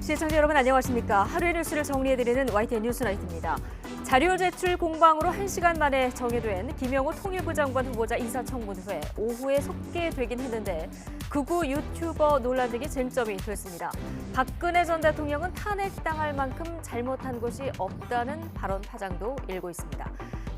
시청자 여러분 안녕하십니까. 하루의 뉴스를 정리해드리는 YTN 뉴스나이트입니다. 자료 제출 공방으로 1시간 만에 정해된 김영호 통일부 장관 후보자 인사청문회 오후에 속개되긴 했는데 극우 유튜버 논란 등이 쟁점이 됐습니다. 박근혜 전 대통령은 탄핵당할 만큼 잘못한 것이 없다는 발언 파장도 일고 있습니다.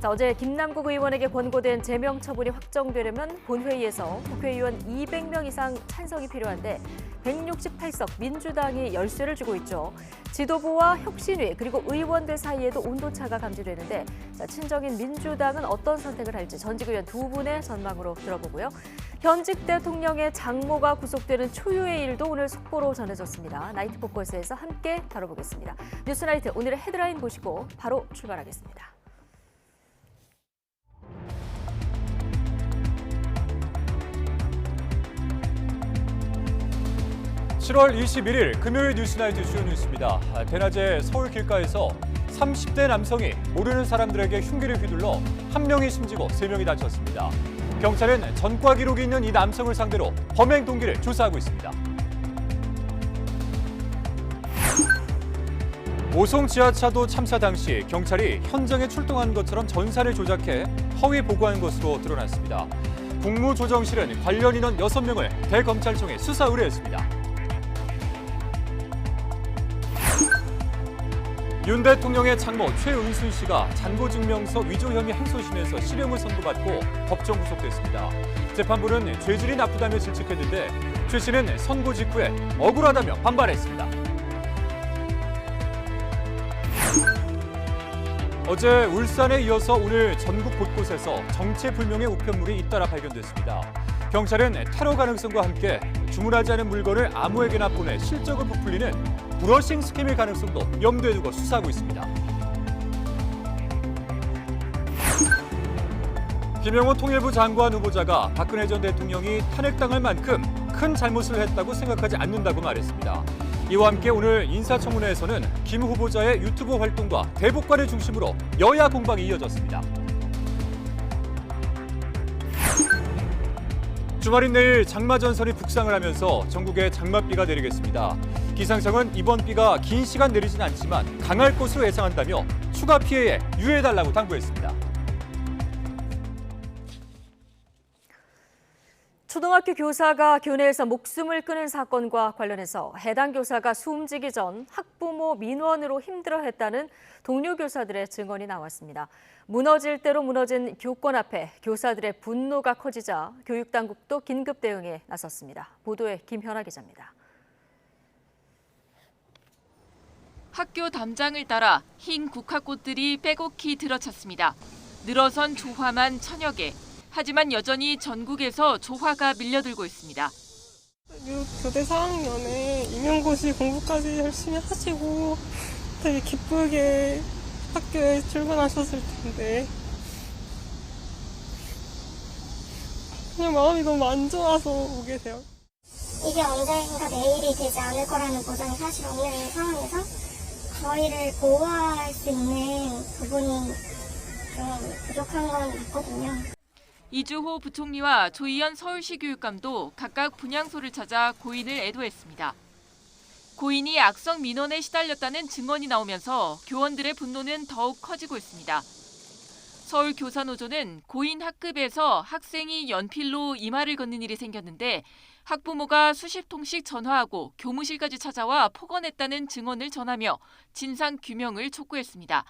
어제 김남국 의원에게 권고된 제명 처분이 확정되려면 본회의에서 국회의원 200명 이상 찬성이 필요한데 168석 민주당이 열쇠를 쥐고 있죠. 지도부와 혁신위 그리고 의원들 사이에도 온도차가 감지되는데 친정인 민주당은 어떤 선택을 할지 전직 의원 두 분의 전망으로 들어보고요. 현직 대통령의 장모가 구속되는 초유의 일도 오늘 속보로 전해졌습니다. 나이트 포커스에서 함께 다뤄보겠습니다. 뉴스나이트 오늘의 헤드라인 보시고 바로 출발하겠습니다. 7월 21일 금요일 뉴스나이트 주요 뉴스입니다. 대낮에 서울 길가에서 30대 남성이 모르는 사람들에게 흉기를 휘둘러 한 명이 숨지고 3명이 다쳤습니다. 경찰은 전과 기록이 있는 이 남성을 상대로 범행 동기를 조사하고 있습니다. 오송 지하차도 참사 당시 경찰이 현장에 출동한 것처럼 전사를 조작해 허위 보고한 것으로 드러났습니다. 국무조정실은 관련 인원 6명을 대검찰청에 수사 의뢰했습니다. 윤 대통령의 장모 최은순 씨가 잔고증명서 위조 혐의 항소심에서 실형을 선고받고 법정 구속됐습니다. 재판부는 죄질이 나쁘다며 질책했는데 최 씨는 선고 직후에 억울하다며 반발했습니다. 어제 울산에 이어서 오늘 전국 곳곳에서 정체불명의 우편물이 잇따라 발견됐습니다. 경찰은 테러 가능성과 함께 주문하지 않은 물건을 아무에게나 보내 실적을 부풀리는 브러싱 스캠일 가능성도 염두에 두고 수사하고 있습니다. 김영호 통일부 장관 후보자가 박근혜 전 대통령이 탄핵당할 만큼 큰 잘못을 했다고 생각하지 않는다고 말했습니다. 이와 함께 오늘 인사청문회에서는 김 후보자의 유튜브 활동과 대북관을 중심으로 여야 공방이 이어졌습니다. 주말인 내일 장마전선이 북상을 하면서 전국에 장맛비가 내리겠습니다. 기상청은 이번 비가 긴 시간 내리진 않지만 강할 것으로 예상한다며 추가 피해에 유의해달라고 당부했습니다. 초등학교 교사가 교내에서 목숨을 끊은 사건과 관련해서 해당 교사가 숨지기 전 학부모 민원으로 힘들어했다는 동료 교사들의 증언이 나왔습니다. 무너질 대로 무너진 교권 앞에 교사들의 분노가 커지자 교육당국도 긴급 대응에 나섰습니다. 보도에 김현아 기자입니다. 학교 담장을 따라 흰 국화꽃들이 빼곡히 들어찼습니다. 늘어선 조화만 천여 개. 하지만 여전히 전국에서 조화가 밀려들고 있습니다. 교대 4학년에 임용고시 공부까지 열심히 하시고 되게 기쁘게 학교에 출근하셨을 텐데 그냥 마음이 너무 안 좋아서 오게 돼요. 이게 언젠가 내일이 되지 않을 거라는 보장이 사실 없는 상황에서 저희를 보호할 수 있는 부분이 좀 부족한 건 있거든요. 이주호 부총리와 조희연 서울시 교육감도 각각 분향소를 찾아 고인을 애도했습니다. 고인이 악성 민원에 시달렸다는 증언이 나오면서 교원들의 분노는 더욱 커지고 있습니다. 서울교사노조는 고인 학급에서 학생이 연필로 이마를 걷는 일이 생겼는데 학부모가 수십 통씩 전화하고 교무실까지 찾아와 폭언했다는 증언을 전하며 진상 규명을 촉구했습니다.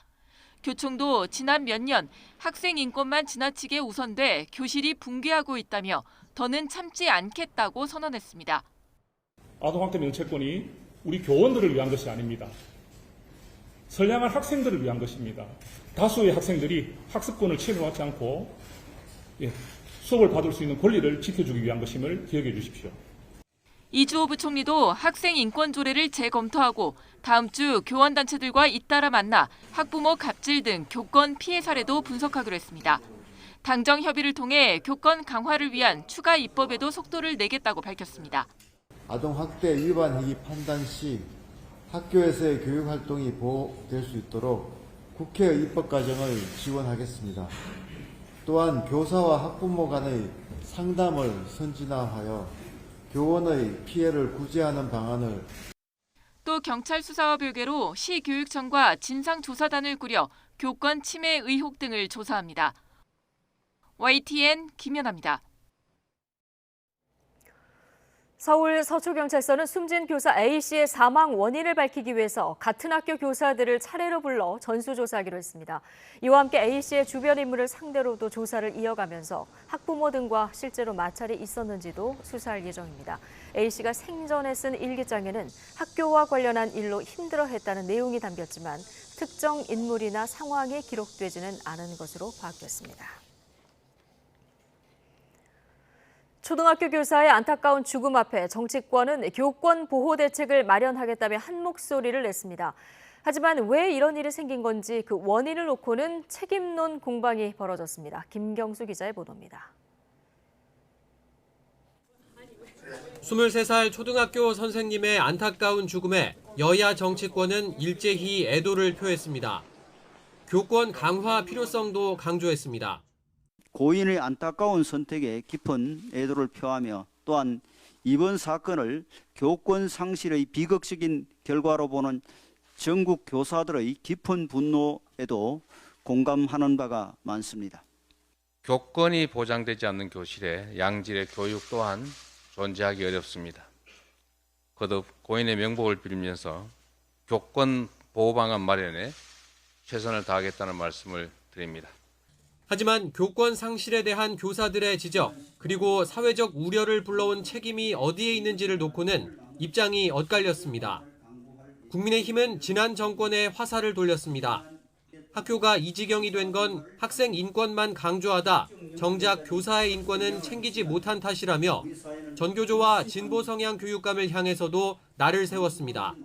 교총도 지난 몇 년 학생 인권만 지나치게 우선돼 교실이 붕괴하고 있다며 더는 참지 않겠다고 선언했습니다. 아동학대 명예채권이 우리 교원들을 위한 것이 아닙니다. 선량한 학생들을 위한 것입니다. 다수의 학생들이 학습권을 침해받지 않고 수업을 받을 수 있는 권리를 지켜주기 위한 것임을 기억해 주십시오. 이주호 부총리도 학생 인권 조례를 재검토하고 다음 주 교원단체들과 잇따라 만나 학부모 갑질 등 교권 피해 사례도 분석하기로 했습니다. 당정 협의를 통해 교권 강화를 위한 추가 입법에도 속도를 내겠다고 밝혔습니다. 아동학대 위반 행위 판단 시 학교에서의 교육활동이 보호될 수 있도록 국회의 입법 과정을 지원하겠습니다. 또한 교사와 학부모 간의 상담을 선진화하여 교원의 피해를 구제하는 방안을 또 앞으로 경찰 수사와 별개로 시교육청과 진상조사단을 꾸려 교권 침해 의혹 등을 조사합니다. YTN 김연아입니다. 서울 서초경찰서는 숨진 교사 A씨의 사망 원인을 밝히기 위해서 같은 학교 교사들을 차례로 불러 전수조사하기로 했습니다. 이와 함께 A씨의 주변 인물을 상대로도 조사를 이어가면서 학부모 등과 실제로 마찰이 있었는지도 수사할 예정입니다. A씨가 생전에 쓴 일기장에는 학교와 관련한 일로 힘들어했다는 내용이 담겼지만 특정 인물이나 상황이 기록되지는 않은 것으로 파악됐습니다. 초등학교 교사의 안타까운 죽음 앞에 정치권은 교권 보호 대책을 마련하겠다며 한 목소리를 냈습니다. 하지만 왜 이런 일이 생긴 건지 그 원인을 놓고는 책임론 공방이 벌어졌습니다. 김경수 기자의 보도입니다. 23살 초등학교 선생님의 안타까운 죽음에 여야 정치권은 일제히 애도를 표했습니다. 교권 강화 필요성도 강조했습니다. 고인의 안타까운 선택에 깊은 애도를 표하며 또한 이번 사건을 교권 상실의 비극적인 결과로 보는 전국 교사들의 깊은 분노에도 공감하는 바가 많습니다. 교권이 보장되지 않는 교실에 양질의 교육 또한 존재하기 어렵습니다. 거듭 고인의 명복을 빌면서 교권 보호 방안 마련에 최선을 다하겠다는 말씀을 드립니다. 하지만 교권 상실에 대한 교사들의 지적, 그리고 사회적 우려를 불러온 책임이 어디에 있는지를 놓고는 입장이 엇갈렸습니다. 국민의힘은 지난 정권에 화살을 돌렸습니다. 학교가 이 지경이 된 건 학생 인권만 강조하다 정작 교사의 인권은 챙기지 못한 탓이라며 전교조와 진보 성향 교육감을 향해서도 날을 세웠습니다.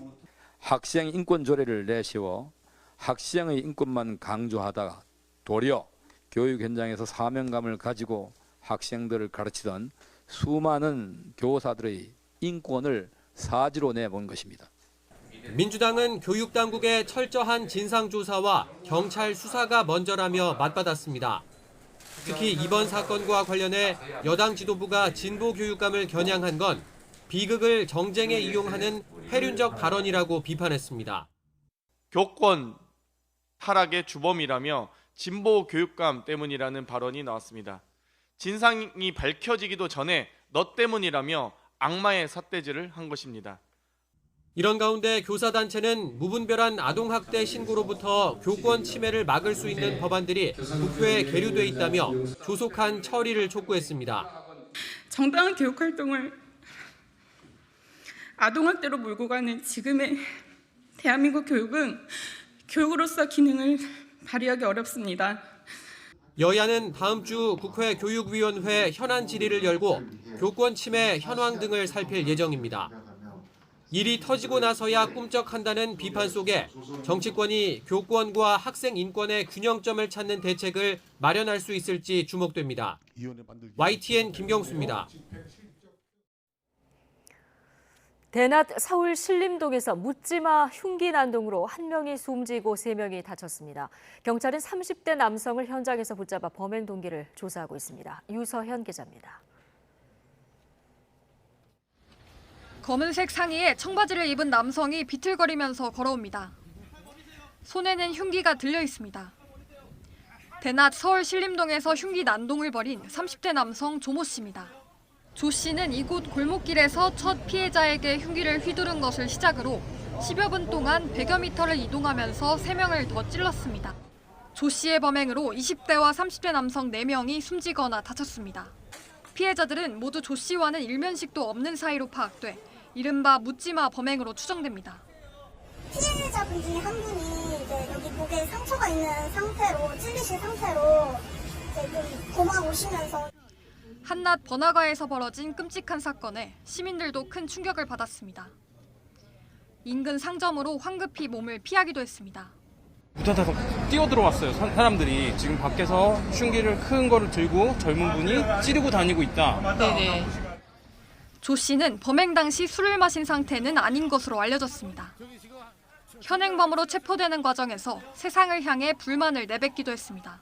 학생 인권 조례를 내세워 학생의 인권만 강조하다가 도리어 교육 현장에서 사명감을 가지고 학생들을 가르치던 수많은 교사들의 인권을 사지로 내본 것입니다. 민주당은 교육당국의 철저한 진상조사와 경찰 수사가 먼저라며 맞받았습니다. 특히 이번 사건과 관련해 여당 지도부가 진보 교육감을 겨냥한 건 비극을 정쟁에 이용하는 폐륜적 발언이라고 비판했습니다. 교권 타락의 주범이라며 진보 교육감 때문이라는 발언이 나왔습니다. 진상이 밝혀지기도 전에 너 때문이라며 악마의 삿대질을 한 것입니다. 이런 가운데 교사단체는 무분별한 아동학대 신고로부터 교권 침해를 막을 수 있는 법안들이 국회에 계류돼 있다며 조속한 처리를 촉구했습니다. 정당한 교육활동을 아동학대로 몰고 가는 지금의 대한민국 교육은 교육으로서 기능을 발휘하기 어렵습니다. 여야는 다음 주 국회 교육위원회 현안 질의를 열고 교권 침해 현황 등을 살필 예정입니다. 일이 터지고 나서야 꿈쩍한다는 비판 속에 정치권이 교권과 학생 인권의 균형점을 찾는 대책을 마련할 수 있을지 주목됩니다. YTN 김경수입니다. 대낮 서울 신림동에서 묻지마 흉기 난동으로 1명이 숨지고 3명이 다쳤습니다. 경찰은 30대 남성을 현장에서 붙잡아 범행 동기를 조사하고 있습니다. 유서현 기자입니다. 검은색 상의에 청바지를 입은 남성이 비틀거리면서 걸어옵니다. 손에는 흉기가 들려 있습니다. 대낮 서울 신림동에서 흉기 난동을 벌인 30대 남성 조모 씨입니다. 조 씨는 이곳 골목길에서 첫 피해자에게 흉기를 휘두른 것을 시작으로 10여 분 동안 100여 미터를 이동하면서 3명을 더 찔렀습니다. 조 씨의 범행으로 20대와 30대 남성 4명이 숨지거나 다쳤습니다. 피해자들은 모두 조 씨와는 일면식도 없는 사이로 파악돼 이른바 묻지마 범행으로 추정됩니다. 피해자분 중에 한 분이 이제 여기 목에 상처가 있는 상태로 찔리신 상태로 이제 좀 도망오시면서 한낮 번화가에서 벌어진 끔찍한 사건에 시민들도 큰 충격을 받았습니다. 인근 상점으로 황급히 몸을 피하기도 했습니다. 우타타닥 뛰어들어왔어요. 사람들이 지금 밖에서 흉기를 큰 거를 들고 젊은 분이 찌르고 다니고 있다. 네네. 조 씨는 범행 당시 술을 마신 상태는 아닌 것으로 알려졌습니다. 현행범으로 체포되는 과정에서 세상을 향해 불만을 내뱉기도 했습니다.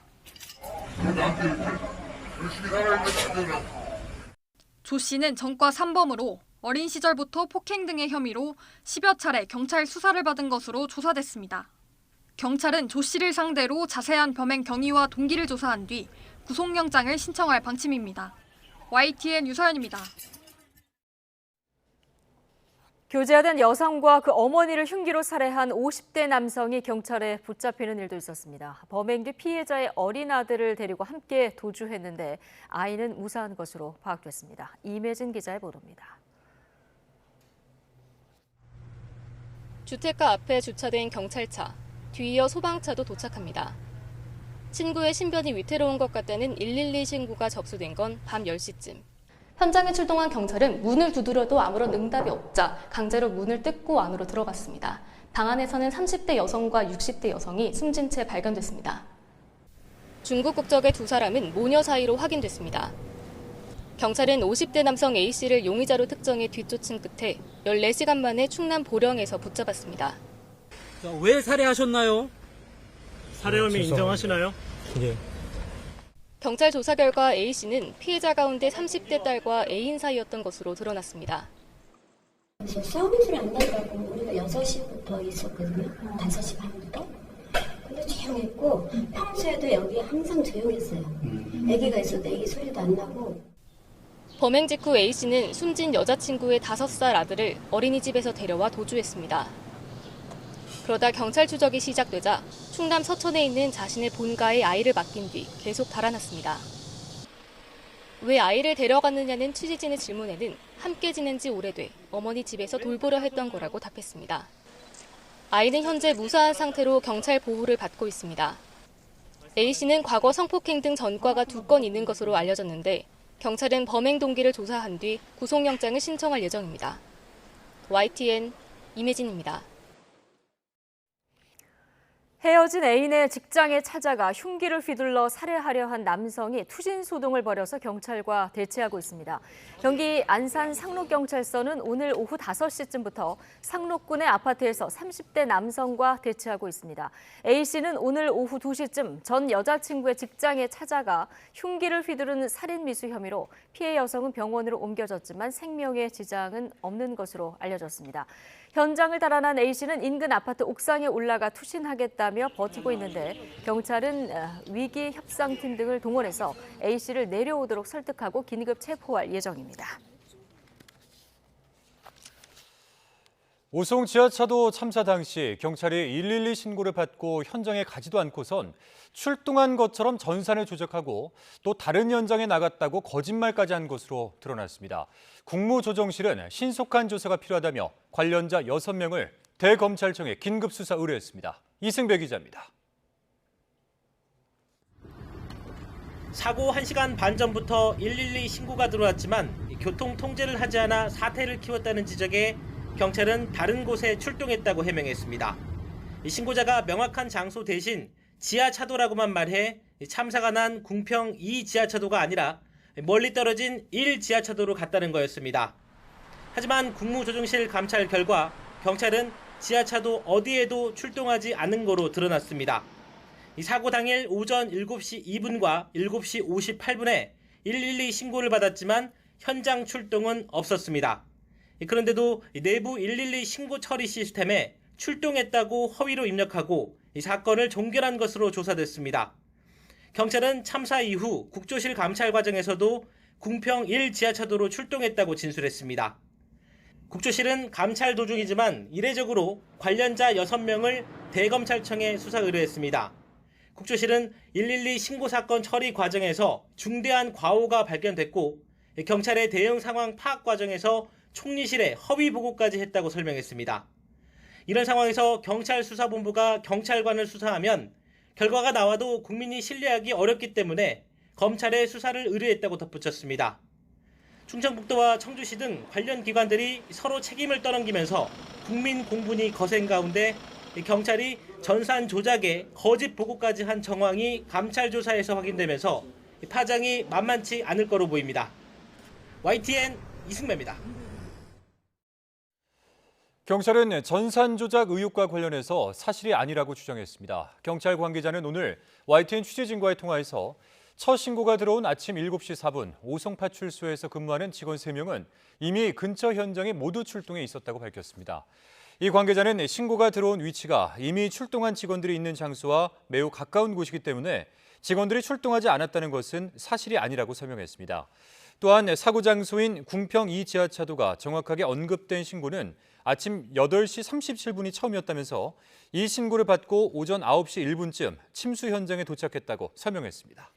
조 씨는 전과 3범으로 어린 시절부터 폭행 등의 혐의로 10여 차례 경찰 수사를 받은 것으로 조사됐습니다. 경찰은 조 씨를 상대로 자세한 범행 경위와 동기를 조사한 뒤 구속영장을 신청할 방침입니다. YTN 유서연입니다. 교제하던 여성과 그 어머니를 흉기로 살해한 50대 남성이 경찰에 붙잡히는 일도 있었습니다. 범행 뒤 피해자의 어린 아들을 데리고 함께 도주했는데 아이는 무사한 것으로 파악됐습니다. 이매진 기자의 보도입니다. 주택가 앞에 주차된 경찰차, 뒤이어 소방차도 도착합니다. 친구의 신변이 위태로운 것 같다는 112 신고가 접수된 건 밤 10시쯤. 현장에 출동한 경찰은 문을 두드려도 아무런 응답이 없자 강제로 문을 뜯고 안으로 들어갔습니다. 방 안에서는 30대 여성과 60대 여성이 숨진 채 발견됐습니다. 중국 국적의 두 사람은 모녀 사이로 확인됐습니다. 경찰은 50대 남성 A씨를 용의자로 특정해 뒤쫓은 끝에 14시간 만에 충남 보령에서 붙잡았습니다. 왜 살해하셨나요? 살해 혐의 인정하시나요? 네. 경찰 조사 결과 A씨는 피해자 가운데 30대 딸과 애인 사이였던 것으로 드러났습니다. 그래서 싸우는 소리 안 나더라고. 우리가 6시부터 있었거든요. 5시 반부터. 근데 조용했고 평소에도 여기 항상 조용했어요. 애기가 있어도 애기 소리도 안 나고. 범행 직후 A씨는 숨진 여자친구의 5살 아들을 어린이집에서 데려와 도주했습니다. 그러다 경찰 추적이 시작되자 충남 서천에 있는 자신의 본가에 아이를 맡긴 뒤 계속 달아났습니다. 왜 아이를 데려갔느냐는 취재진의 질문에는 함께 지낸 지 오래돼 어머니 집에서 돌보려 했던 거라고 답했습니다. 아이는 현재 무사한 상태로 경찰 보호를 받고 있습니다. A씨는 과거 성폭행 등 전과가 2건 있는 것으로 알려졌는데 경찰은 범행 동기를 조사한 뒤 구속영장을 신청할 예정입니다. YTN 이매진입니다. 헤어진 애인의 직장에 찾아가 흉기를 휘둘러 살해하려 한 남성이 투신 소동을 벌여서 경찰과 대치하고 있습니다. 경기 안산 상록경찰서는 오늘 오후 5시쯤부터 상록군의 아파트에서 30대 남성과 대치하고 있습니다. A씨는 오늘 오후 2시쯤 전 여자친구의 직장에 찾아가 흉기를 휘두르는 살인 미수 혐의로 피해 여성은 병원으로 옮겨졌지만 생명에 지장은 없는 것으로 알려졌습니다. 현장을 달아난 A씨는 인근 아파트 옥상에 올라가 투신하겠다며 버티고 있는데 경찰은 위기 협상팀 등을 동원해서 A씨를 내려오도록 설득하고 긴급 체포할 예정입니다. 오송 지하차도 참사 당시 경찰이 112 신고를 받고 현장에 가지도 않고선 출동한 것처럼 전산을 조작하고 또 다른 현장에 나갔다고 거짓말까지 한 것으로 드러났습니다. 국무조정실은 신속한 조사가 필요하다며 관련자 6명을 대검찰청에 긴급 수사 의뢰했습니다. 이승배 기자입니다. 사고 1시간 반 전부터 112 신고가 들어왔지만 교통 통제를 하지 않아 사태를 키웠다는 지적에 경찰은 다른 곳에 출동했다고 해명했습니다. 신고자가 명확한 장소 대신 지하차도라고만 말해 참사가 난 궁평 2 지하차도가 아니라 멀리 떨어진 1 지하차도로 갔다는 거였습니다. 하지만 국무조정실 감찰 결과 경찰은 지하차도 어디에도 출동하지 않은 거로 드러났습니다. 이 사고 당일 오전 7시 2분과 7시 58분에 112 신고를 받았지만 현장 출동은 없었습니다. 그런데도 내부 112 신고 처리 시스템에 출동했다고 허위로 입력하고 이 사건을 종결한 것으로 조사됐습니다. 경찰은 참사 이후 국조실 감찰 과정에서도 궁평 1 지하차도로 출동했다고 진술했습니다. 국조실은 감찰 도중이지만 이례적으로 관련자 6명을 대검찰청에 수사 의뢰했습니다. 국조실은 112 신고 사건 처리 과정에서 중대한 과오가 발견됐고 경찰의 대응 상황 파악 과정에서 총리실에 허위 보고까지 했다고 설명했습니다. 이런 상황에서 경찰수사본부가 경찰관을 수사하면 결과가 나와도 국민이 신뢰하기 어렵기 때문에 검찰에 수사를 의뢰했다고 덧붙였습니다. 충청북도와 청주시 등 관련 기관들이 서로 책임을 떠넘기면서 국민 공분이 거센 가운데 경찰이 전산 조작에 거짓 보고까지 한 정황이 감찰 조사에서 확인되면서 파장이 만만치 않을 거로 보입니다. YTN 이승배입니다. 경찰은 전산 조작 의혹과 관련해서 사실이 아니라고 주장했습니다. 경찰 관계자는 오늘 YTN 취재진과의 통화에서 첫 신고가 들어온 아침 7시 4분 오송파출소에서 근무하는 직원 3명은 이미 근처 현장에 모두 출동해 있었다고 밝혔습니다. 이 관계자는 신고가 들어온 위치가 이미 출동한 직원들이 있는 장소와 매우 가까운 곳이기 때문에 직원들이 출동하지 않았다는 것은 사실이 아니라고 설명했습니다. 또한 사고 장소인 궁평 2 지하차도가 정확하게 언급된 신고는 아침 8시 37분이 처음이었다면서 이 신고를 받고 오전 9시 1분쯤 침수 현장에 도착했다고 설명했습니다.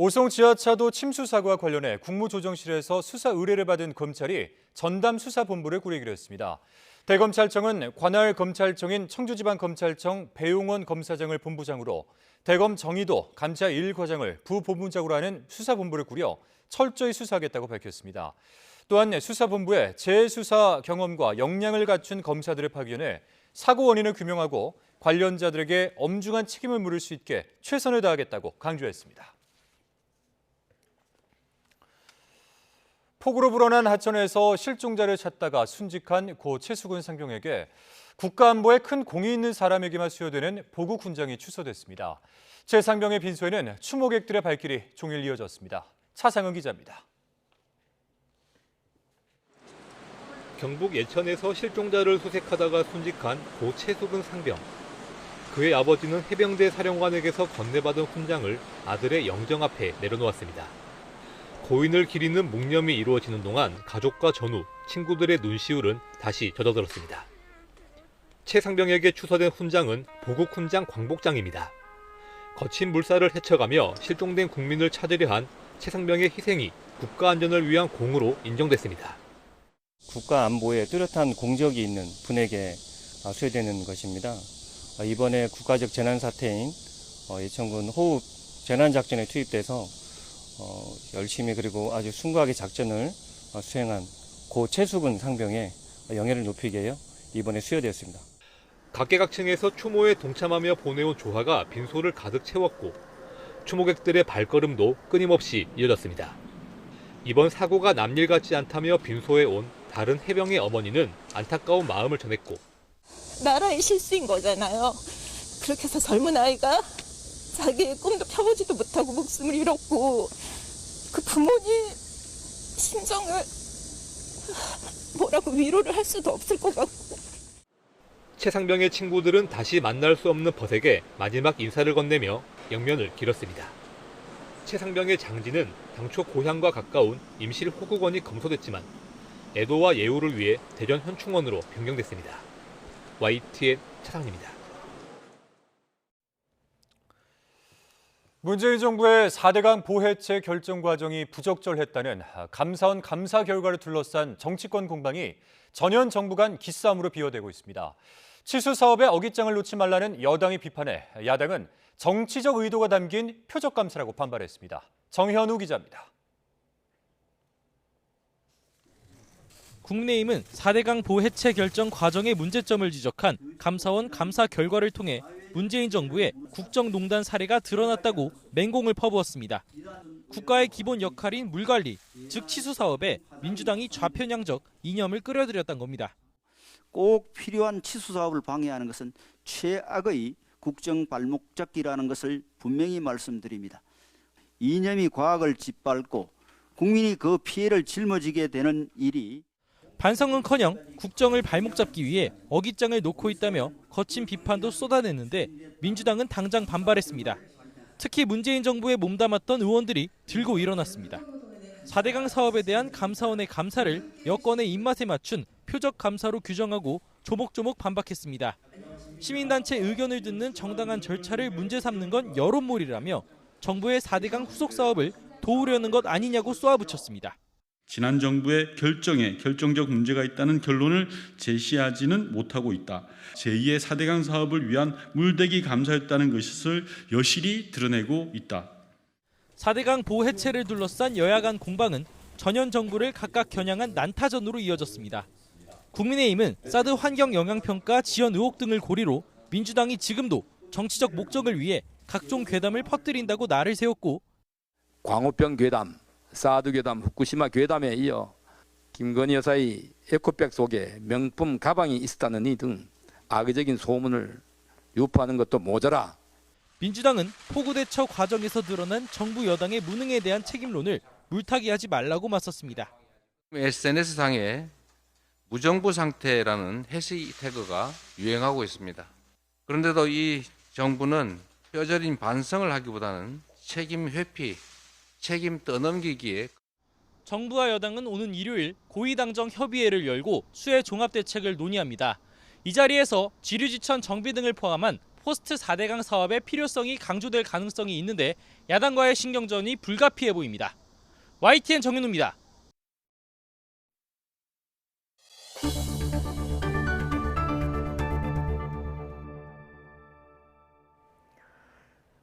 오송 지하차도 침수 사고와 관련해 국무조정실에서 수사 의뢰를 받은 검찰이 전담 수사본부를 꾸리기로 했습니다. 대검찰청은 관할 검찰청인 청주지방검찰청 배용원 검사장을 본부장으로 대검 정의도 감사 1과장을 부본부장으로 하는 수사본부를 꾸려 철저히 수사하겠다고 밝혔습니다. 또한 수사본부에 재수사 경험과 역량을 갖춘 검사들을 파견해 사고 원인을 규명하고 관련자들에게 엄중한 책임을 물을 수 있게 최선을 다하겠다고 강조했습니다. 폭우로 불어난 하천에서 실종자를 찾다가 순직한 고 최수근 상병에게 국가안보에 큰 공이 있는 사람에게만 수여되는 보국 훈장이 취소됐습니다. 최 상병의 빈소에는 추모객들의 발길이 종일 이어졌습니다. 차상은 기자입니다. 경북 예천에서 실종자를 수색하다가 순직한 고 최수근 상병. 그의 아버지는 해병대 사령관에게서 건네받은 훈장을 아들의 영정 앞에 내려놓았습니다. 고인을 기리는 묵념이 이루어지는 동안 가족과 전우, 친구들의 눈시울은 다시 젖어들었습니다. 최 상병에게 추서된 훈장은 보국 훈장 광복장입니다. 거친 물살을 헤쳐가며 실종된 국민을 찾으려 한 최 상병의 희생이 국가 안전을 위한 공으로 인정됐습니다. 국가 안보에 뚜렷한 공적이 있는 분에게 수여되는 것입니다. 이번에 국가적 재난사태인 예천군 호흡 재난작전에 투입돼서 열심히 그리고 아주 숭고하게 작전을 수행한 고 최수근 상병의 영예를 높이기 위해 이번에 수여되었습니다. 각계각층에서 추모에 동참하며 보내온 조화가 빈소를 가득 채웠고 추모객들의 발걸음도 끊임없이 이어졌습니다. 이번 사고가 남일 같지 않다며 빈소에 온 다른 해병의 어머니는 안타까운 마음을 전했고 나라의 실수인 거잖아요. 그렇게 해서 젊은 아이가 자기의 꿈도 펴보지도 못하고 목숨을 잃었고 그 부모님 심정을 뭐라고 위로를 할 수도 없을 것 같고. 최 상병의 친구들은 다시 만날 수 없는 벗에게 마지막 인사를 건네며 영면을 길었습니다. 최 상병의 장지는 당초 고향과 가까운 임실 호국원이 검소됐지만 애도와 예우를 위해 대전 현충원으로 변경됐습니다. YTN 차상입니다. 문재인 정부의 4대강 보해체 결정 과정이 부적절했다는 감사원 감사 결과를 둘러싼 정치권 공방이 전현 정부 간 기싸움으로 비화되고 있습니다. 치수 사업에 어깃장을 놓지 말라는 여당의 비판에 야당은 정치적 의도가 담긴 표적 감사라고 반발했습니다. 정현우 기자입니다. 국민의힘은 4대강 보해체 결정 과정의 문제점을 지적한 감사원 감사 결과를 통해 문재인 정부의 국정농단 사례가 드러났다고 맹공을 퍼부었습니다. 국가의 기본 역할인 물관리, 즉 치수 사업에 민주당이 좌편향적 이념을 끌어들였던 겁니다. 꼭 필요한 치수 사업을 방해하는 것은 최악의 국정 발목 잡기라는 것을 분명히 말씀드립니다. 이념이 과학을 짓밟고 국민이 그 피해를 짊어지게 되는 일이 반성은커녕 국정을 발목 잡기 위해 어깃장을 놓고 있다며 거친 비판도 쏟아냈는데 민주당은 당장 반발했습니다. 특히 문재인 정부에 몸담았던 의원들이 들고 일어났습니다. 4대강 사업에 대한 감사원의 감사를 여권의 입맛에 맞춘 표적 감사로 규정하고 조목조목 반박했습니다. 시민단체 의견을 듣는 정당한 절차를 문제 삼는 건 여론몰이라며 정부의 4대강 후속 사업을 도우려는 것 아니냐고 쏘아붙였습니다. 지난 정부의 결정에 결정적 문제가 있다는 결론을 제시하지는 못하고 있다. 제2의 4대강 사업을 위한 물대기 감사였다는 것을 여실히 드러내고 있다. 4대강 보해체를 둘러싼 여야 간 공방은 전현 정부를 각각 겨냥한 난타전으로 이어졌습니다. 국민의힘은 사드 환경 영향평가 지연 의혹 등을 고리로 민주당이 지금도 정치적 목적을 위해 각종 괴담을 퍼뜨린다고 날을 세웠고 광우병 괴담, 사드 괴담, 후쿠시마 괴담에 이어 김건희 여사의 에코백 속에 명품 가방이 있었다느니 등 악의적인 소문을 유포하는 것도 모자라 민주당은 폭우 대처 과정에서 드러난 정부 여당의 무능에 대한 책임론을 물타기하지 말라고 맞섰습니다. SNS상에 무정부 상태라는 해시태그가 유행하고 있습니다. 그런데도 이 정부는 뼈저린 반성을 하기보다는 책임 회피, 책임 떠넘기기에 정부와 여당은 오는 일요일 고위당정 협의회를 열고 수해 종합대책을 논의합니다. 이 자리에서 지류지천 정비 등을 포함한 포스트 4대강 사업의 필요성이 강조될 가능성이 있는데 야당과의 신경전이 불가피해 보입니다. YTN 정윤우입니다.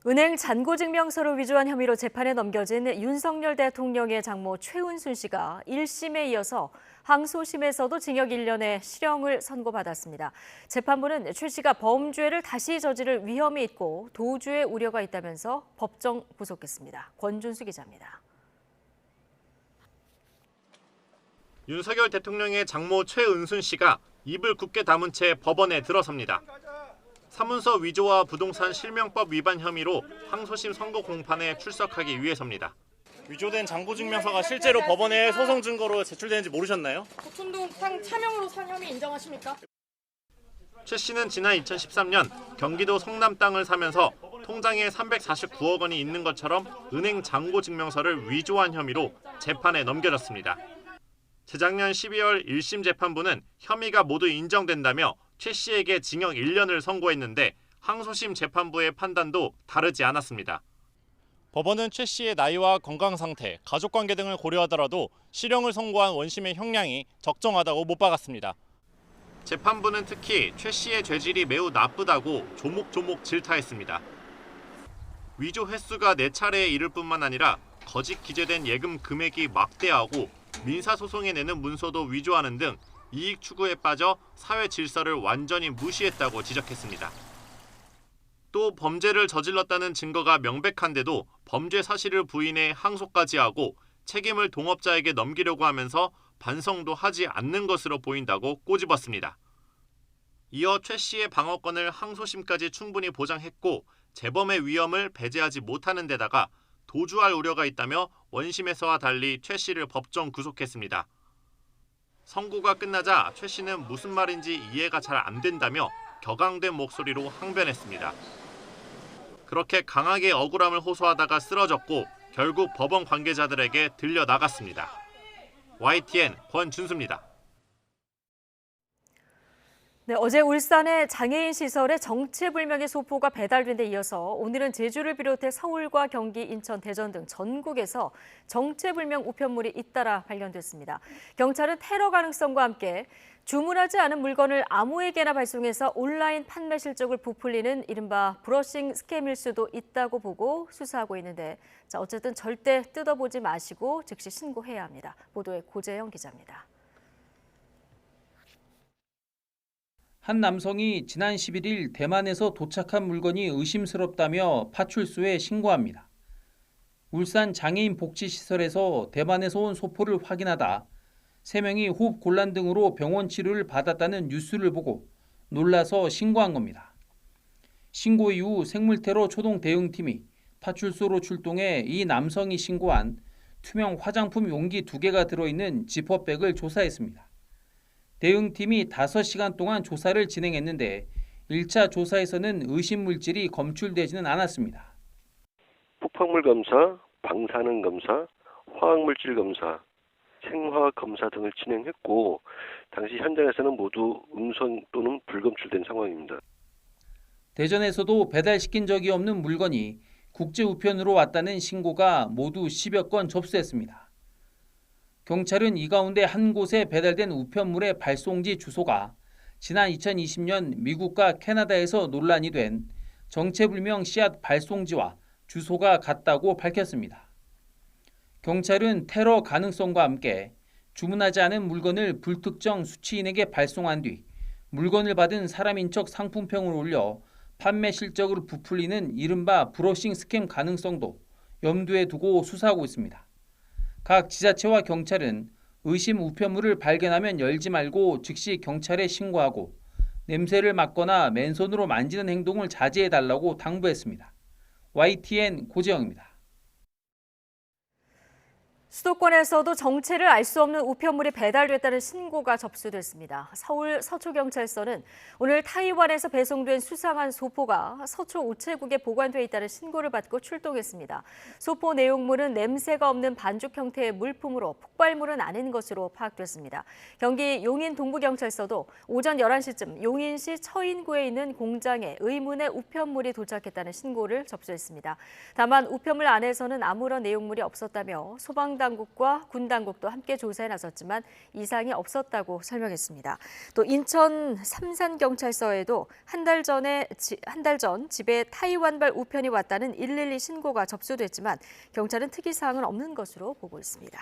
은행 잔고증명서를 위조한 혐의로 재판에 넘겨진 윤석열 대통령의 장모 최은순 씨가 1심에 이어서 항소심에서도 징역 1년의 실형을 선고받았습니다. 재판부는 최 씨가 범죄를 다시 저지를 위험이 있고 도주의 우려가 있다면서 법정 구속했습니다. 권준수 기자입니다. 윤석열 대통령의 장모 최은순 씨가 입을 굳게 다문 채 법원에 들어섭니다. 사문서 위조와 부동산 실명법 위반 혐의로 항소심 선고 공판에 출석하기 위해서입니다. 위조된 잔고증명서가 실제로 법원에 소송 증거로 제출되는지 모르셨나요? 고촌동상 차명으로 산 혐의 인정하십니까? 최 씨는 지난 2013년 경기도 성남 땅을 사면서 통장에 349억 원이 있는 것처럼 은행 잔고증명서를 위조한 혐의로 재판에 넘겨졌습니다. 재작년 12월 1심 재판부는 혐의가 모두 인정된다며 최 씨에게 징역 1년을 선고했는데 항소심 재판부의 판단도 다르지 않았습니다. 법원은 최 씨의 나이와 건강 상태, 가족관계 등을 고려하더라도 실형을 선고한 원심의 형량이 적정하다고 못 박았습니다. 재판부는 특히 최 씨의 죄질이 매우 나쁘다고 조목조목 질타했습니다. 위조 횟수가 4차례에 이를 뿐만 아니라 거짓 기재된 예금 금액이 막대하고 민사소송에 내는 문서도 위조하는 등 이익 추구에 빠져 사회 질서를 완전히 무시했다고 지적했습니다. 또 범죄를 저질렀다는 증거가 명백한데도 범죄 사실을 부인해 항소까지 하고 책임을 동업자에게 넘기려고 하면서 반성도 하지 않는 것으로 보인다고 꼬집었습니다. 이어 최 씨의 방어권을 항소심까지 충분히 보장했고 재범의 위험을 배제하지 못하는 데다가 도주할 우려가 있다며 원심에서와 달리 최 씨를 법정 구속했습니다. 선고가 끝나자 최 씨는 무슨 말인지 이해가 잘 안 된다며 격앙된 목소리로 항변했습니다. 그렇게 강하게 억울함을 호소하다가 쓰러졌고 결국 법원 관계자들에게 들려나갔습니다. YTN 권준수입니다. 네, 어제 울산의 장애인 시설에 정체불명의 소포가 배달된 데 이어서 오늘은 제주를 비롯해 서울과 경기, 인천, 대전 등 전국에서 정체불명 우편물이 잇따라 발견됐습니다. 경찰은 테러 가능성과 함께 주문하지 않은 물건을 아무에게나 발송해서 온라인 판매 실적을 부풀리는 이른바 브러싱 스캠일 수도 있다고 보고 수사하고 있는데 어쨌든 절대 뜯어보지 마시고 즉시 신고해야 합니다. 보도에 고재영 기자입니다. 한 남성이 지난 11일 대만에서 도착한 물건이 의심스럽다며 파출소에 신고합니다. 울산 장애인 복지시설에서 대만에서 온 소포를 확인하다 3명이 호흡 곤란 등으로 병원 치료를 받았다는 뉴스를 보고 놀라서 신고한 겁니다. 신고 이후 생물테러 초동 대응팀이 파출소로 출동해 이 남성이 신고한 투명 화장품 용기 2개가 들어있는 지퍼백을 조사했습니다. 대응팀이 5시간 동안 조사를 진행했는데 1차 조사에서는 의심 물질이 검출되지는 않았습니다. 폭발물 검사, 방사능 검사, 화학물질 검사, 생화학 검사 등을 진행했고 당시 현장에서는 모두 음성 또는 불검출된 상황입니다. 대전에서도 배달시킨 적이 없는 물건이 국제 우편으로 왔다는 신고가 모두 10여 건 접수했습니다. 경찰은 이 가운데 한 곳에 배달된 우편물의 발송지 주소가 지난 2020년 미국과 캐나다에서 논란이 된 정체불명 씨앗 발송지와 주소가 같다고 밝혔습니다. 경찰은 테러 가능성과 함께 주문하지 않은 물건을 불특정 수취인에게 발송한 뒤 물건을 받은 사람인 척 상품평을 올려 판매 실적을 부풀리는 이른바 브러싱 스캠 가능성도 염두에 두고 수사하고 있습니다. 각 지자체와 경찰은 의심 우편물을 발견하면 열지 말고 즉시 경찰에 신고하고 냄새를 맡거나 맨손으로 만지는 행동을 자제해달라고 당부했습니다. YTN 고재영입니다. 수도권에서도 정체를 알 수 없는 우편물이 배달됐다는 신고가 접수됐습니다. 서울 서초경찰서는 오늘 타이완에서 배송된 수상한 소포가 서초 우체국에 보관돼 있다는 신고를 받고 출동했습니다. 소포 내용물은 냄새가 없는 반죽 형태의 물품으로 폭발물은 아닌 것으로 파악됐습니다. 경기 용인 동부경찰서도 오전 11시쯤 용인시 처인구에 있는 공장에 의문의 우편물이 도착했다는 신고를 접수했습니다. 다만 우편물 안에서는 아무런 내용물이 없었다며 소방당국과 군당국도 함께 조사에 나섰지만 이상이 없었다고 설명했습니다. 또 인천 삼산경찰서에도 한 달 전 집에 타이완발 우편이 왔다는 112 신고가 접수됐지만 경찰은 특이사항은 없는 것으로 보고 있습니다.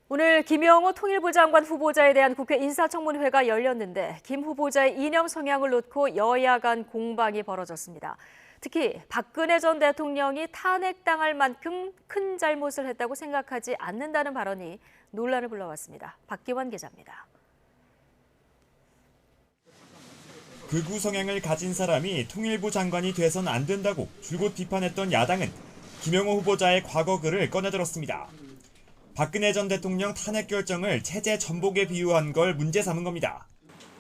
오늘 김영호 통일부 장관 후보자에 대한 국회 인사청문회가 열렸는데 김 후보자의 이념 성향을 놓고 여야 간 공방이 벌어졌습니다. 특히 박근혜 전 대통령이 탄핵당할 만큼 큰 잘못을 했다고 생각하지 않는다는 발언이 논란을 불러왔습니다. 박기환 기자입니다. 극우 성향을 가진 사람이 통일부 장관이 돼선 안 된다고 줄곧 비판했던 야당은 김영호 후보자의 과거 글을 꺼내들었습니다. 박근혜 전 대통령 탄핵 결정을 체제 전복에 비유한 걸 문제 삼은 겁니다.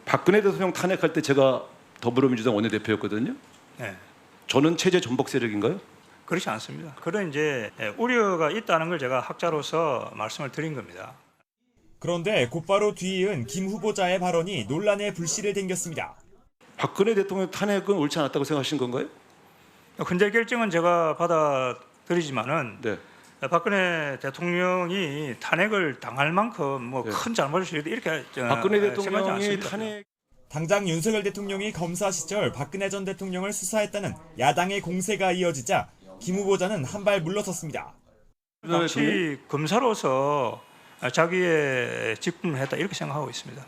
박근혜 대통령 탄핵할 때 제가 더불어민주당 원내대표였거든요. 네. 저는 체제 전복 세력인가요? 그렇지 않습니다. 그런 이제 우려가 있다는 걸 제가 학자로서 말씀을 드린 겁니다. 그런데 곧바로 뒤이은 김 후보자의 발언이 논란의 불씨를 댕겼습니다. 박근혜 대통령 탄핵은 옳지 않았다고 생각하신 건가요? 헌재 결정은 제가 받아들이지만은 네. 박근혜 대통령이 탄핵을 당할 만큼 큰 잘못을 했다 이렇게 박근혜 생각하지 대통령이 않습니다. 탄핵 당장 윤석열 대통령이 검사 시절 박근혜 전 대통령을 수사했다는 야당의 공세가 이어지자 김 후보자는 한 발 물러섰습니다. 당시 검사로서 자기의 직분을 했다 이렇게 생각하고 있습니다.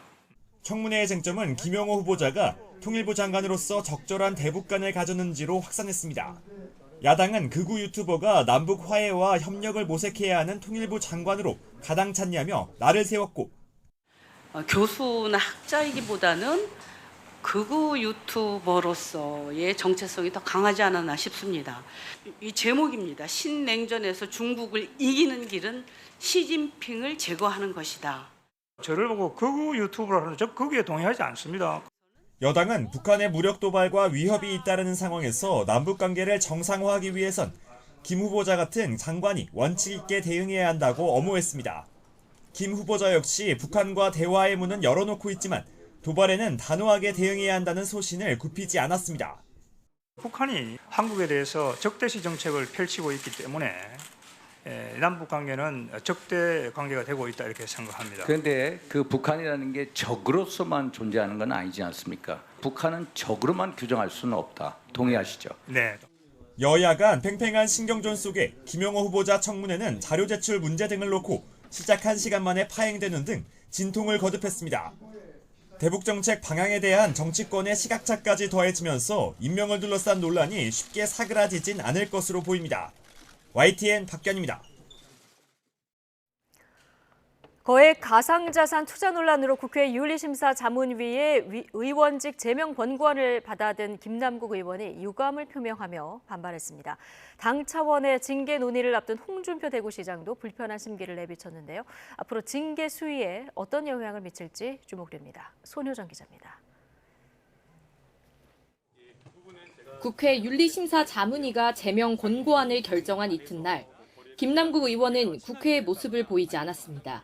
청문회의 쟁점은 김영호 후보자가 통일부 장관으로서 적절한 대북관을 가졌는지로 확산했습니다. 야당은 극우 유튜버가 남북 화해와 협력을 모색해야 하는 통일부 장관으로 가당찼냐며 날을 세웠고 교수나 학자이기보다는 극우 유튜버로서의 정체성이 더 강하지 않았나 싶습니다. 이 제목입니다. 신냉전에서 중국을 이기는 길은 시진핑을 제거하는 것이다. 저를 보고 극우 유튜버라고 하는데 저 거기에 동의하지 않습니다. 여당은 북한의 무력 도발과 위협이 잇따르는 상황에서 남북관계를 정상화하기 위해선 김 후보자 같은 장관이 원칙 있게 대응해야 한다고 엄호했습니다. 김 후보자 역시 북한과 대화의 문은 열어놓고 있지만 도발에는 단호하게 대응해야 한다는 소신을 굽히지 않았습니다. 북한이 한국에 대해서 적대시 정책을 펼치고 있기 때문에 남북 관계는 적대 관계가 되고 있다 이렇게 생각합니다. 그런데 그 북한이라는 게 적으로서만 존재하는 건 아니지 않습니까? 북한은 적으로만 규정할 수는 없다. 동의하시죠? 네. 여야 간 팽팽한 신경전 속에 김영호 후보자 청문회는 자료 제출 문제 등을 놓고 시작 1시간 만에 파행되는 등 진통을 거듭했습니다. 대북정책 방향에 대한 정치권의 시각차까지 더해지면서 임명을 둘러싼 논란이 쉽게 사그라지진 않을 것으로 보입니다. YTN 박견입니다. 거액 가상자산 투자 논란으로 국회 윤리심사 자문위의 의원직 제명 권고안을 받아든 김남국 의원이 유감을 표명하며 반발했습니다. 당 차원의 징계 논의를 앞둔 홍준표 대구시장도 불편한 심기를 내비쳤는데요. 앞으로 징계 수위에 어떤 영향을 미칠지 주목됩니다. 손효정 기자입니다. 국회 윤리심사 자문위가 제명 권고안을 결정한 이튿날 김남국 의원은 국회의 모습을 보이지 않았습니다.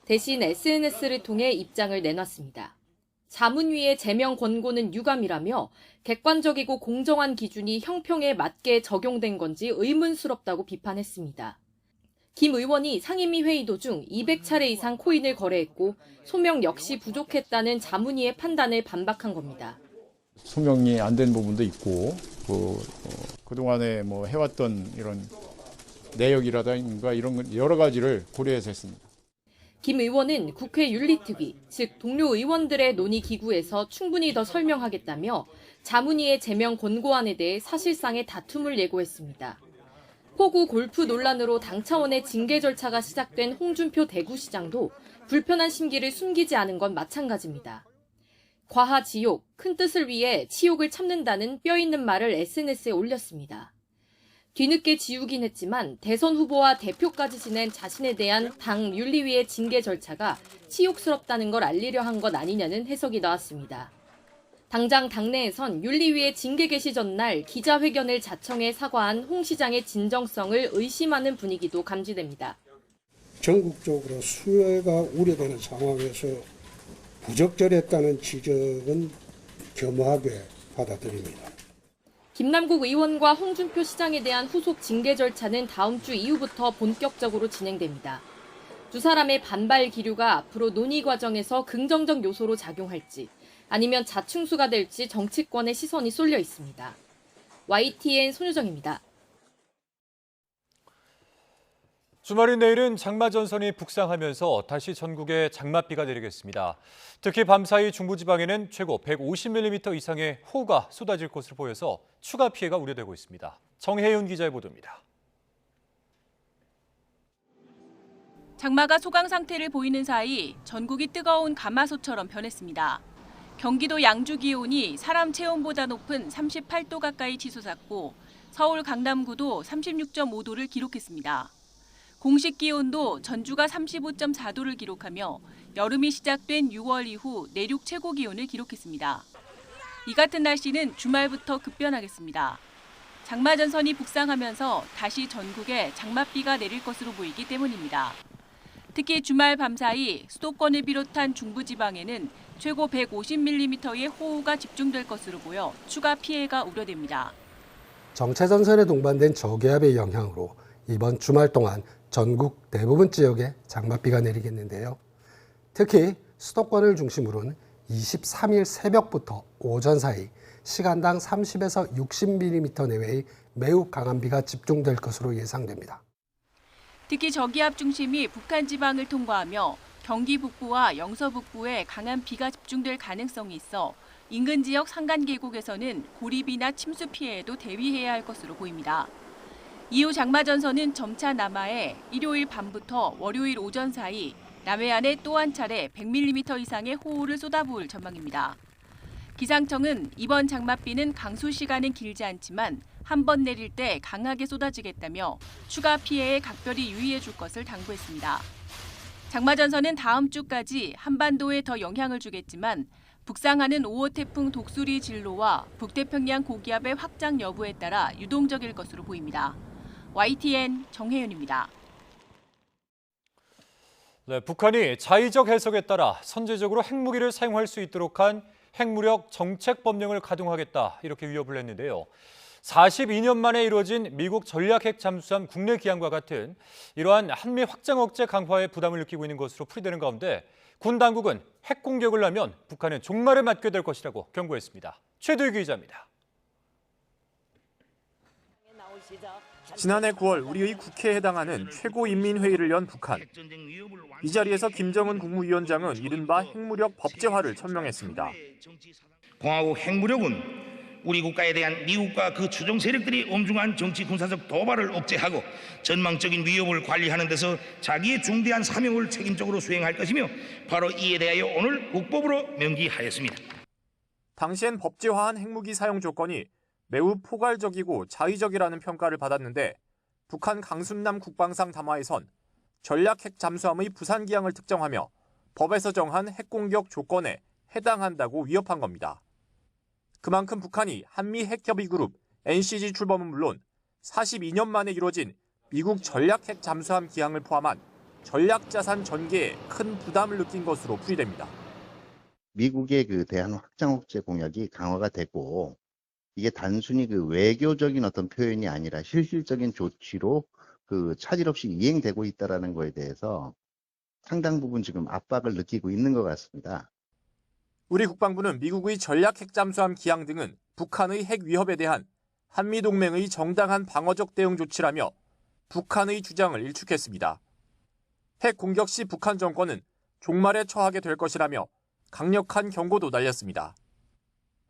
대신 SNS를 통해 입장을 내놨습니다. 자문위의 제명 권고는 유감이라며 객관적이고 공정한 기준이 형평에 맞게 적용된 건지 의문스럽다고 비판했습니다. 김 의원이 상임위 회의 도중 200차례 이상 코인을 거래했고 소명 역시 부족했다는 자문위의 판단을 반박한 겁니다. 소명이 안 된 부분도 있고 그동안에 해왔던 이런 내역이라든가 이런 여러 가지를 고려해서 했습니다. 김 의원은 국회 윤리특위, 즉 동료 의원들의 논의 기구에서 충분히 더 설명하겠다며 자문위의 제명 권고안에 대해 사실상의 다툼을 예고했습니다. 포구 골프 논란으로 당 차원의 징계 절차가 시작된 홍준표 대구시장도 불편한 심기를 숨기지 않은 건 마찬가지입니다. 과하지욕, 큰 뜻을 위해 치욕을 참는다는 뼈있는 말을 SNS에 올렸습니다. 뒤늦게 지우긴 했지만 대선 후보와 대표까지 지낸 자신에 대한 당 윤리위의 징계 절차가 치욕스럽다는 걸 알리려 한 것 아니냐는 해석이 나왔습니다. 당장 당내에선 윤리위의 징계 개시 전날 기자회견을 자청해 사과한 홍 시장의 진정성을 의심하는 분위기도 감지됩니다. 전국적으로 수혜가 우려되는 상황에서 부적절했다는 지적은 겸허하게 받아들입니다. 김남국 의원과 홍준표 시장에 대한 후속 징계 절차는 다음 주 이후부터 본격적으로 진행됩니다. 두 사람의 반발 기류가 앞으로 논의 과정에서 긍정적 요소로 작용할지 아니면 자충수가 될지 정치권의 시선이 쏠려 있습니다. YTN 손유정입니다. 주말인 내일은 장마전선이 북상하면서 다시 전국에 장맛비가 내리겠습니다. 특히 밤사이 중부지방에는 최고 150mm 이상의 호우가 쏟아질 것으로 보여서 추가 피해가 우려되고 있습니다. 정혜윤 기자의 보도입니다. 장마가 소강 상태를 보이는 사이 전국이 뜨거운 가마솥처럼 변했습니다. 경기도 양주 기온이 사람 체온보다 높은 38도 가까이 치솟았고 서울 강남구도 36.5도를 기록했습니다. 공식 기온도 전주가 35.4도를 기록하며 여름이 시작된 6월 이후 내륙 최고 기온을 기록했습니다. 이 같은 날씨는 주말부터 급변하겠습니다. 장마전선이 북상하면서 다시 전국에 장맛비가 내릴 것으로 보이기 때문입니다. 특히 주말 밤사이 수도권을 비롯한 중부지방에는 최고 150mm의 호우가 집중될 것으로 보여 추가 피해가 우려됩니다. 정체전선에 동반된 저기압의 영향으로 이번 주말 동안 전국 대부분 지역에 장맛비가 내리겠는데요. 특히 수도권을 중심으로는 23일 새벽부터 오전 사이 시간당 30에서 60mm 내외의 매우 강한 비가 집중될 것으로 예상됩니다. 특히 저기압 중심이 북한 지방을 통과하며 경기 북부와 영서 북부에 강한 비가 집중될 가능성이 있어 인근 지역 산간 계곡에서는 고리비나 침수 피해에도 대비해야 할 것으로 보입니다. 이후 장마전선은 점차 남하해 일요일 밤부터 월요일 오전 사이 남해안에 또 한 차례 100mm 이상의 호우를 쏟아부을 전망입니다. 기상청은 이번 장맛비는 강수 시간은 길지 않지만 한 번 내릴 때 강하게 쏟아지겠다며 추가 피해에 각별히 유의해 줄 것을 당부했습니다. 장마전선은 다음 주까지 한반도에 더 영향을 주겠지만 북상하는 5호 태풍 독수리 진로와 북태평양 고기압의 확장 여부에 따라 유동적일 것으로 보입니다. YTN 정혜윤입니다. 네, 북한이 자의적 해석에 따라 선제적으로 핵무기를 사용할 수 있도록 한 핵무력 정책법령을 가동하겠다 이렇게 위협을 했는데요. 42년 만에 이루어진 미국 전략핵 잠수함 국내 기항과 같은 이러한 한미 확장 억제 강화에 부담을 느끼고 있는 것으로 풀이되는 가운데 군 당국은 핵 공격을 하면 북한은 종말을 맞게 될 것이라고 경고했습니다. 최도희 기자입니다. 지난해 9월 우리의 국회에 해당하는 최고인민회의를 연 북한. 이 자리에서 김정은 국무위원장은 이른바 핵무력 법제화를 천명했습니다. 공화국 핵무력은 우리 국가에 대한 미국과 그 추종 세력들이 엄중한 정치 군사적 도발을 억제하고 전망적인 위협을 관리하는 데서 자기의 중대한 사명을 책임적으로 수행할 것이며 바로 이에 대하여 오늘 국법으로 명기하였습니다. 당시엔 법제화한 핵무기 사용 조건이 매우 포괄적이고 자의적이라는 평가를 받았는데 북한 강순남 국방상 담화에선 전략핵 잠수함의 부산 기항을 특정하며 법에서 정한 핵공격 조건에 해당한다고 위협한 겁니다. 그만큼 북한이 한미 핵협의그룹 NCG 출범은 물론 42년 만에 이루어진 미국 전략핵 잠수함 기항을 포함한 전략자산 전개에 큰 부담을 느낀 것으로 풀이됩니다. 미국의 그 대한 확장 억제 공약이 강화가 되고 이게 단순히 그 외교적인 어떤 표현이 아니라 실질적인 조치로 그 차질 없이 이행되고 있다는 거에 대해서 상당 부분 지금 압박을 느끼고 있는 것 같습니다. 우리 국방부는 미국의 전략 핵잠수함 기항 등은 북한의 핵 위협에 대한 한미동맹의 정당한 방어적 대응 조치라며 북한의 주장을 일축했습니다. 핵 공격 시 북한 정권은 종말에 처하게 될 것이라며 강력한 경고도 날렸습니다.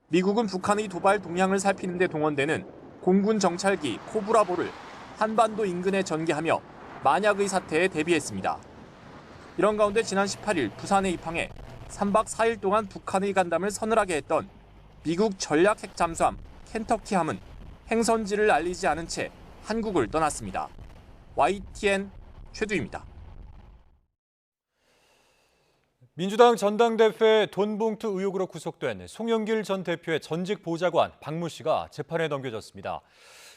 미국은 북한의 도발 동향을 살피는 데 동원되는 공군 정찰기 코브라보를 한반도 인근에 전개하며 만약의 사태에 대비했습니다. 이런 가운데 지난 18일 부산에 입항해 3박 4일 동안 북한의 간담을 서늘하게 했던 미국 전략 핵 잠수함 켄터키함은 행선지를 알리지 않은 채 한국을 떠났습니다. YTN 최두입니다. 민주당 전당대회 돈봉투 의혹으로 구속된 송영길 전 대표의 전직 보좌관 박모 씨가 재판에 넘겨졌습니다.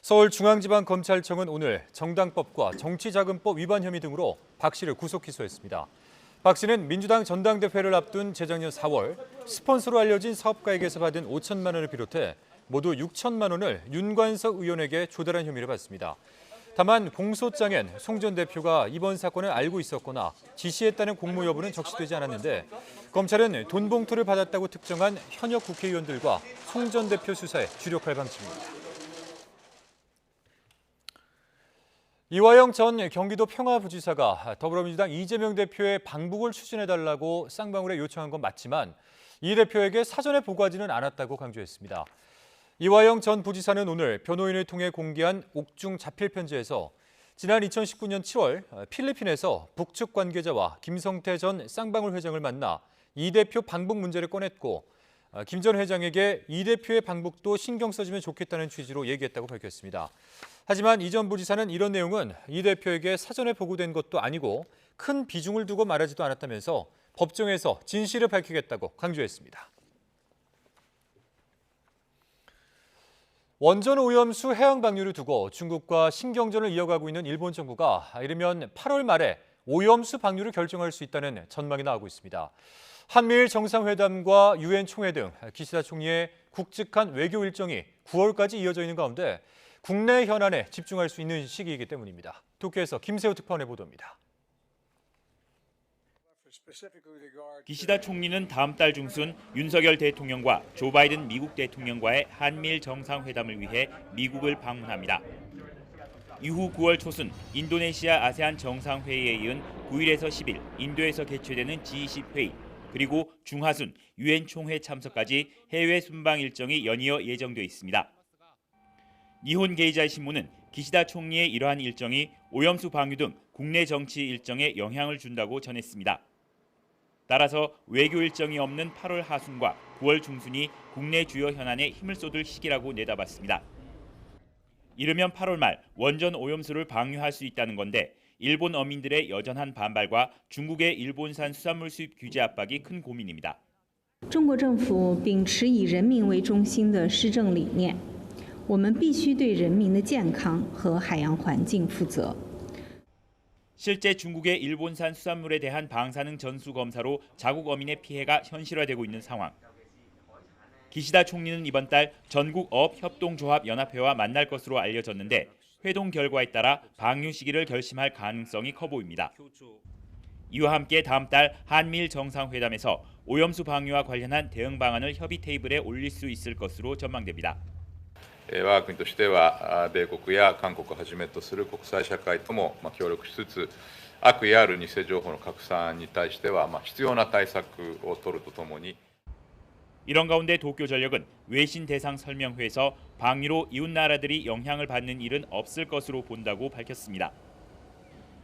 서울중앙지방검찰청은 오늘 정당법과 정치자금법 위반 혐의 등으로 박 씨를 구속 기소했습니다. 박 씨는 민주당 전당대회를 앞둔 재작년 4월 스폰서로 알려진 사업가에게서 받은 5천만 원을 비롯해 모두 6천만 원을 윤관석 의원에게 조달한 혐의를 받습니다. 다만 공소장엔 송 전 대표가 이번 사건을 알고 있었거나 지시했다는 공모 여부는 적시되지 않았는데 검찰은 돈 봉투를 받았다고 특정한 현역 국회의원들과 송 전 대표 수사에 주력할 방침입니다. 이화영 전 경기도 평화부지사가 더불어민주당 이재명 대표의 방북을 추진해달라고 쌍방울에 요청한 건 맞지만 이 대표에게 사전에 보고하지는 않았다고 강조했습니다. 이화영 전 부지사는 오늘 변호인을 통해 공개한 옥중 자필 편지에서 지난 2019년 7월 필리핀에서 북측 관계자와 김성태 전 쌍방울 회장을 만나 이 대표 방북 문제를 꺼냈고 김 전 회장에게 이 대표의 방북도 신경 써주면 좋겠다는 취지로 얘기했다고 밝혔습니다. 하지만 이 전 부지사는 이런 내용은 이 대표에게 사전에 보고된 것도 아니고 큰 비중을 두고 말하지도 않았다면서 법정에서 진실을 밝히겠다고 강조했습니다. 원전 오염수 해양 방류를 두고 중국과 신경전을 이어가고 있는 일본 정부가 이르면 8월 말에 오염수 방류를 결정할 수 있다는 전망이 나오고 있습니다. 한미일 정상회담과 유엔 총회 등 기시다 총리의 굵직한 외교 일정이 9월까지 이어져 있는 가운데 국내 현안에 집중할 수 있는 시기이기 때문입니다. 도쿄에서 김세호 특파원의 보도입니다. 기시다 총리는 다음 달 중순 윤석열 대통령과 조 바이든 미국 대통령과의 한미일 정상회담을 위해 미국을 방문합니다. 이후 9월 초순 인도네시아 아세안 정상회의에 이은 9일에서 10일 인도에서 개최되는 G20 회의, 그리고 중하순 유엔 총회 참석까지 해외 순방 일정이 연이어 예정돼 있습니다. 니혼 게이자이 신문은 기시다 총리의 이러한 일정이 오염수 방류 등 국내 정치 일정에 영향을 준다고 전했습니다. 따라서 외교 일정이 없는 8월 하순과 9월 중순이 국내 주요 현안에 힘을 쏟을 시기라고 내다봤습니다. 이르면 8월 말 원전 오염수를 방류할 수 있다는 건데 일본 어민들의 여전한 반발과 중국의 일본산 수산물 수입 규제 압박이 큰 고민입니다. 中国政府秉持以人民为中心的施政理念，我们必须对人民的健康和海洋环境负责。 실제 중국의 일본산 수산물에 대한 방사능 전수 검사로 자국 어민의 피해가 현실화되고 있는 상황. 기시다 총리는 이번 달 전국 어업협동조합 연합회와 만날 것으로 알려졌는데 회동 결과에 따라 방류 시기를 결심할 가능성이 커 보입니다. 이와 함께 다음 달 한미일 정상회담에서 오염수 방류와 관련한 대응 방안을 협의 테이블에 올릴 수 있을 것으로 전망됩니다. 我が国としては米国や韓国をはじめとする国際社会とも協力しつつ、悪意ある偽情報の拡散に対しては必要な対策を取るとともに 이런 가운데 도쿄전력은 외신 대상 설명회에서 방류로 이웃 나라들이 영향을 받는 일은 없을 것으로 본다고 밝혔습니다.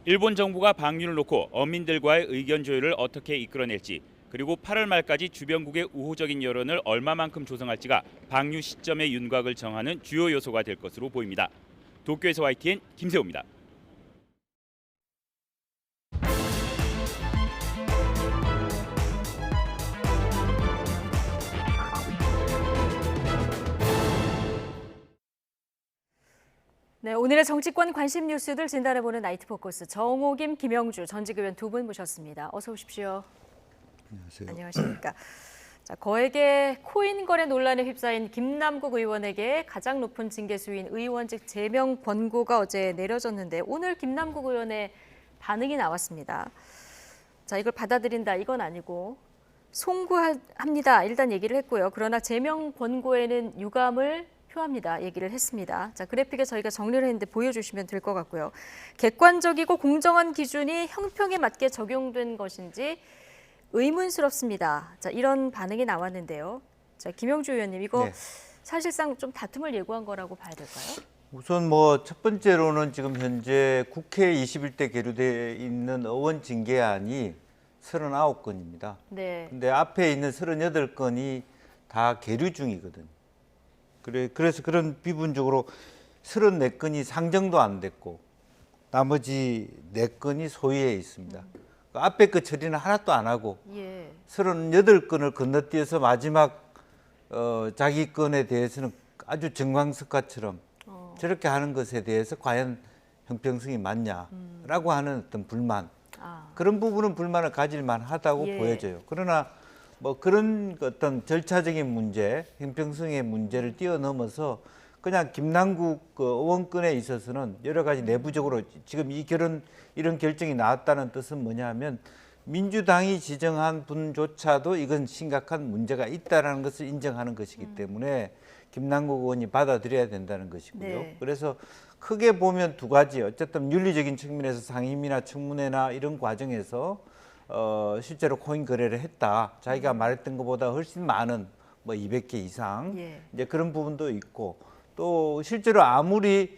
일본 정부가 방류를 놓고 어민들과의 의견 조율을 어떻게 이끌어낼지, 그리고 8월 말까지 주변국의 우호적인 여론을 얼마만큼 조성할지가 방류 시점의 윤곽을 정하는 주요 요소가 될 것으로 보입니다. 도쿄에서 YTN 김세호입니다. 네, 오늘의 정치권 관심 뉴스들 진단해보는 나이트 포커스 정호김, 김영주 전직 의원 두 분 모셨습니다. 어서 오십시오. 안녕하세요. 안녕하십니까. 자, 거액의 코인 거래 논란에 휩싸인 김남국 의원에게 가장 높은 징계 수위인 의원직 제명 권고가 어제 내려졌는데 오늘 김남국 의원의 반응이 나왔습니다. 자, 이걸 받아들인다 이건 아니고 송구합니다 일단 얘기를 했고요. 그러나 제명 권고에는 유감을 표합니다 얘기를 했습니다. 자, 그래픽에 저희가 정리를 했는데 보여주시면 될 것 같고요. 객관적이고 공정한 기준이 형평에 맞게 적용된 것인지 의문스럽습니다. 자, 이런 반응이 나왔는데요. 자, 김영주 의원님, 이거 네. 사실상 좀 다툼을 예고한 거라고 봐야 될까요? 우선 첫 번째로는 지금 현재 국회 21대 계류돼 있는 의원 징계안이 39건입니다. 네. 근데 앞에 있는 38건이 다 계류 중이거든요. 그래서 그런 비분적으로 34건이 상정도 안 됐고 나머지 4건이 소위에 있습니다. 그 앞에 그 처리는 하나도 안 하고 38건을 건너뛰어서 마지막 자기 건에 대해서는 아주 정광석화처럼 저렇게 하는 것에 대해서 과연 형평성이 맞냐라고 하는 어떤 불만, 그런 부분은 불만을 가질 만하다고 보여져요. 그러나 뭐 그런 어떤 절차적인 문제, 형평성의 문제를 뛰어넘어서 그냥 김남국 그 의원권에 있어서는 여러 가지 내부적으로 지금 이런 결정이 나왔다는 뜻은 뭐냐면 민주당이 지정한 분조차도 이건 심각한 문제가 있다라는 것을 인정하는 것이기 때문에 김남국 의원이 받아들여야 된다는 것이고요. 그래서 크게 보면 두 가지, 어쨌든 윤리적인 측면에서 상임이나 청문회나 이런 과정에서 실제로 코인 거래를 했다. 자기가 말했던 것보다 훨씬 많은 뭐 200개 이상 이제 그런 부분도 있고, 또 실제로 아무리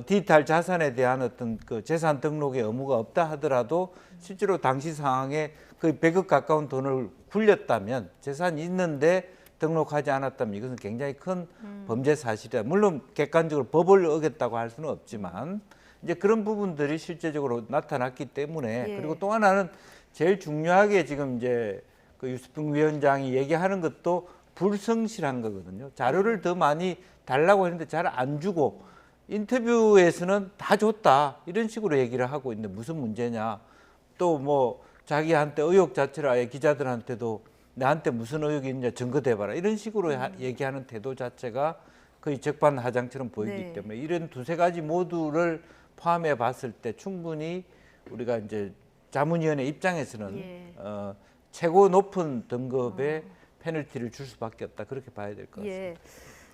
디지털 자산에 대한 어떤 그 재산 등록의 의무가 없다 하더라도 실제로 당시 상황에 거의 100억 가까운 돈을 굴렸다면, 재산이 있는데 등록하지 않았다면 이것은 굉장히 큰 범죄 사실이다. 물론 객관적으로 법을 어겼다고 할 수는 없지만 이제 그런 부분들이 실제적으로 나타났기 때문에 그리고 또 하나는 제일 중요하게 지금 이제 그 유승민 위원장이 얘기하는 것도 불성실한 거거든요. 자료를 더 많이 달라고 했는데 잘 안 주고 인터뷰에서는 다 줬다 이런 식으로 얘기를 하고 있는데 무슨 문제냐. 또 뭐 자기한테 의혹 자체를 아예 기자들한테도 나한테 무슨 의혹이 있냐 증거 대봐라 이런 식으로 얘기하는 태도 자체가 거의 적반하장처럼 보이기 때문에 이런 두세 가지 모두를 포함해 봤을 때 충분히 우리가 이제 자문위원회 입장에서는 최고 높은 등급의 페널티를 줄 수밖에 없다, 그렇게 봐야 될 것 같습니다.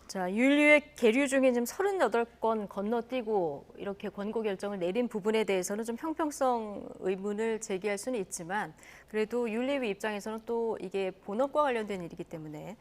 자, 윤리의 계류 중에 지금 38건 건너뛰고 이렇게 권고 결정을 내린 부분에 대해서는 좀 형평성 의문을 제기할 수는 있지만 그래도 윤리위 입장에서는 또 이게 본업과 관련된 일이기 때문에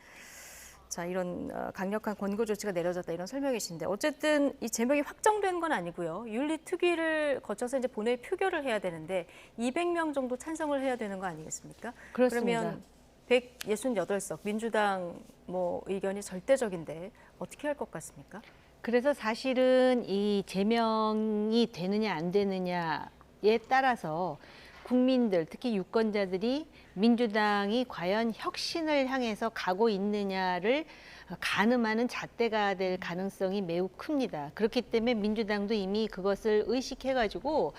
자, 이런 강력한 권고 조치가 내려졌다 이런 설명이신데 어쨌든 이 제명이 확정된 건 아니고요. 윤리특위를 거쳐서 이제 본회의 표결을 해야 되는데 200명 정도 찬성을 해야 되는 거 아니겠습니까? 그렇습니다. 그러면 168석 민주당 뭐 의견이 절대적인데 어떻게 할 것 같습니까? 그래서 사실은 이 제명이 되느냐 안 되느냐에 따라서 국민들, 특히 유권자들이 민주당이 과연 혁신을 향해서 가고 있느냐를 가늠하는 잣대가 될 가능성이 매우 큽니다. 그렇기 때문에 민주당도 이미 그것을 의식해가지고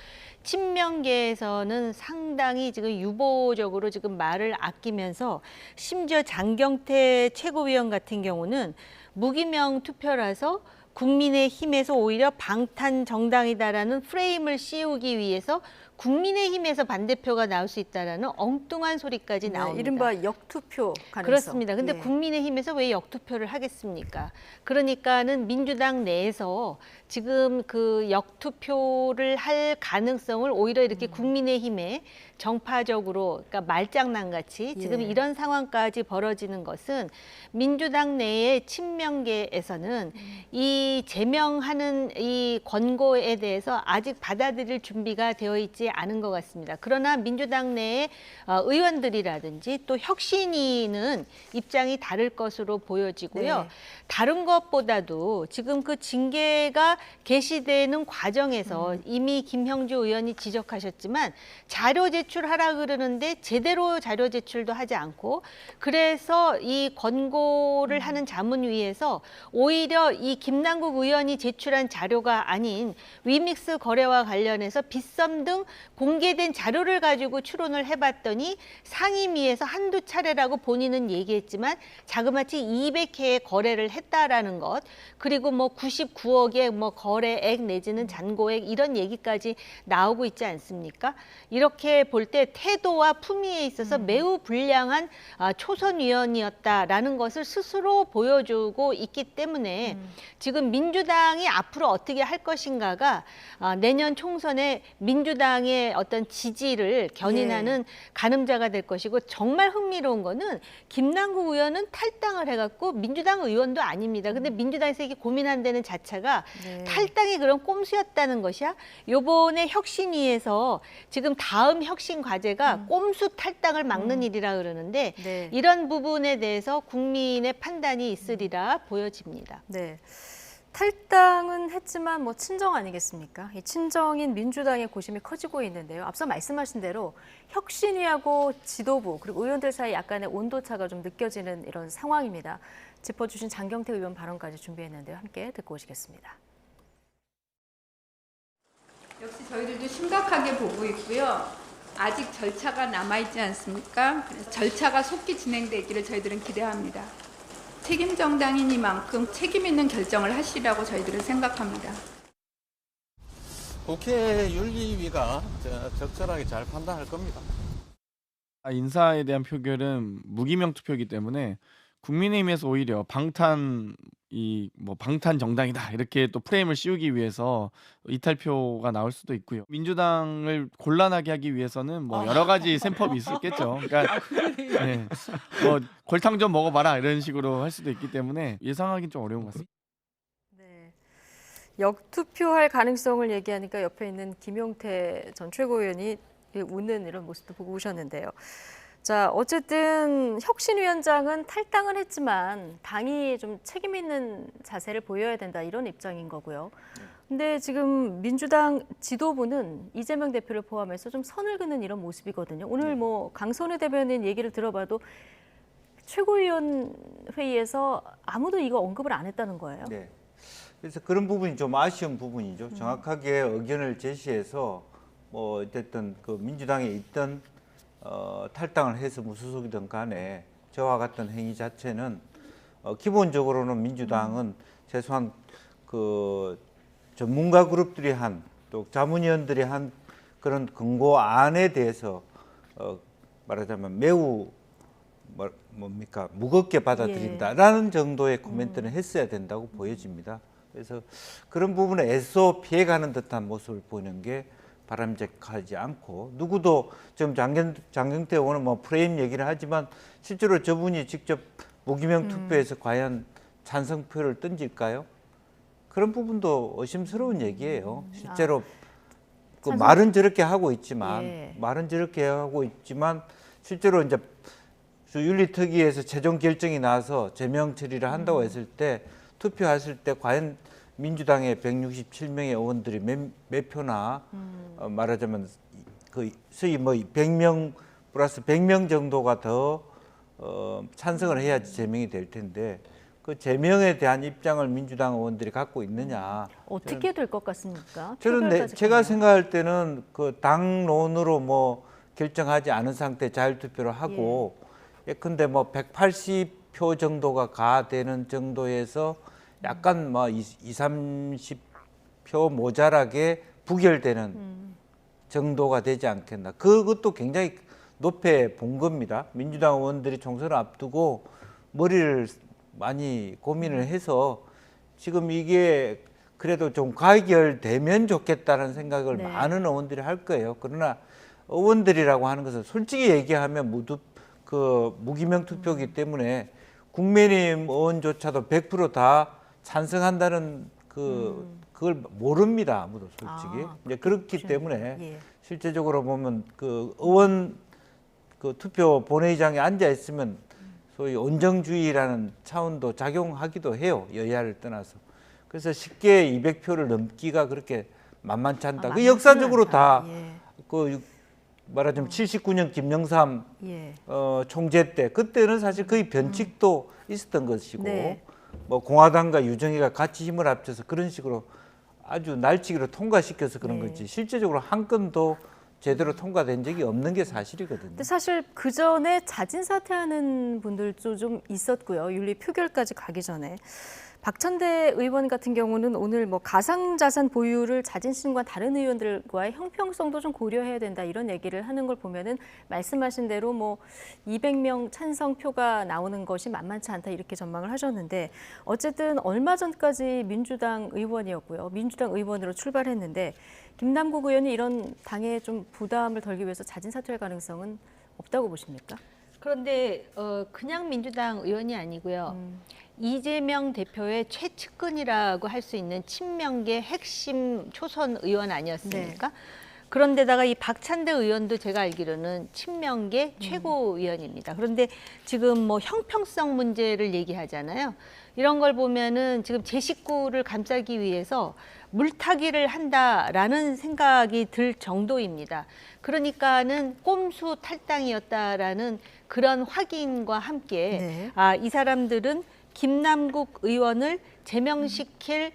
친명계에서는 상당히 지금 유보적으로 지금 말을 아끼면서 심지어 장경태 최고위원 같은 경우는 무기명 투표라서 국민의힘에서 오히려 방탄 정당이다라는 프레임을 씌우기 위해서 국민의힘에서 반대표가 나올 수 있다라는 엉뚱한 소리까지 나옵니다. 이른바 역투표 가능성. 그렇습니다. 근데 국민의힘에서 왜 역투표를 하겠습니까? 그러니까는 민주당 내에서 지금 그 역투표를 할 가능성을 오히려 이렇게 국민의힘에 정파적으로, 그러니까 말장난같이 지금 이런 상황까지 벌어지는 것은 민주당 내의 친명계에서는 이 제명하는 이 권고에 대해서 아직 받아들일 준비가 되어 있지 않은 것 같습니다. 그러나 민주당 내의 의원들이라든지 또 혁신위는 입장이 다를 것으로 보여지고요. 다른 것보다도 지금 그 징계가 게시되는 과정에서 이미 김형주 의원이 지적하셨지만 자료 제출하라 그러는데 제대로 자료 제출도 하지 않고, 그래서 이 권고를 하는 자문위에서 오히려 이 김남국 의원이 제출한 자료가 아닌 위믹스 거래와 관련해서 빗썸 등 공개된 자료를 가지고 추론을 해봤더니 상임위에서 한두 차례라고 본인은 얘기했지만 자그마치 200회의 거래를 했다라는 것, 그리고 뭐 99억의 뭐 거래액 내지는 잔고액 이런 얘기까지 나오고 있지 않습니까? 이렇게 볼 때 태도와 품위에 있어서 매우 불량한 초선위원이었다라는 것을 스스로 보여주고 있기 때문에 지금 민주당이 앞으로 어떻게 할 것인가가 내년 총선에 민주당이 민주당의 어떤 지지를 견인하는 가늠자가 될 것이고, 정말 흥미로운 거는 김남국 의원은 탈당을 해갖고 민주당 의원도 아닙니다. 근데 민주당에서 이게 고민한다는 자체가 탈당이 그런 꼼수였다는 것이야. 요번에 혁신위에서 지금 다음 혁신 과제가 꼼수 탈당을 막는 일이라 그러는데 이런 부분에 대해서 국민의 판단이 있으리라 보여집니다. 네. 탈당은 했지만 뭐 친정 아니겠습니까? 이 친정인 민주당의 고심이 커지고 있는데요. 앞서 말씀하신 대로 혁신위하고 지도부 그리고 의원들 사이 약간의 온도차가 좀 느껴지는 이런 상황입니다. 짚어주신 장경태 의원 발언까지 준비했는데요. 함께 듣고 오시겠습니다. 역시 저희들도 심각하게 보고 있고요. 아직 절차가 남아있지 않습니까? 그래서 절차가 속히 진행되기를 저희들은 기대합니다. 책임 정당이니만큼 책임 있는 결정을 하시라고 저희들은 생각합니다. 국회 윤리위가 적절하게 잘 판단할 겁니다. 인사에 대한 표결은 무기명 투표이기 때문에 국민의힘에서 오히려 방탄 정당이다 이렇게 또 프레임을 씌우기 위해서 이탈표가 나올 수도 있고요. 민주당을 곤란하게 하기 위해서는 뭐 여러 가지 셈법이 있겠죠. 그러니까 네, 뭐 골탕 좀 먹어봐라 이런 식으로 할 수도 있기 때문에 예상하기는 좀 어려운 것 같습니다. 역투표할 가능성을 얘기하니까 옆에 있는 김용태 전 최고위원이 웃는 이런 모습도 보고 오셨는데요. 자, 어쨌든 혁신위원장은 탈당은 했지만 당이 좀 책임 있는 자세를 보여야 된다 이런 입장인 거고요. 근데 지금 민주당 지도부는 이재명 대표를 포함해서 좀 선을 그는 이런 모습이거든요. 오늘 뭐 강선우 대변인 얘기를 들어봐도 최고위원 회의에서 아무도 이거 언급을 안 했다는 거예요. 네. 그래서 그런 부분이 좀 아쉬운 부분이죠. 정확하게 의견을 제시해서 뭐 어쨌든 그 민주당에 있던 탈당을 해서 무소속이든 간에 저와 같은 행위 자체는 기본적으로는 민주당은 최소한 그 전문가 그룹들이 한 또 자문위원들이 한 그런 권고안에 대해서 말하자면 매우 무겁게 받아들인다라는 정도의 코멘트는 했어야 된다고 보여집니다. 그래서 그런 부분에 애써 피해가는 듯한 모습을 보이는 게 바람직하지 않고, 누구도 지금 장경태 의원은 뭐 프레임 얘기를 하지만 실제로 저분이 직접 무기명 투표에서 과연 찬성표를 던질까요? 그런 부분도 의심스러운 얘기예요. 실제로 그 말은 저렇게 하고 있지만 실제로 이제 윤리특위에서 최종 결정이 나서 제명 처리를 한다고 했을 때 투표했을 때 과연 민주당의 167명의 의원들이 몇 표나 말하자면 그 소위 뭐 100명 플러스 100명 정도가 더 찬성을 해야지 제명이 될 텐데 그 제명에 대한 입장을 민주당 의원들이 갖고 있느냐. 어떻게 될 것 같습니까? 저는 제가 생각할 때는 그 당론으로 뭐 결정하지 않은 상태 자율투표를 하고 예컨대 뭐 180표 정도가 가되는 정도에서 약간 뭐 20-30표 모자라게 부결되는 정도가 되지 않겠나. 그것도 굉장히 높게 본 겁니다. 민주당 의원들이 총선을 앞두고 머리를 많이 고민을 해서 지금 이게 그래도 좀 가결되면 좋겠다는 생각을 많은 의원들이 할 거예요. 그러나 의원들이라고 하는 것은 솔직히 얘기하면 모두 그 무기명 투표이기 때문에 국민의힘 의원조차도 100% 다 찬성한다는 그걸 모릅니다. 아무도 솔직히. 이제 그렇기 때문에 실제적으로 보면 그 의원 그 투표 본회의장에 앉아 있으면 소위 온정주의라는 차원도 작용하기도 해요. 여야를 떠나서. 그래서 쉽게 200표를 넘기가 그렇게 만만치 않다. 그 역사적으로 다 그 말하자면 79년 김영삼 총재 때 그때는 사실 거의 변칙도 있었던 것이고 뭐 공화당과 유정희가 같이 힘을 합쳐서 그런 식으로 아주 날치기로 통과시켜서 그런 거지 실제적으로 한 건도 제대로 통과된 적이 없는 게 사실이거든요. 근데 사실 그 전에 자진 사퇴하는 분들도 좀 있었고요. 윤리 표결까지 가기 전에 박찬대 의원 같은 경우는 오늘 뭐 가상자산 보유를 자진심과 다른 의원들과의 형평성도 좀 고려해야 된다 이런 얘기를 하는 걸 보면은 말씀하신 대로 뭐 200명 찬성표가 나오는 것이 만만치 않다 이렇게 전망을 하셨는데 어쨌든 얼마 전까지 민주당 의원이었고요. 민주당 의원으로 출발했는데 김남국 의원이 이런 당에 좀 부담을 덜기 위해서 자진 사퇴할 가능성은 없다고 보십니까? 그런데 그냥 민주당 의원이 아니고요. 이재명 대표의 최측근이라고 할 수 있는 친명계 핵심 초선 의원 아니었습니까? 네. 그런데다가 이 박찬대 의원도 제가 알기로는 친명계 최고위원입니다. 그런데 지금 뭐 형평성 문제를 얘기하잖아요. 이런 걸 보면은 지금 제 식구를 감싸기 위해서 물타기를 한다라는 생각이 들 정도입니다. 그러니까는 꼼수 탈당이었다라는 그런 확인과 함께 이 사람들은 김남국 의원을 제명시킬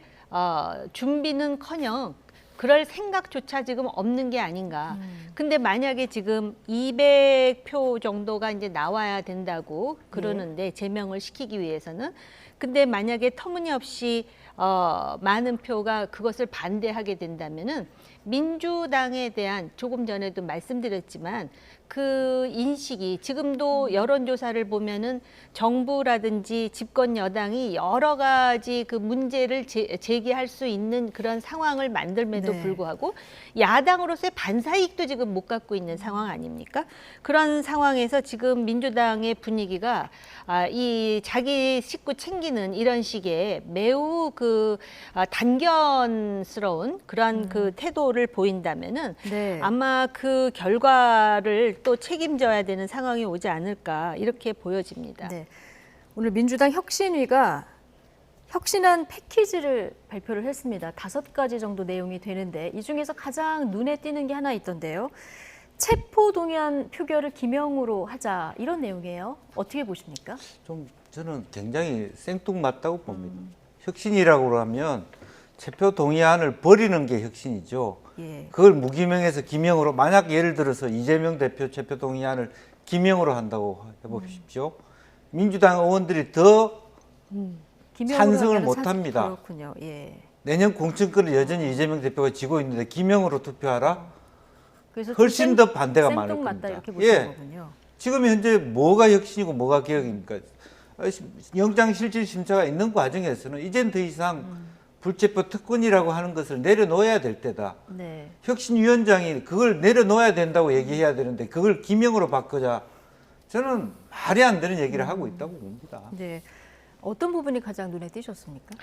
준비는커녕 그럴 생각조차 지금 없는 게 아닌가. 근데 만약에 지금 200표 정도가 이제 나와야 된다고 그러는데 제명을 시키기 위해서는 근데 만약에 터무니없이 많은 표가 그것을 반대하게 된다면은 민주당에 대한 조금 전에도 말씀드렸지만 그 인식이 지금도 여론조사를 보면은 정부라든지 집권 여당이 여러 가지 그 문제를 제기할 수 있는 그런 상황을 만들면도 불구하고 야당으로서의 반사이익도 지금 못 갖고 있는 상황 아닙니까? 그런 상황에서 지금 민주당의 분위기가 이 자기 식구 챙기는 이런 식의 매우 그 단견스러운 그런 그 태도를 보인다면은 아마 그 결과를 또 책임져야 되는 상황이 오지 않을까 이렇게 보여집니다. 네. 오늘 민주당 혁신위가 혁신안 패키지를 발표를 했습니다. 5가지 정도 내용이 되는데 이 중에서 가장 눈에 띄는 게 하나 있던데요. 체포동의안 표결을 기명으로 하자 이런 내용이에요. 어떻게 보십니까? 좀 저는 굉장히 생뚱맞다고 봅니다. 혁신이라고 하면 체포동의안을 버리는 게 혁신이죠. 그걸 무기명에서 기명으로 만약 예를 들어서 이재명 대표 체포동의안을 기명으로 한다고 해보십시오. 민주당 의원들이 더 찬성을 못합니다. 그렇군요. 내년 공천권을 여전히 이재명 대표가 쥐고 있는데 기명으로 투표하라? 그래서 훨씬 더 반대가 많을 겁니다. 이렇게 보시는 거군요. 지금 현재 뭐가 혁신이고 뭐가 개혁입니까? 영장실질심사가 있는 과정에서는 이젠 더 이상 불체포 특권이라고 하는 것을 내려놓아야 될 때다. 혁신위원장이 그걸 내려놓아야 된다고 얘기해야 되는데 그걸 기명으로 바꾸자. 저는 말이 안 되는 얘기를 하고 있다고 봅니다. 네. 어떤 부분이 가장 눈에 띄셨습니까?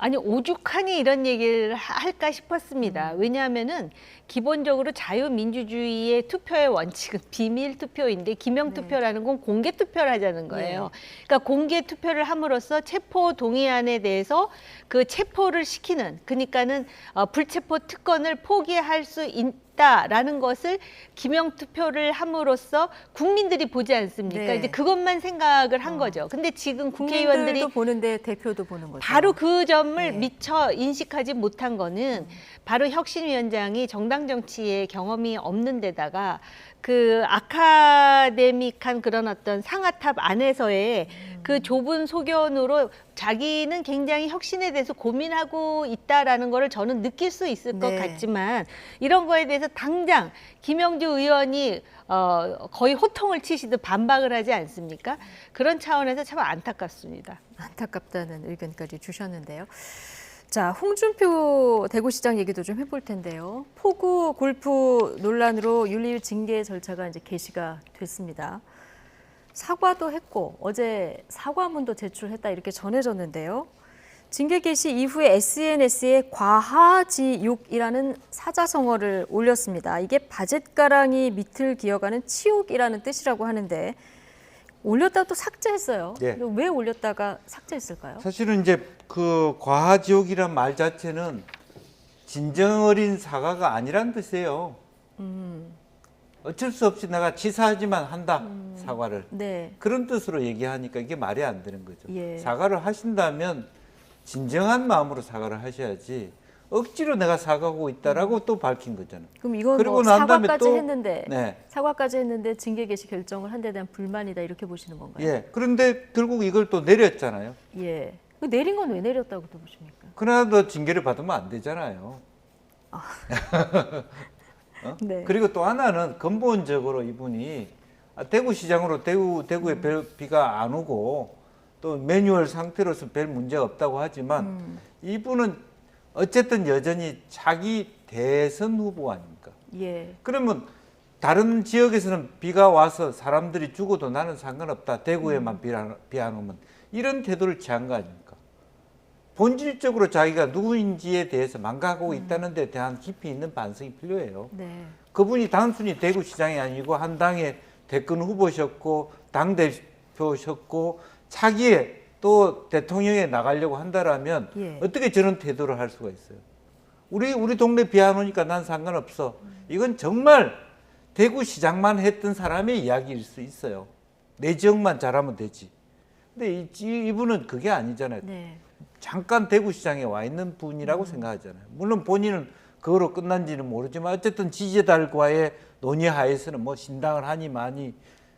아니 오죽하니 이런 얘기를 할까 싶었습니다. 왜냐하면은 기본적으로 자유민주주의의 투표의 원칙은 비밀 투표인데 기명 투표라는 건 공개 투표를 하자는 거예요. 그러니까 공개 투표를 함으로써 체포 동의안에 대해서 그 체포를 시키는 그러니까는 불체포 특권을 포기할 수 있다라는 것을 기명 투표를 함으로써 국민들이 보지 않습니까? 이제 그것만 생각을 한 거죠. 근데 지금 국회의원들이 보는데 대표도 보는 거죠. 바로 그 점을 미처 인식하지 못한 거는 바로 혁신위원장이 정당 정치에 경험이 없는 데다가 그 아카데믹한 그런 어떤 상아탑 안에서의 그 좁은 소견으로 자기는 굉장히 혁신에 대해서 고민하고 있다라는 거를 저는 느낄 수 있을 것 같지만 이런 거에 대해서 당장 김영주 의원이 거의 호통을 치시듯 반박을 하지 않습니까? 그런 차원에서 참 안타깝습니다. 안타깝다는 의견까지 주셨는데요. 자, 홍준표 대구시장 얘기도 좀 해볼 텐데요. 포구 골프 논란으로 윤리위 징계 절차가 이제 개시가 됐습니다. 사과도 했고 어제 사과문도 제출했다 이렇게 전해졌는데요. 징계 개시 이후에 SNS에 과하지욕이라는 사자성어를 올렸습니다. 이게 바짓가랑이 밑을 기어가는 치욕이라는 뜻이라고 하는데 올렸다가 또 삭제했어요. 왜 올렸다가 삭제했을까요? 사실은 이제 그 과하지욕이란 말 자체는 진정 어린 사과가 아니란 뜻이에요. 어쩔 수 없이 내가 치사하지만 한다, 사과를. 그런 뜻으로 얘기하니까 이게 말이 안 되는 거죠. 사과를 하신다면 진정한 마음으로 사과를 하셔야지 억지로 내가 사과하고 있다라고 또 밝힌 거잖아요. 그럼 이건 뭐 사과까지 했는데 징계 개시 결정을 한 데 대한 불만이다 이렇게 보시는 건가요? 그런데 결국 이걸 또 내렸잖아요. 내린 건 왜 내렸다고 또 보십니까? 그러나도 징계를 받으면 안 되잖아요. 네. 그리고 또 하나는 근본적으로 이분이 대구시장으로 대구에 별 비가 안 오고 또 매뉴얼 상태로서 별 문제가 없다고 하지만 이분은 어쨌든 여전히 차기 대선 후보 아닙니까? 예. 그러면 다른 지역에서는 비가 와서 사람들이 죽어도 나는 상관없다. 대구에만 비 안 오면 이런 태도를 취한 거 아닙니까? 본질적으로 자기가 누구인지에 대해서 망각하고 있다는 데 대한 깊이 있는 반성이 필요해요. 네. 그분이 단순히 대구시장이 아니고 한 당의 대권 후보셨고 당대표셨고 차기에 또 대통령에 나가려고 한다라면 예. 어떻게 저런 태도를 할 수가 있어요? 우리 동네 비 안 오니까 난 상관없어. 이건 정말 대구시장만 했던 사람의 이야기일 수 있어요. 내 지역만 잘하면 되지. 근데 이분은 그게 아니잖아요. 네. 잠깐 대구시장에 와 있는 분이라고 생각하잖아요. 물론 본인은 그거로 끝난지는 모르지만 어쨌든 지지자들과의 논의하에서는 뭐 신당을 하니 마니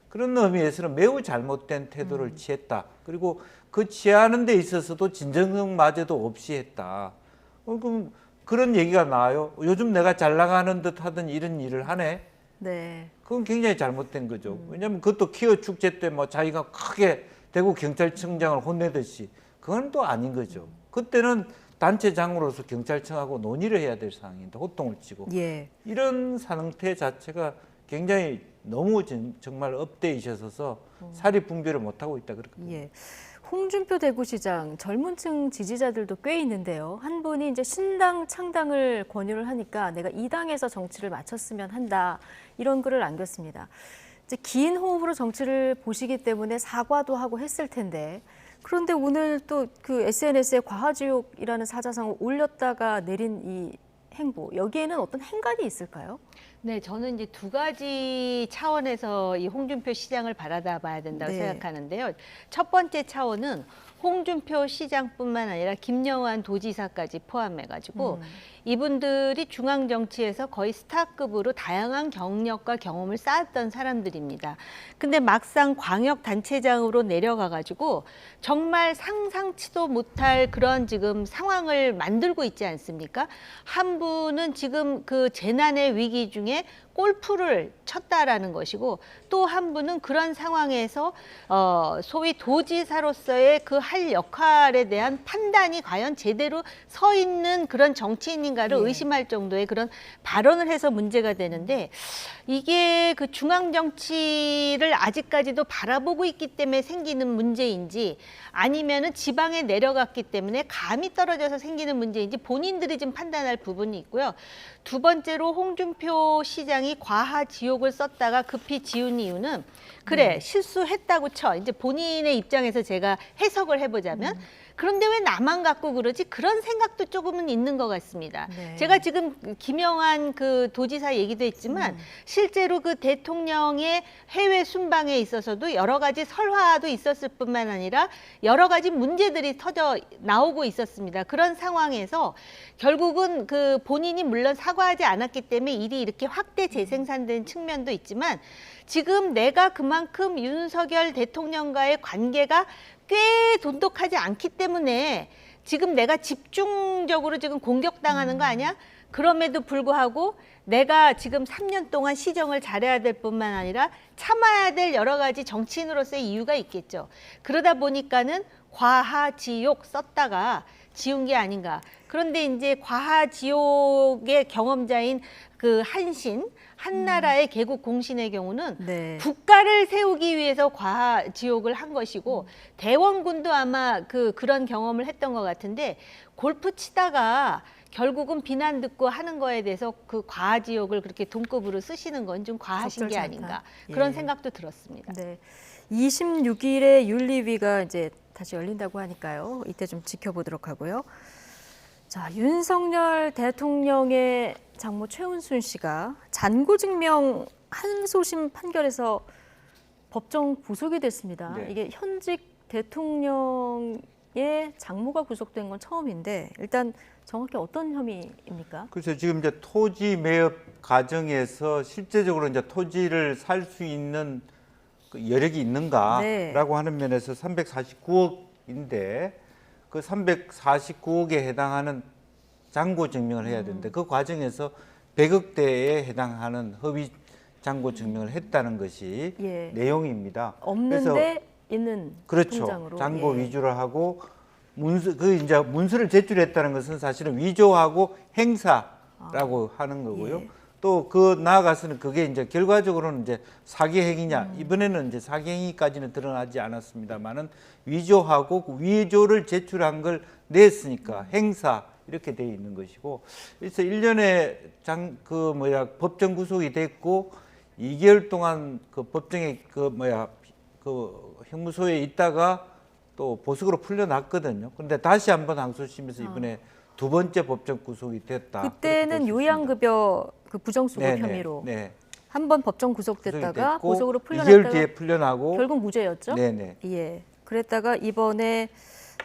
그런 의미에서는 매우 잘못된 태도를 취했다. 그리고 그 취하는 데 있어서도 진정성마저도 없이 했다. 그럼 그런 얘기가 나와요. 요즘 내가 잘 나가는 듯 하던 이런 일을 하네. 네. 그건 굉장히 잘못된 거죠. 왜냐하면 그것도 퀴어 축제 때 뭐 자기가 크게 대구 경찰청장을 혼내듯이 그건 또 아닌 거죠. 그때는 단체장으로서 경찰청하고 논의를 해야 될 상황인데 호통을 치고 예. 이런 상태 자체가 굉장히 너무 정말 업데이셔서 사리 분별을 못하고 있다 그렇게 봅니다. 예. 홍준표 대구시장 젊은층 지지자들도 꽤 있는데요. 한 분이 이제 신당 창당을 권유를 하니까 내가 이 당에서 정치를 마쳤으면 한다 이런 글을 남겼습니다. 이제 긴 호흡으로 정치를 보시기 때문에 사과도 하고 했을 텐데 그런데 오늘 또 그 SNS에 과하지옥이라는 사자성어 올렸다가 내린 이 행보 여기에는 어떤 행간이 있을까요? 네, 저는 이제 두 가지 차원에서 이 홍준표 시장을 바라봐야 된다고 네. 생각하는데요. 첫 번째 차원은 홍준표 시장뿐만 아니라 김영환 도지사까지 포함해가지고 이분들이 중앙 정치에서 거의 스타급으로 다양한 경력과 경험을 쌓았던 사람들입니다. 근데 막상 광역 단체장으로 내려가가지고 정말 상상치도 못할 그런 지금 상황을 만들고 있지 않습니까? 한 분은 지금 그 재난의 위기 중에 골프를 쳤다라는 것이고 또 한 분은 그런 상황에서 소위 도지사로서의 그 할 역할에 대한 판단이 과연 제대로 서 있는 그런 정치인인가를 예. 의심할 정도의 그런 발언을 해서 문제가 되는데 이게 그 중앙 정치를 아직까지도 바라보고 있기 때문에 생기는 문제인지 아니면은 지방에 내려갔기 때문에 감이 떨어져서 생기는 문제인지 본인들이 좀 판단할 부분이 있고요. 두 번째로 홍준표 시장이 과하지옥을 썼다가 급히 지운 이유는 그래 실수했다고 쳐. 이제 본인의 입장에서 제가 해석을 해보자면 그런데 왜 나만 갖고 그러지? 그런 생각도 조금은 있는 것 같습니다. 네. 제가 지금 김영환 그 도지사 얘기도 했지만 실제로 그 대통령의 해외 순방에 있어서도 여러 가지 설화도 있었을 뿐만 아니라 여러 가지 문제들이 터져 나오고 있었습니다. 그런 상황에서 결국은 그 본인이 물론 사과하지 않았기 때문에 일이 이렇게 확대 재생산된 측면도 있지만 지금 내가 그만큼 윤석열 대통령과의 관계가 꽤 돈독하지 않기 때문에 지금 내가 집중적으로 지금 공격당하는 거 아니야? 그럼에도 불구하고 내가 지금 3년 동안 시정을 잘해야 될 뿐만 아니라 참아야 될 여러 가지 정치인으로서의 이유가 있겠죠. 그러다 보니까는 과하지옥 썼다가 지운 게 아닌가. 그런데 이제 과하지옥의 경험자인 그 한나라의 개국 공신의 경우는 네. 국가를 세우기 위해서 과하지옥을 한 것이고 대원군도 아마 그런 경험을 했던 것 같은데 골프 치다가 결국은 비난 듣고 하는 거에 대해서 그 과하지옥을 그렇게 동급으로 쓰시는 건 좀 과하신 게 아닌가 그런 예. 생각도 들었습니다. 네. 26일에 윤리위가 이제 다시 열린다고 하니까요. 이때 좀 지켜보도록 하고요. 자, 윤석열 대통령의 장모 최은순 씨가 잔고증명 항소심 판결에서 법정 구속이 됐습니다. 네. 이게 현직 대통령의 장모가 구속된 건 처음인데 일단 정확히 어떤 혐의입니까? 그래서 지금 이제 토지 매입 과정에서 실제적으로 이제 토지를 살 수 있는 그 여력이 있는가라고 네. 하는 면에서 349억인데 그 349억에 해당하는 잔고 증명을 해야 되는데 그 과정에서 100억대에 해당하는 허위 잔고 증명을 했다는 것이 예. 내용입니다. 없는데 그래서 있는 그렇죠. 통장으로. 잔고 예. 위주로 하고 이제 문서를 제출했다는 것은 사실은 위조하고 행사라고 하는 거고요. 예. 또 나아가서는 그게 이제 결과적으로는 이제 사기 행위냐 이번에는 이제 사기 행위까지는 드러나지 않았습니다만은 위조하고 그 위조를 제출한 걸 냈으니까 행사 이렇게 돼 있는 것이고, 그래서 1년에 법정 구속이 됐고 2개월 동안 그 법정에 형무소에 있다가 또 보석으로 풀려났거든요. 그런데 다시 한번 항소심에서 이번에 두 번째 법정 구속이 됐다. 그때는 요양급여 그 부정수급 네네, 혐의로 네. 한 번 법정 구속됐다가 됐고, 보석으로 2개월 풀려났다가 뒤에 풀려나고 결국 무죄였죠. 네네. 예. 그랬다가 이번에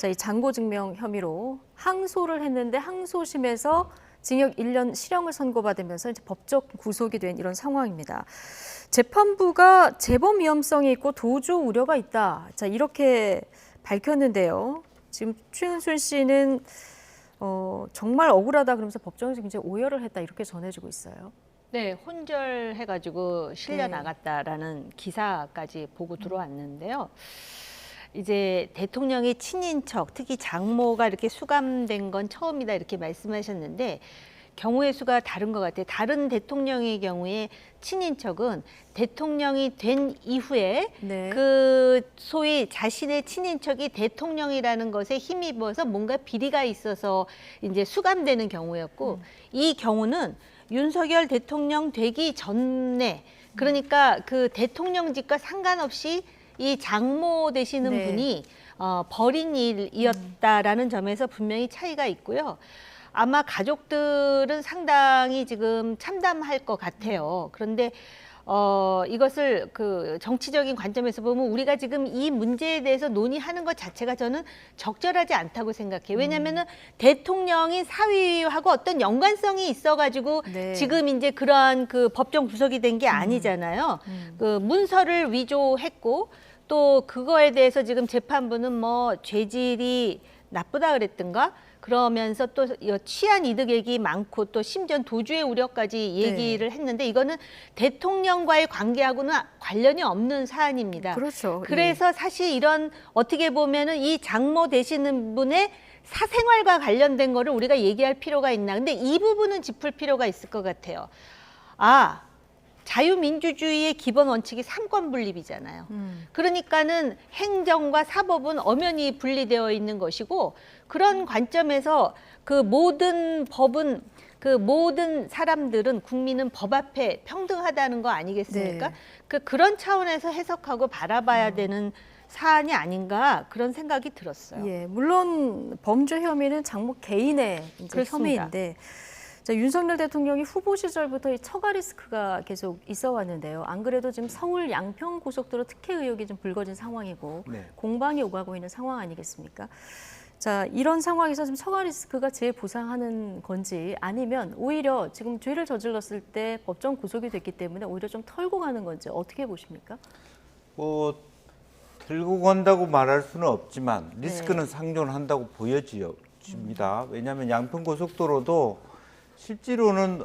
이 잔고 증명 혐의로 항소를 했는데 항소심에서 징역 1년 실형을 선고받으면서 이제 법적 구속이 된 이런 상황입니다. 재판부가 재범 위험성이 있고 도주 우려가 있다. 자, 이렇게 밝혔는데요. 지금 최은순 씨는 정말 억울하다 그러면서 법정에서 굉장히 오열을 했다 이렇게 전해지고 있어요. 네, 혼절해가지고 실려 나갔다라는 기사까지 보고 들어왔는데요. 이제 대통령의 친인척, 특히 장모가 이렇게 수감된 건 처음이다 이렇게 말씀하셨는데 경우의 수가 다른 것 같아요. 다른 대통령의 경우에 친인척은 대통령이 된 이후에 그 소위 자신의 친인척이 대통령이라는 것에 힘입어서 뭔가 비리가 있어서 이제 수감되는 경우였고 이 경우는 윤석열 대통령 되기 전에 그러니까 그 대통령직과 상관없이 이 장모 되시는 분이 벌인 일이었다라는 점에서 분명히 차이가 있고요. 아마 가족들은 상당히 지금 참담할 것 같아요. 그런데 이것을 그 정치적인 관점에서 보면 우리가 지금 이 문제에 대해서 논의하는 것 자체가 저는 적절하지 않다고 생각해요. 왜냐하면은 대통령이 사위하고 어떤 연관성이 있어가지고 지금 이제 그러한 그 법정 구속이 된 게 아니잖아요. 그 문서를 위조했고 또 그거에 대해서 지금 재판부는 뭐 죄질이 나쁘다 그랬던가 그러면서 또 취한 이득액이 많고 또 심지어 도주의 우려까지 얘기를 했는데 이거는 대통령과의 관계하고는 관련이 없는 사안입니다. 그렇죠. 그래서 사실 이런 어떻게 보면은 이 장모 되시는 분의 사생활과 관련된 거를 우리가 얘기할 필요가 있나. 근데 이 부분은 짚을 필요가 있을 것 같아요. 자유민주주의의 기본 원칙이 삼권 분립이잖아요. 그러니까는 행정과 사법은 엄연히 분리되어 있는 것이고 그런 관점에서 그 모든 법은 그 모든 사람들은 국민은 법 앞에 평등하다는 거 아니겠습니까? 그런 차원에서 해석하고 바라봐야 되는 사안이 아닌가 그런 생각이 들었어요. 예, 물론 범죄 혐의는 장모 개인의 이제 혐의인데 자, 윤석열 대통령이 후보 시절부터 이 처가 리스크가 계속 있어 왔는데요. 안 그래도 지금 서울 양평 고속도로 특혜 의혹이 좀 불거진 상황이고 공방이 오가고 있는 상황 아니겠습니까? 자, 이런 상황에서 지금 처가 리스크가 재보상하는 건지 아니면 오히려 지금 죄를 저질렀을 때 법정 구속이 됐기 때문에 오히려 좀 털고 가는 건지 어떻게 보십니까? 들고 간다고 말할 수는 없지만 리스크는 상존한다고 보여집니다. 왜냐하면 양평 고속도로도 실제로는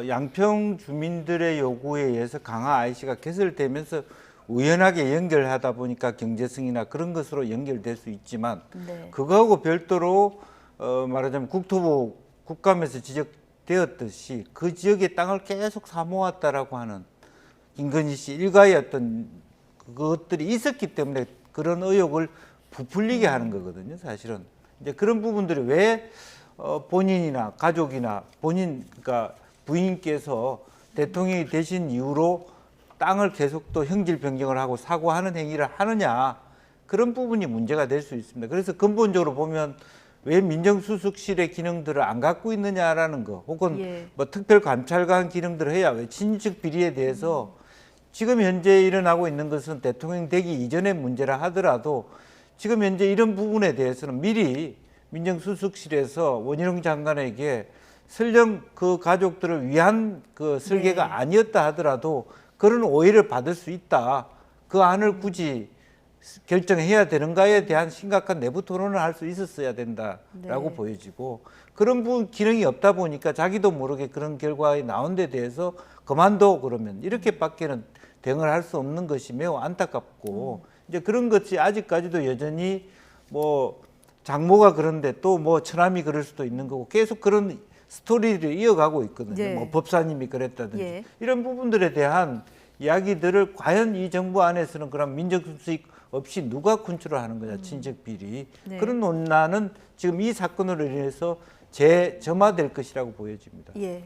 양평 주민들의 요구에 의해서 강화 IC가 개설되면서 우연하게 연결하다 보니까 경제성이나 그런 것으로 연결될 수 있지만 그거하고 별도로 말하자면 국토부 국감에서 지적되었듯이 그 지역의 땅을 계속 사모았다라고 하는 김건희 씨 일가의 어떤 그것들이 있었기 때문에 그런 의혹을 부풀리게 하는 거거든요. 사실은 이제 그런 부분들이 왜 본인이나 가족이나 그러니까 부인께서 대통령이 되신 이후로 땅을 계속 또 형질 변경을 하고 사고하는 행위를 하느냐 그런 부분이 문제가 될 수 있습니다. 그래서 근본적으로 보면 왜 민정수석실의 기능들을 안 갖고 있느냐라는 거 혹은 뭐 특별감찰관 기능들을 해야 왜 친인척 비리에 대해서 지금 현재 일어나고 있는 것은 대통령 되기 이전의 문제라 하더라도 지금 현재 이런 부분에 대해서는 미리 민정수석실에서 원희룡 장관에게 설령 그 가족들을 위한 그 설계가 아니었다 하더라도 그런 오해를 받을 수 있다. 그 안을 굳이 결정해야 되는가에 대한 심각한 내부 토론을 할 수 있었어야 된다라고 네. 보여지고 그런 부분 기능이 없다 보니까 자기도 모르게 그런 결과에 나온 데 대해서 그만둬 그러면 이렇게밖에는 대응을 할 수 없는 것이 매우 안타깝고 이제 그런 것이 아직까지도 여전히 뭐 장모가 그런데 또 뭐 처남이 그럴 수도 있는 거고 계속 그런 스토리를 이어가고 있거든요. 네. 뭐 법사님이 그랬다든지 예. 이런 부분들에 대한 이야기들을 과연 이 정부 안에서는 그런 민족 수익 없이 누가 군출을 하는 거냐, 친족 비리. 네. 그런 논란은 지금 이 사건으로 인해서 재점화될 것이라고 보여집니다. 예.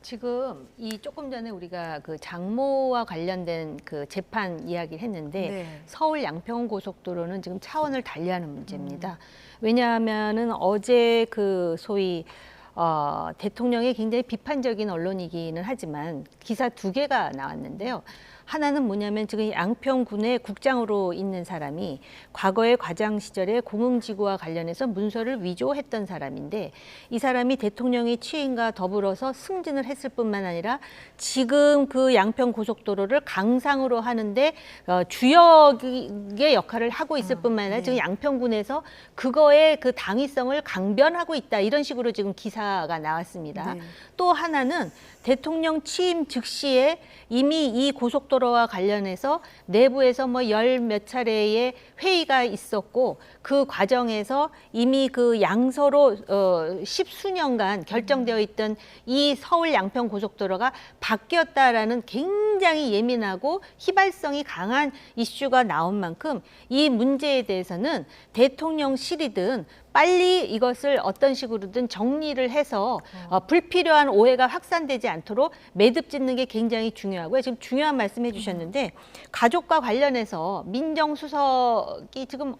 지금 이 조금 전에 우리가 그 장모와 관련된 그 재판 이야기를 했는데 네. 서울 양평 고속도로는 지금 차원을 달리하는 문제입니다. 왜냐하면은 어제 그 소위 대통령의 굉장히 비판적인 언론이기는 하지만 기사 2개가 나왔는데요. 하나는 뭐냐면 지금 양평군의 국장으로 있는 사람이 과거의 과장 시절에 공흥지구와 관련해서 문서를 위조했던 사람인데 이 사람이 대통령의 취임과 더불어서 승진을 했을 뿐만 아니라 지금 그 양평 고속도로를 강상으로 하는데 주역의 역할을 하고 있을 뿐만 아니라 지금 양평군에서 그거의 그 당위성을 강변하고 있다 이런 식으로 지금 기사가 나왔습니다. 네. 또 하나는 대통령 취임 즉시에 이미 이 고속도로와 관련해서 내부에서 뭐 열 몇 차례의 회의가 있었고 그 과정에서 이미 그 양서로 10수년간 결정되어 있던 이 서울 양평 고속도로가 바뀌었다라는 굉장히 예민하고 휘발성이 강한 이슈가 나온 만큼 이 문제에 대해서는 대통령실이든 빨리 이것을 어떤 식으로든 정리를 해서 불필요한 오해가 확산되지 않도록 매듭 짓는 게 굉장히 중요하고요. 지금 중요한 말씀해 주셨는데 가족과 관련해서 민정수석이 지금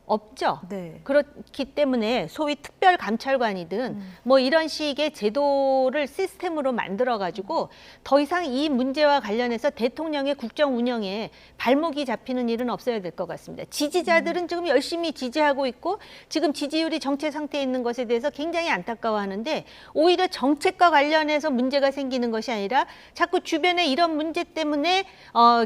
없죠. 네. 그렇기 때문에 소위 특별감찰관이든 뭐 이런 식의 제도를 시스템으로 만들어가지고 더 이상 이 문제와 관련해서 대통령의 국정 운영에 발목이 잡히는 일은 없어야 될 것 같습니다. 지지자들은 지금 열심히 지지하고 있고 지금 지지율이 정체 상태에 있는 것에 대해서 굉장히 안타까워하는데 오히려 정책과 관련해서 문제가 생기는 것이 아니라 자꾸 주변에 이런 문제 때문에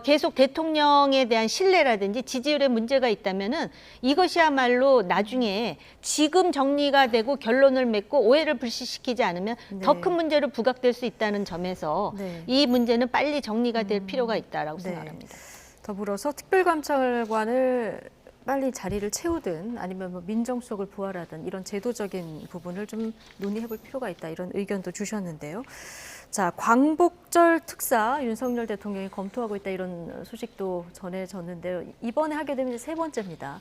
계속 대통령에 대한 신뢰라든지 지지율에 문제가 있다면은 이것이야말로 나중에 지금 정리가 되고 결론을 맺고 오해를 불식시키지 않으면 네. 더 큰 문제로 부각될 수 있다는 점에서 네. 이 문제는 빨리 정리가 될 필요가 있다라고 생각합니다. 더불어서 특별감찰관을 빨리 자리를 채우든 아니면 뭐 민정수석을 부활하든 이런 제도적인 부분을 좀 논의해볼 필요가 있다 이런 의견도 주셨는데요. 자, 광복절 특사 윤석열 대통령이 검토하고 있다 이런 소식도 전해졌는데요. 이번에 하게 되면 이제 3번째입니다.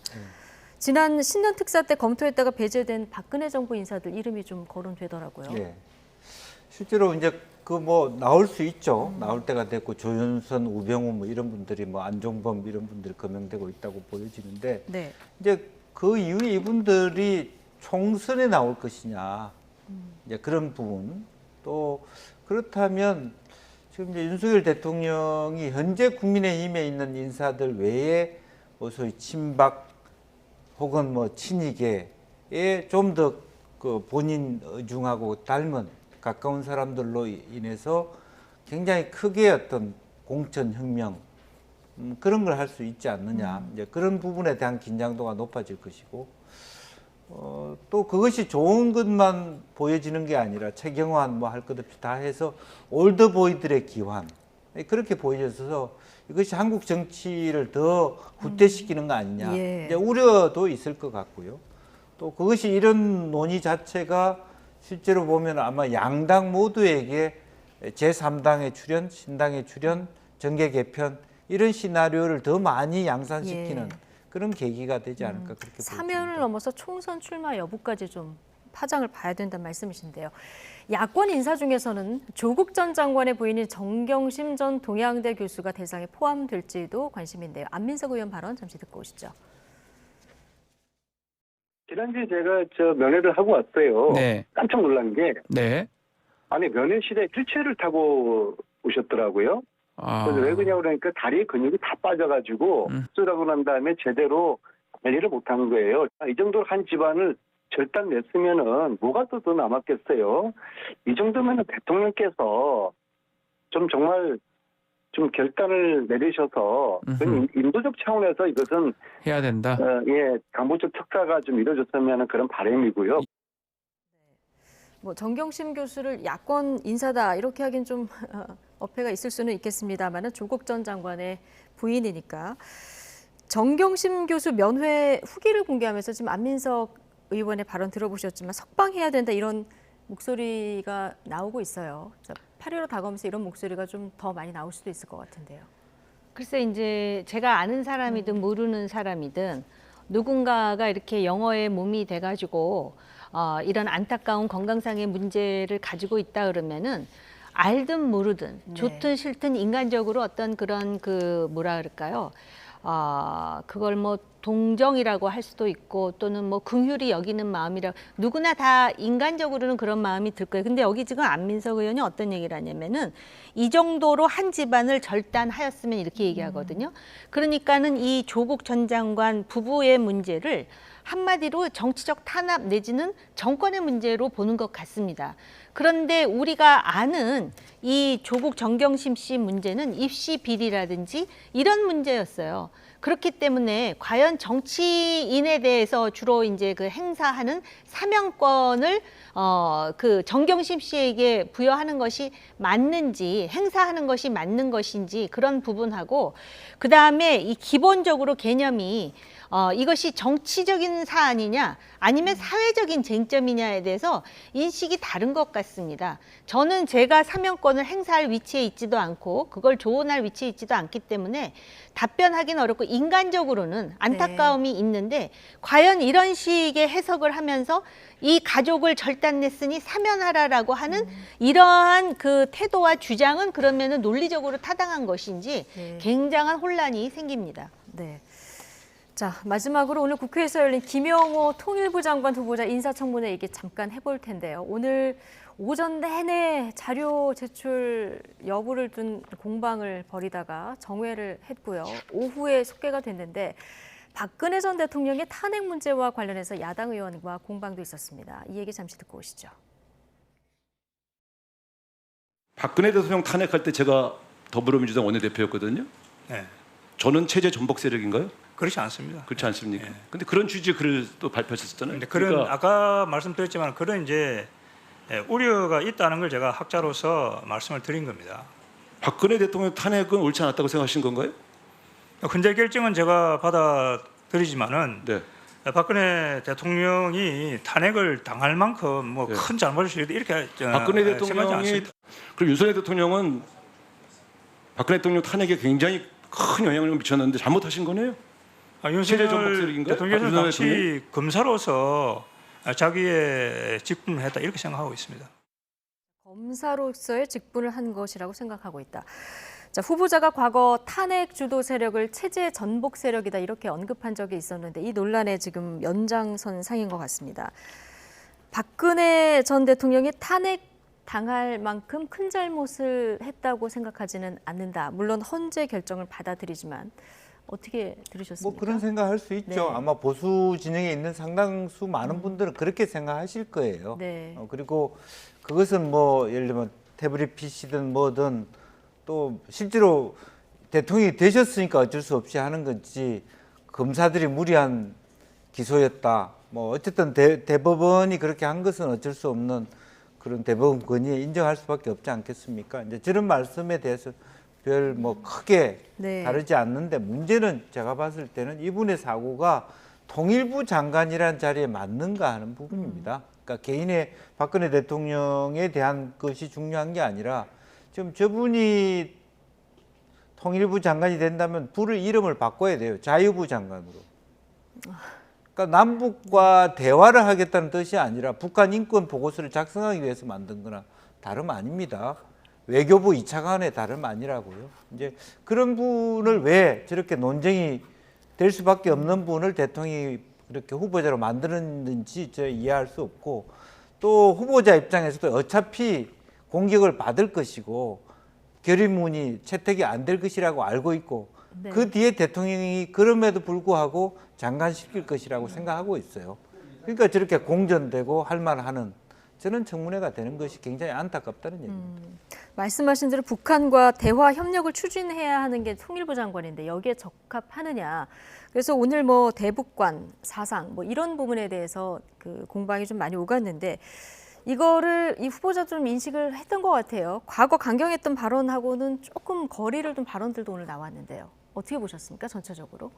지난 신년 특사 때 검토했다가 배제된 박근혜 정부 인사들 이름이 좀 거론되더라고요. 네. 실제로 이제 그 뭐 나올 수 있죠. 나올 때가 됐고 조윤선, 우병우 뭐 이런 분들이 뭐 안종범 이런 분들이 거명되고 있다고 보여지는데 네. 이제 그 이후에 이분들이 총선에 나올 것이냐 이제 그런 부분 또 그렇다면 지금 이제 윤석열 대통령이 현재 국민의힘에 있는 인사들 외에 뭐 소위 친박 혹은 뭐 친이계에 좀 더 그 본인 의중하고 닮은 가까운 사람들로 인해서 굉장히 크게 어떤 공천혁명 그런 걸 할 수 있지 않느냐 이제 그런 부분에 대한 긴장도가 높아질 것이고 또 그것이 좋은 것만 보여지는 게 아니라 최경환 뭐 할 것 없이 다 해서 올드보이들의 기환 그렇게 보여져서 이것이 한국 정치를 더 후퇴시키는 거 아니냐 예. 이제 우려도 있을 것 같고요. 또 그것이 이런 논의 자체가 실제로 보면 아마 양당 모두에게 제3당의 출현, 신당의 출현, 정계 개편 이런 시나리오를 더 많이 양산시키는 그런 계기가 되지 않을까 그렇게 보입니다. 사면을 넘어서 총선 출마 여부까지 좀 파장을 봐야 된다는 말씀이신데요. 야권 인사 중에서는 조국 전 장관의 부인인 정경심 전 동양대 교수가 대상에 포함될지도 관심인데요. 안민석 의원 발언 잠시 듣고 오시죠. 지난주에 제가 면회를 하고 왔어요. 네. 깜짝 놀란 게 네. 아니 면회실에 휠체어를 타고 오셨더라고요. 그래서 왜 그러냐고 그러니까 다리에 근육이 다 빠져가지고 수술하고 난 다음에 제대로 관리를 못한 거예요. 이 정도로 한 집안을 절단 냈으면은 뭐가 또 더 남았겠어요. 이 정도면은 대통령께서 좀 정말 좀 결단을 내리셔서 그런 인도적 차원에서 이것은 해야 된다. 강보적 척사가 좀 이루어졌으면 하는 그런 바람이고요. 뭐 정경심 교수를 야권 인사다 이렇게 하긴 좀 어폐가 있을 수는 있겠습니다만은 조국 전 장관의 부인이니까. 정경심 교수 면회 후기를 공개하면서 지금 안민석 의원의 발언 들어보셨지만 석방해야 된다 이런 목소리가 나오고 있어요. 8.15 다가오면서 이런 목소리가 좀 더 많이 나올 수도 있을 것 같은데요. 글쎄 이제 제가 아는 사람이든 모르는 사람이든 누군가가 이렇게 영어의 몸이 돼가지고 이런 안타까운 건강상의 문제를 가지고 있다 그러면은 알든 모르든 좋든 싫든 인간적으로 어떤 그런 그 뭐라 그럴까요? 그걸 뭐 동정이라고 할 수도 있고 또는 뭐 긍휼히 여기는 마음이라 누구나 다 인간적으로는 그런 마음이 들 거예요. 근데 여기 지금 안민석 의원이 어떤 얘기를 하냐면은 이 정도로 한 집안을 절단하였으면 이렇게 얘기하거든요. 그러니까는 이 조국 전 장관 부부의 문제를 한마디로 정치적 탄압 내지는 정권의 문제로 보는 것 같습니다. 그런데 우리가 아는 이 조국 정경심 씨 문제는 입시 비리라든지 이런 문제였어요. 그렇기 때문에 과연 정치인에 대해서 주로 이제 그 행사하는 사명권을 그 정경심 씨에게 부여하는 것이 맞는지 행사하는 것이 맞는 것인지 그런 부분하고 그 다음에 이 기본적으로 개념이 이것이 정치적인 사안이냐 아니면 사회적인 쟁점이냐에 대해서 인식이 다른 것 같습니다. 저는 제가 사명권을 행사할 위치에 있지도 않고 그걸 조언할 위치에 있지도 않기 때문에 답변하기는 어렵고 인간적으로는 안타까움이 있는데 과연 이런 식의 해석을 하면서 이 가족을 절단냈으니 사면하라라고 하는 이러한 그 태도와 주장은 그러면은 논리적으로 타당한 것인지 굉장한 혼란이 생깁니다. 네. 자, 마지막으로 오늘 국회에서 열린 김영호 통일부 장관 후보자 인사청문회 얘기 잠깐 해볼 텐데요. 오늘 오전 내내 자료 제출 여부를 둔 공방을 벌이다가 정회를 했고요. 오후에 속개가 됐는데 박근혜 전 대통령의 탄핵 문제와 관련해서 야당 의원과 공방도 있었습니다. 이 얘기 잠시 듣고 오시죠. 박근혜 대통령 탄핵할 때 제가 더불어민주당 원내대표였거든요. 네. 저는 체제 전복 세력인가요? 그렇지 않습니다. 그렇지 않습니까? 근데 그런 취지의 글을 또 발표하셨잖아요. 근데 그런 아까 말씀드렸지만 그런 이제 우려가 있다는 걸 제가 학자로서 말씀을 드린 겁니다. 박근혜 대통령 탄핵은 옳지 않았다고 생각하신 건가요? 헌재 결정은 제가 받아들이지만은 박근혜 대통령이 탄핵을 당할 만큼 뭐 큰 잘못을 이렇게 박근혜 대통령이 그리고 윤석열 대통령은 박근혜 대통령 탄핵에 굉장히 큰 영향을 미쳤는데 잘못하신 거네요? 윤석열 대통령은 당시 검사로서 자기의 직분을 했다 이렇게 생각하고 있습니다. 검사로서의 직분을 한 것이라고 생각하고 있다. 자, 후보자가 과거 탄핵 주도 세력을 체제 전복 세력이다 이렇게 언급한 적이 있었는데 이 논란의 지금 연장선상인 것 같습니다. 박근혜 전 대통령이 탄핵 당할 만큼 큰 잘못을 했다고 생각하지는 않는다. 물론 헌재 결정을 받아들이지만 어떻게 들으셨습니까? 뭐 그런 생각할 수 있죠. 아마 보수 진영에 있는 상당수 많은 분들은 그렇게 생각하실 거예요. 그리고 그것은 뭐 예를 들면 태블릿 PC든 뭐든 또 실제로 대통령이 되셨으니까 어쩔 수 없이 하는 거지 검사들이 무리한 기소였다. 뭐 어쨌든 대법원이 그렇게 한 것은 어쩔 수 없는 그런 대법원 권위에 인정할 수밖에 없지 않겠습니까? 이제 저런 말씀에 대해서 별 뭐 크게 다르지 않는데 문제는 제가 봤을 때는 이분의 사고가 통일부 장관이라는 자리에 맞는가 하는 부분입니다. 그러니까 개인의 박근혜 대통령에 대한 것이 중요한 게 아니라 지금 저분이 통일부 장관이 된다면 부를 이름을 바꿔야 돼요. 자유부 장관으로. 그러니까 남북과 대화를 하겠다는 뜻이 아니라 북한 인권 보고서를 작성하기 위해서 만든 거나 다름 아닙니다. 외교부 2차관의 다름 아니라고요. 이제 그런 분을 왜 저렇게 논쟁이 될 수밖에 없는 분을 대통령이 그렇게 후보자로 만드는지 제가 이해할 수 없고 또 후보자 입장에서도 어차피 공격을 받을 것이고 결의문이 채택이 안 될 것이라고 알고 있고 그 뒤에 대통령이 그럼에도 불구하고 장관시킬 것이라고 생각하고 있어요. 그러니까 저렇게 공전되고 할 말하는 저는 청문회가 되는 것이 굉장히 안타깝다는 얘기입니다. 말씀하신 대로 북한과 대화 협력을 추진해야 하는 게 통일부 장관인데 여기에 적합하느냐. 그래서 오늘 뭐 대북관, 사상 뭐 이런 부분에 대해서 그 공방이 좀 많이 오갔는데 이거를 이 후보자 좀 인식을 했던 것 같아요. 과거 강경했던 발언하고는 조금 거리를 둔 발언들도 오늘 나왔는데요. 어떻게 보셨습니까, 전체적으로?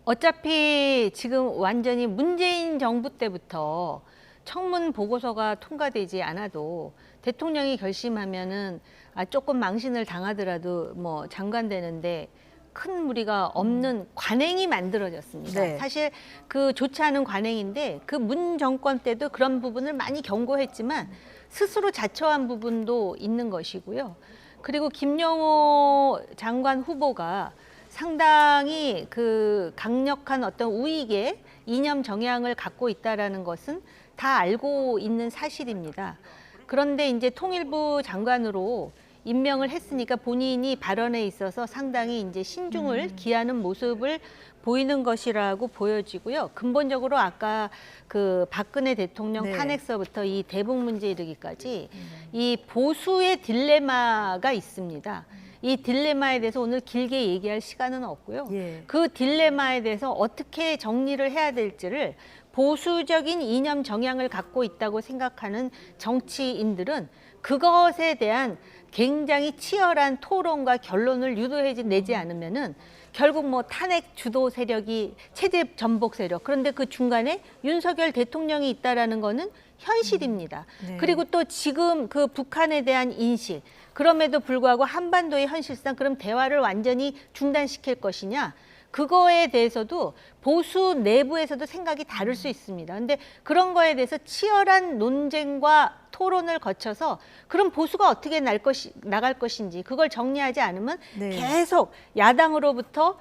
어차피 지금 완전히 문재인 정부 때부터 청문 보고서가 통과되지 않아도 대통령이 결심하면은 조금 망신을 당하더라도 뭐 장관 되는데 큰 무리가 없는 관행이 만들어졌습니다. 네. 사실 그 좋지 않은 관행인데 그 문 정권 때도 그런 부분을 많이 경고했지만 스스로 자처한 부분도 있는 것이고요. 그리고 김영호 장관 후보가 상당히 그 강력한 어떤 우익의 이념 정향을 갖고 있다라는 것은 다 알고 있는 사실입니다. 그런데 이제 통일부 장관으로 임명을 했으니까 본인이 발언에 있어서 상당히 이제 신중을 기하는 모습을 보이는 것이라고 보여지고요. 근본적으로 아까 그 박근혜 대통령 네. 탄핵서부터 이 대북 문제 이르기까지 이 보수의 딜레마가 있습니다. 이 딜레마에 대해서 오늘 길게 얘기할 시간은 없고요. 예. 그 딜레마에 대해서 어떻게 정리를 해야 될지를 보수적인 이념 정향을 갖고 있다고 생각하는 정치인들은 그것에 대한 굉장히 치열한 토론과 결론을 유도해내지 않으면은 결국 뭐 탄핵 주도 세력이 체제 전복 세력, 그런데 그 중간에 윤석열 대통령이 있다라는 거는 현실입니다. 네. 그리고 또 지금 그 북한에 대한 인식, 그럼에도 불구하고 한반도의 현실상 그럼 대화를 완전히 중단시킬 것이냐? 그거에 대해서도 보수 내부에서도 생각이 다를 수 있습니다. 근데 그런 거에 대해서 치열한 논쟁과 토론을 거쳐서 그럼 보수가 어떻게 나갈 것인지 그걸 정리하지 않으면 네. 계속 야당으로부터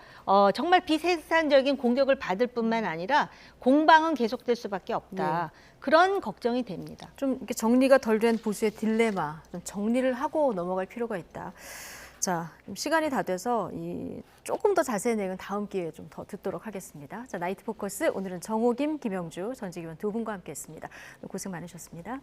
정말 비생산적인 공격을 받을 뿐만 아니라 공방은 계속될 수밖에 없다. 그런 걱정이 됩니다. 좀 이렇게 정리가 덜 된 보수의 딜레마, 좀 정리를 하고 넘어갈 필요가 있다. 자, 시간이 다 돼서 조금 더 자세한 내용은 다음 기회에 좀 더 듣도록 하겠습니다. 자, 나이트 포커스 오늘은 정호김, 김영주 전직 의원 두 분과 함께했습니다. 고생 많으셨습니다.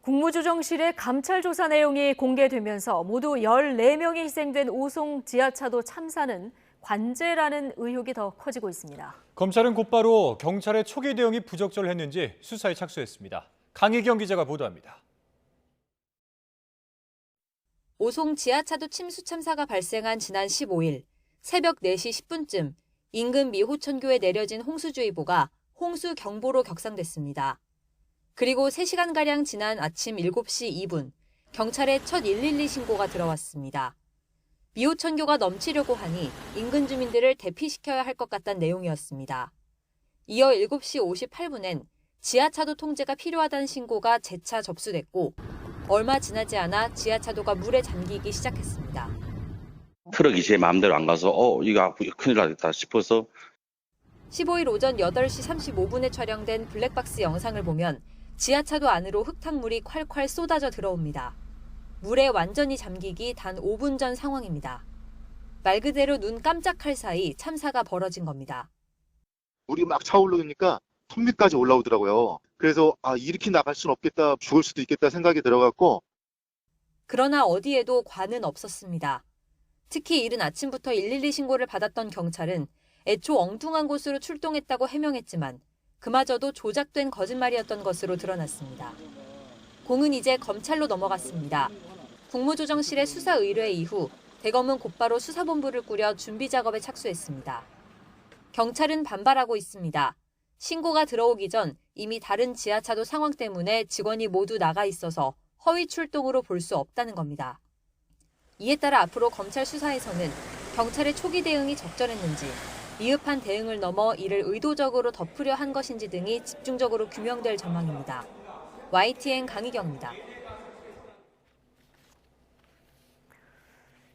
국무조정실의 감찰 조사 내용이 공개되면서 모두 14명이 희생된 오송 지하차도 참사는 관제라는 의혹이 더 커지고 있습니다. 검찰은 곧바로 경찰의 초기 대응이 부적절했는지 수사에 착수했습니다. 강희경 기자가 보도합니다. 오송 지하차도 침수 참사가 발생한 지난 15일 새벽 4시 10분쯤 인근 미호천교에 내려진 홍수주의보가 홍수경보로 격상됐습니다. 그리고 3시간가량 지난 아침 7시 2분 경찰에 첫 112 신고가 들어왔습니다. 미호천교가 넘치려고 하니 인근 주민들을 대피시켜야 할 것 같다는 내용이었습니다. 이어 7시 58분엔 지하차도 통제가 필요하다는 신고가 재차 접수됐고 얼마 지나지 않아 지하차도가 물에 잠기기 시작했습니다. 트럭이 제 마음대로 안 가서 이거 큰일 나겠다 싶어서 15일 오전 8시 35분에 촬영된 블랙박스 영상을 보면 지하차도 안으로 흙탕물이 콸콸 쏟아져 들어옵니다. 물에 완전히 잠기기 단 5분 전 상황입니다. 말 그대로 눈 깜짝할 사이 참사가 벌어진 겁니다. 물이 막 차오르니까 턱 밑까지 올라오더라고요. 그래서 이렇게 나갈 수는 없겠다, 죽을 수도 있겠다 생각이 들어갖고. 그러나 어디에도 관은 없었습니다. 특히 이른 아침부터 112 신고를 받았던 경찰은 애초 엉뚱한 곳으로 출동했다고 해명했지만 그마저도 조작된 거짓말이었던 것으로 드러났습니다. 공은 이제 검찰로 넘어갔습니다. 국무조정실의 수사 의뢰 이후 대검은 곧바로 수사본부를 꾸려 준비 작업에 착수했습니다. 경찰은 반발하고 있습니다. 신고가 들어오기 전 이미 다른 지하차도 상황 때문에 직원이 모두 나가 있어서 허위 출동으로 볼 수 없다는 겁니다. 이에 따라 앞으로 검찰 수사에서는 경찰의 초기 대응이 적절했는지, 미흡한 대응을 넘어 이를 의도적으로 덮으려 한 것인지 등이 집중적으로 규명될 전망입니다. YTN 강희경입니다.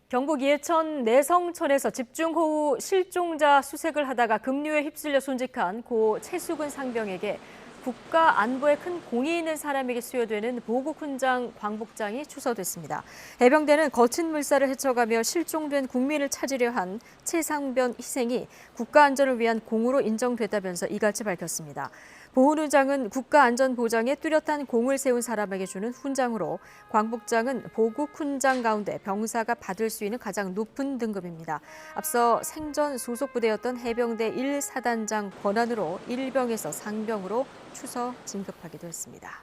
경북 예천 내성천에서 집중호우 실종자 수색을 하다가 급류에 휩쓸려 순직한 고 최수근 상병에게 국가 안보에 큰 공이 있는 사람에게 수여되는 보국훈장 광복장이 추서됐습니다. 해병대는 거친 물살을 헤쳐가며 실종된 국민을 찾으려 한 최 상병 희생이 국가 안전을 위한 공으로 인정됐다면서 이같이 밝혔습니다. 보훈훈장은 국가 안전 보장에 뚜렷한 공을 세운 사람에게 주는 훈장으로 광복장은 보국훈장 가운데 병사가 받을 수 있는 가장 높은 등급입니다. 앞서 생전 소속 부대였던 해병대 1사단장 권한으로 1병에서 상병으로 추서 진급하기도 했습니다.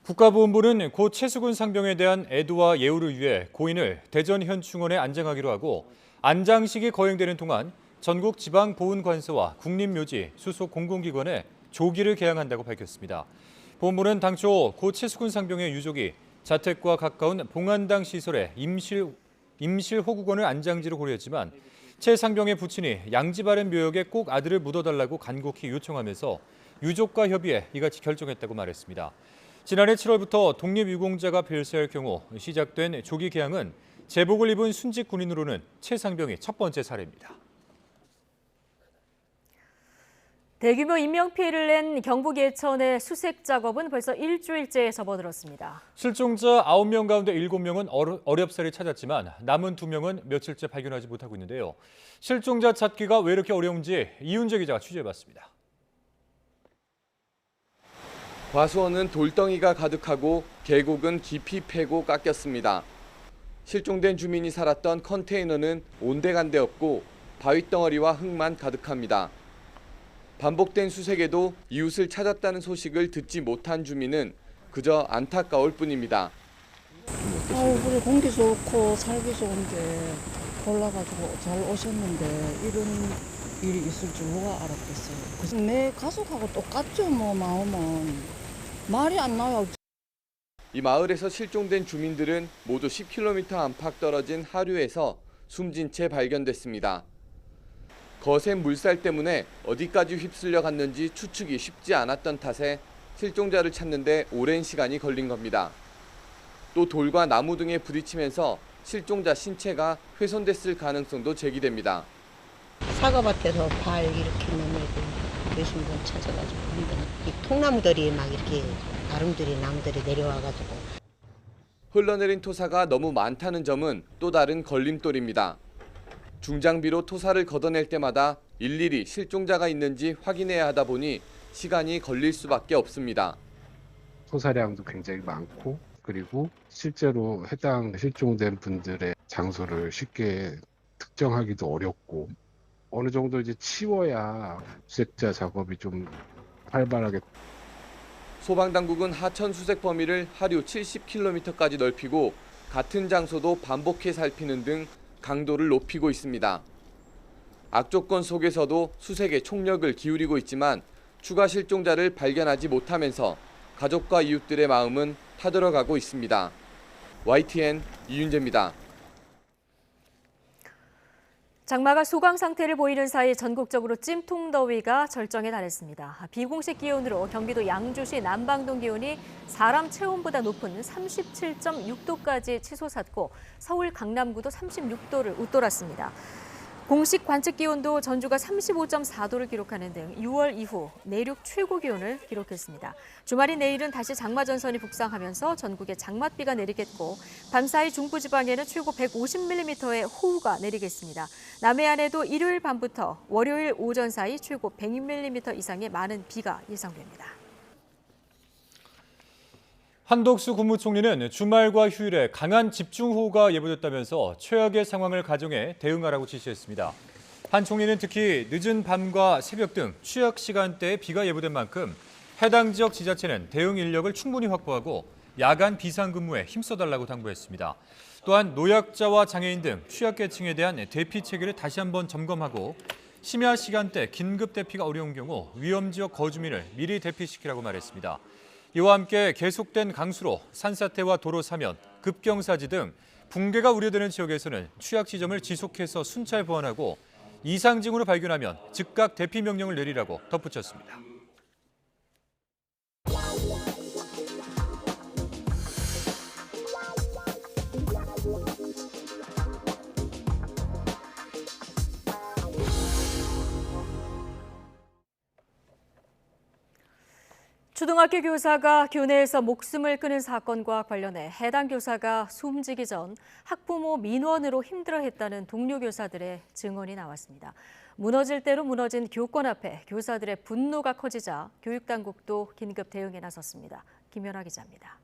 국가보훈부는 고 최수근 상병에 대한 애도와 예우를 위해 고인을 대전 현충원에 안장하기로 하고 안장식이 거행되는 동안 전국 지방보훈관서와 국립묘지, 수속 공공기관에 조기를 개항한다고 밝혔습니다. 보훈부는 당초 고 최수근 상병의 유족이 자택과 가까운 봉안당 시설에 임실 호국원을 안장지로 고려했지만 최 상병의 부친이 양지바른 묘역에 꼭 아들을 묻어달라고 간곡히 요청하면서 유족과 협의해 이같이 결정했다고 말했습니다. 지난해 7월부터 독립유공자가 별세할 경우 시작된 조기 개항은 제복을 입은 순직 군인으로는 최 상병이 첫 번째 사례입니다. 대규모 인명피해를 낸 경북 예천의 수색 작업은 벌써 일주일째 접어들었습니다. 실종자 9명 가운데 7명은 어렵사리 찾았지만 남은 2명은 며칠째 발견하지 못하고 있는데요. 실종자 찾기가 왜 이렇게 어려운지 이윤재 기자가 취재해봤습니다. 과수원은 돌덩이가 가득하고 계곡은 깊이 패고 깎였습니다. 실종된 주민이 살았던 컨테이너는 온데간데 없고 바위덩어리와 흙만 가득합니다. 반복된 수색에도 이웃을 찾았다는 소식을 듣지 못한 주민은 그저 안타까울 뿐입니다. 우리 공기 좋고 살기 좋은데 골라가지고 잘 오셨는데 이런 일이 있을 줄 누가 알았겠어요. 내 가족하고 똑같죠, 뭐 마음은. 말이 안 나와요. 이 마을에서 실종된 주민들은 모두 10km 안팎 떨어진 하류에서 숨진 채 발견됐습니다. 거센 물살 때문에 어디까지 휩쓸려 갔는지 추측이 쉽지 않았던 탓에 실종자를 찾는데 오랜 시간이 걸린 겁니다. 또 돌과 나무 등에 부딪히면서 실종자 신체가 훼손됐을 가능성도 제기됩니다. 사과밭에서 발 이렇게 넘어지고 계신 분 찾아가지고 이 통나무들이 막 이렇게 나름들이 나무들이 내려와가지고 흘러내린 토사가 너무 많다는 점은 또 다른 걸림돌입니다. 중장비로 토사를 걷어낼 때마다 일일이 실종자가 있는지 확인해야 하다 보니 시간이 걸릴 수밖에 없습니다. 토사량도 굉장히 많고 그리고 실제로 해당 실종된 분들의 장소를 쉽게 특정하기도 어렵고 어느 정도 이제 치워야 수색자 작업이 좀 활발하게. 소방당국은 하천 수색 범위를 하류 70km까지 넓히고 같은 장소도 반복해 살피는 등 강도를 높이고 있습니다. 악조건 속에서도 수색에 총력을 기울이고 있지만 추가 실종자를 발견하지 못하면서 가족과 이웃들의 마음은 타들어가고 있습니다. YTN 이윤재입니다. 장마가 소강 상태를 보이는 사이 전국적으로 찜통더위가 절정에 달했습니다. 비공식 기온으로 경기도 양주시 남방동 기온이 사람 체온보다 높은 37.6도까지 치솟았고 서울 강남구도 36도를 웃돌았습니다. 공식 관측 기온도 전주가 35.4도를 기록하는 등 6월 이후 내륙 최고 기온을 기록했습니다. 주말인 내일은 다시 장마 전선이 북상하면서 전국에 장맛비가 내리겠고 밤사이 중부지방에는 최고 150mm의 호우가 내리겠습니다. 남해안에도 일요일 밤부터 월요일 오전 사이 최고 100mm 이상의 많은 비가 예상됩니다. 한덕수 국무총리는 주말과 휴일에 강한 집중호우가 예보됐다면서 최악의 상황을 가정해 대응하라고 지시했습니다. 한 총리는 특히 늦은 밤과 새벽 등 취약 시간대에 비가 예보된 만큼 해당 지역 지자체는 대응 인력을 충분히 확보하고 야간 비상근무에 힘써달라고 당부했습니다. 또한 노약자와 장애인 등 취약계층에 대한 대피 체계를 다시 한번 점검하고 심야 시간대 긴급 대피가 어려운 경우 위험 지역 거주민을 미리 대피시키라고 말했습니다. 이와 함께 계속된 강수로 산사태와 도로 사면, 급경사지 등 붕괴가 우려되는 지역에서는 취약 지점을 지속해서 순찰 보완하고 이상 징후를 발견하면 즉각 대피 명령을 내리라고 덧붙였습니다. 초등학교 교사가 교내에서 목숨을 끊은 사건과 관련해 해당 교사가 숨지기 전 학부모 민원으로 힘들어했다는 동료 교사들의 증언이 나왔습니다. 무너질 대로 무너진 교권 앞에 교사들의 분노가 커지자 교육당국도 긴급 대응에 나섰습니다. 김연아 기자입니다.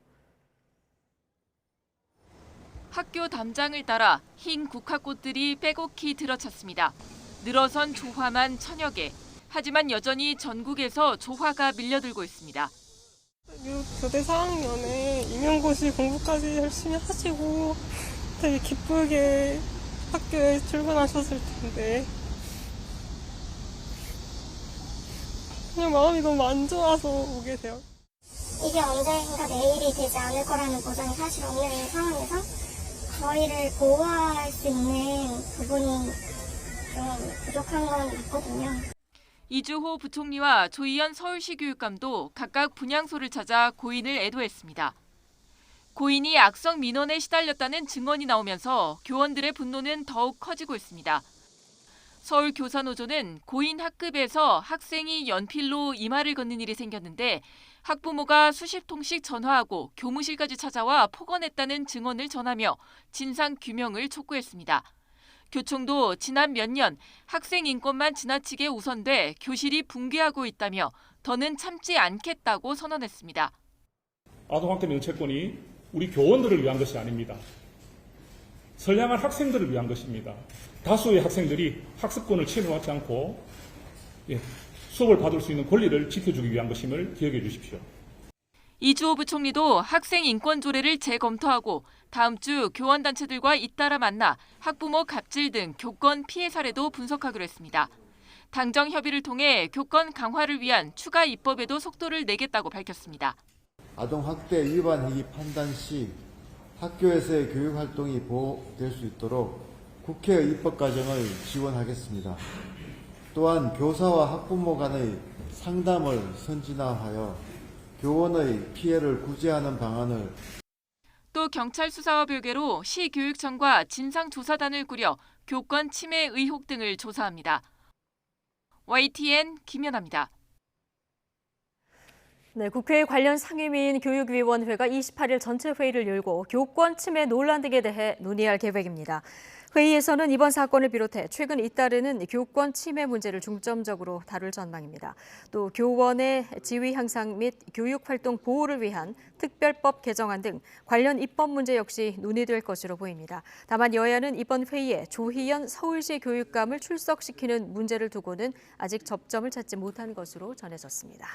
학교 담장을 따라 흰 국화꽃들이 빼곡히 들어찼습니다. 늘어선 조화만 천여 개. 하지만 여전히 전국에서 조화가 밀려들고 있습니다. 교대 4학년에 임용고시 공부까지 열심히 하시고 되게 기쁘게 학교에 출근하셨을 텐데 그냥 마음이 너무 안 좋아서 오게 돼요. 이게 언젠가 내일이 되지 않을 거라는 보장이 사실 없는 상황에서 저희를 보호할 수 있는 부분이 좀 부족한 건 있거든요. 이주호 부총리와 조희연 서울시 교육감도 각각 분향소를 찾아 고인을 애도했습니다. 고인이 악성 민원에 시달렸다는 증언이 나오면서 교원들의 분노는 더욱 커지고 있습니다. 서울교사노조는 고인 학급에서 학생이 연필로 이마를 걷는 일이 생겼는데 학부모가 수십 통씩 전화하고 교무실까지 찾아와 폭언했다는 증언을 전하며 진상 규명을 촉구했습니다. 교총도 지난 몇 년 학생 인권만 지나치게 우선돼 교실이 붕괴하고 있다며 더는 참지 않겠다고 선언했습니다. 아동학대 면책권이 우리 교원들을 위한 것이 아닙니다. 선량한 학생들을 위한 것입니다. 다수의 학생들이 학습권을 침해받지 않고 수업을 받을 수 있는 권리를 지켜주기 위한 것임을 기억해 주십시오. 이주호 부총리도 학생 인권 조례를 재검토하고 다음 주 교원단체들과 잇따라 만나 학부모 갑질 등 교권 피해 사례도 분석하기로 했습니다. 당정 협의를 통해 교권 강화를 위한 추가 입법에도 속도를 내겠다고 밝혔습니다. 아동학대 위반 행위 판단 시 학교에서의 교육활동이 보호될 수 있도록 국회의 입법 과정을 지원하겠습니다. 또한 교사와 학부모 간의 상담을 선진화하여 교원의 피해를 구제하는 방안을 또 경찰 수사와 별개로 시교육청과 진상조사단을 꾸려 교권 침해 의혹 등을 조사합니다. YTN 김연아입니다. 네, 국회 관련 상임위인 교육위원회가 28일 전체 회의를 열고 교권 침해 논란 등에 대해 논의할 계획입니다. 회의에서는 이번 사건을 비롯해 최근 잇따르는 교권 침해 문제를 중점적으로 다룰 전망입니다. 또 교원의 지위 향상 및 교육활동 보호를 위한 특별법 개정안 등 관련 입법 문제 역시 논의될 것으로 보입니다. 다만 여야는 이번 회의에 조희연 서울시 교육감을 출석시키는 문제를 두고는 아직 접점을 찾지 못한 것으로 전해졌습니다.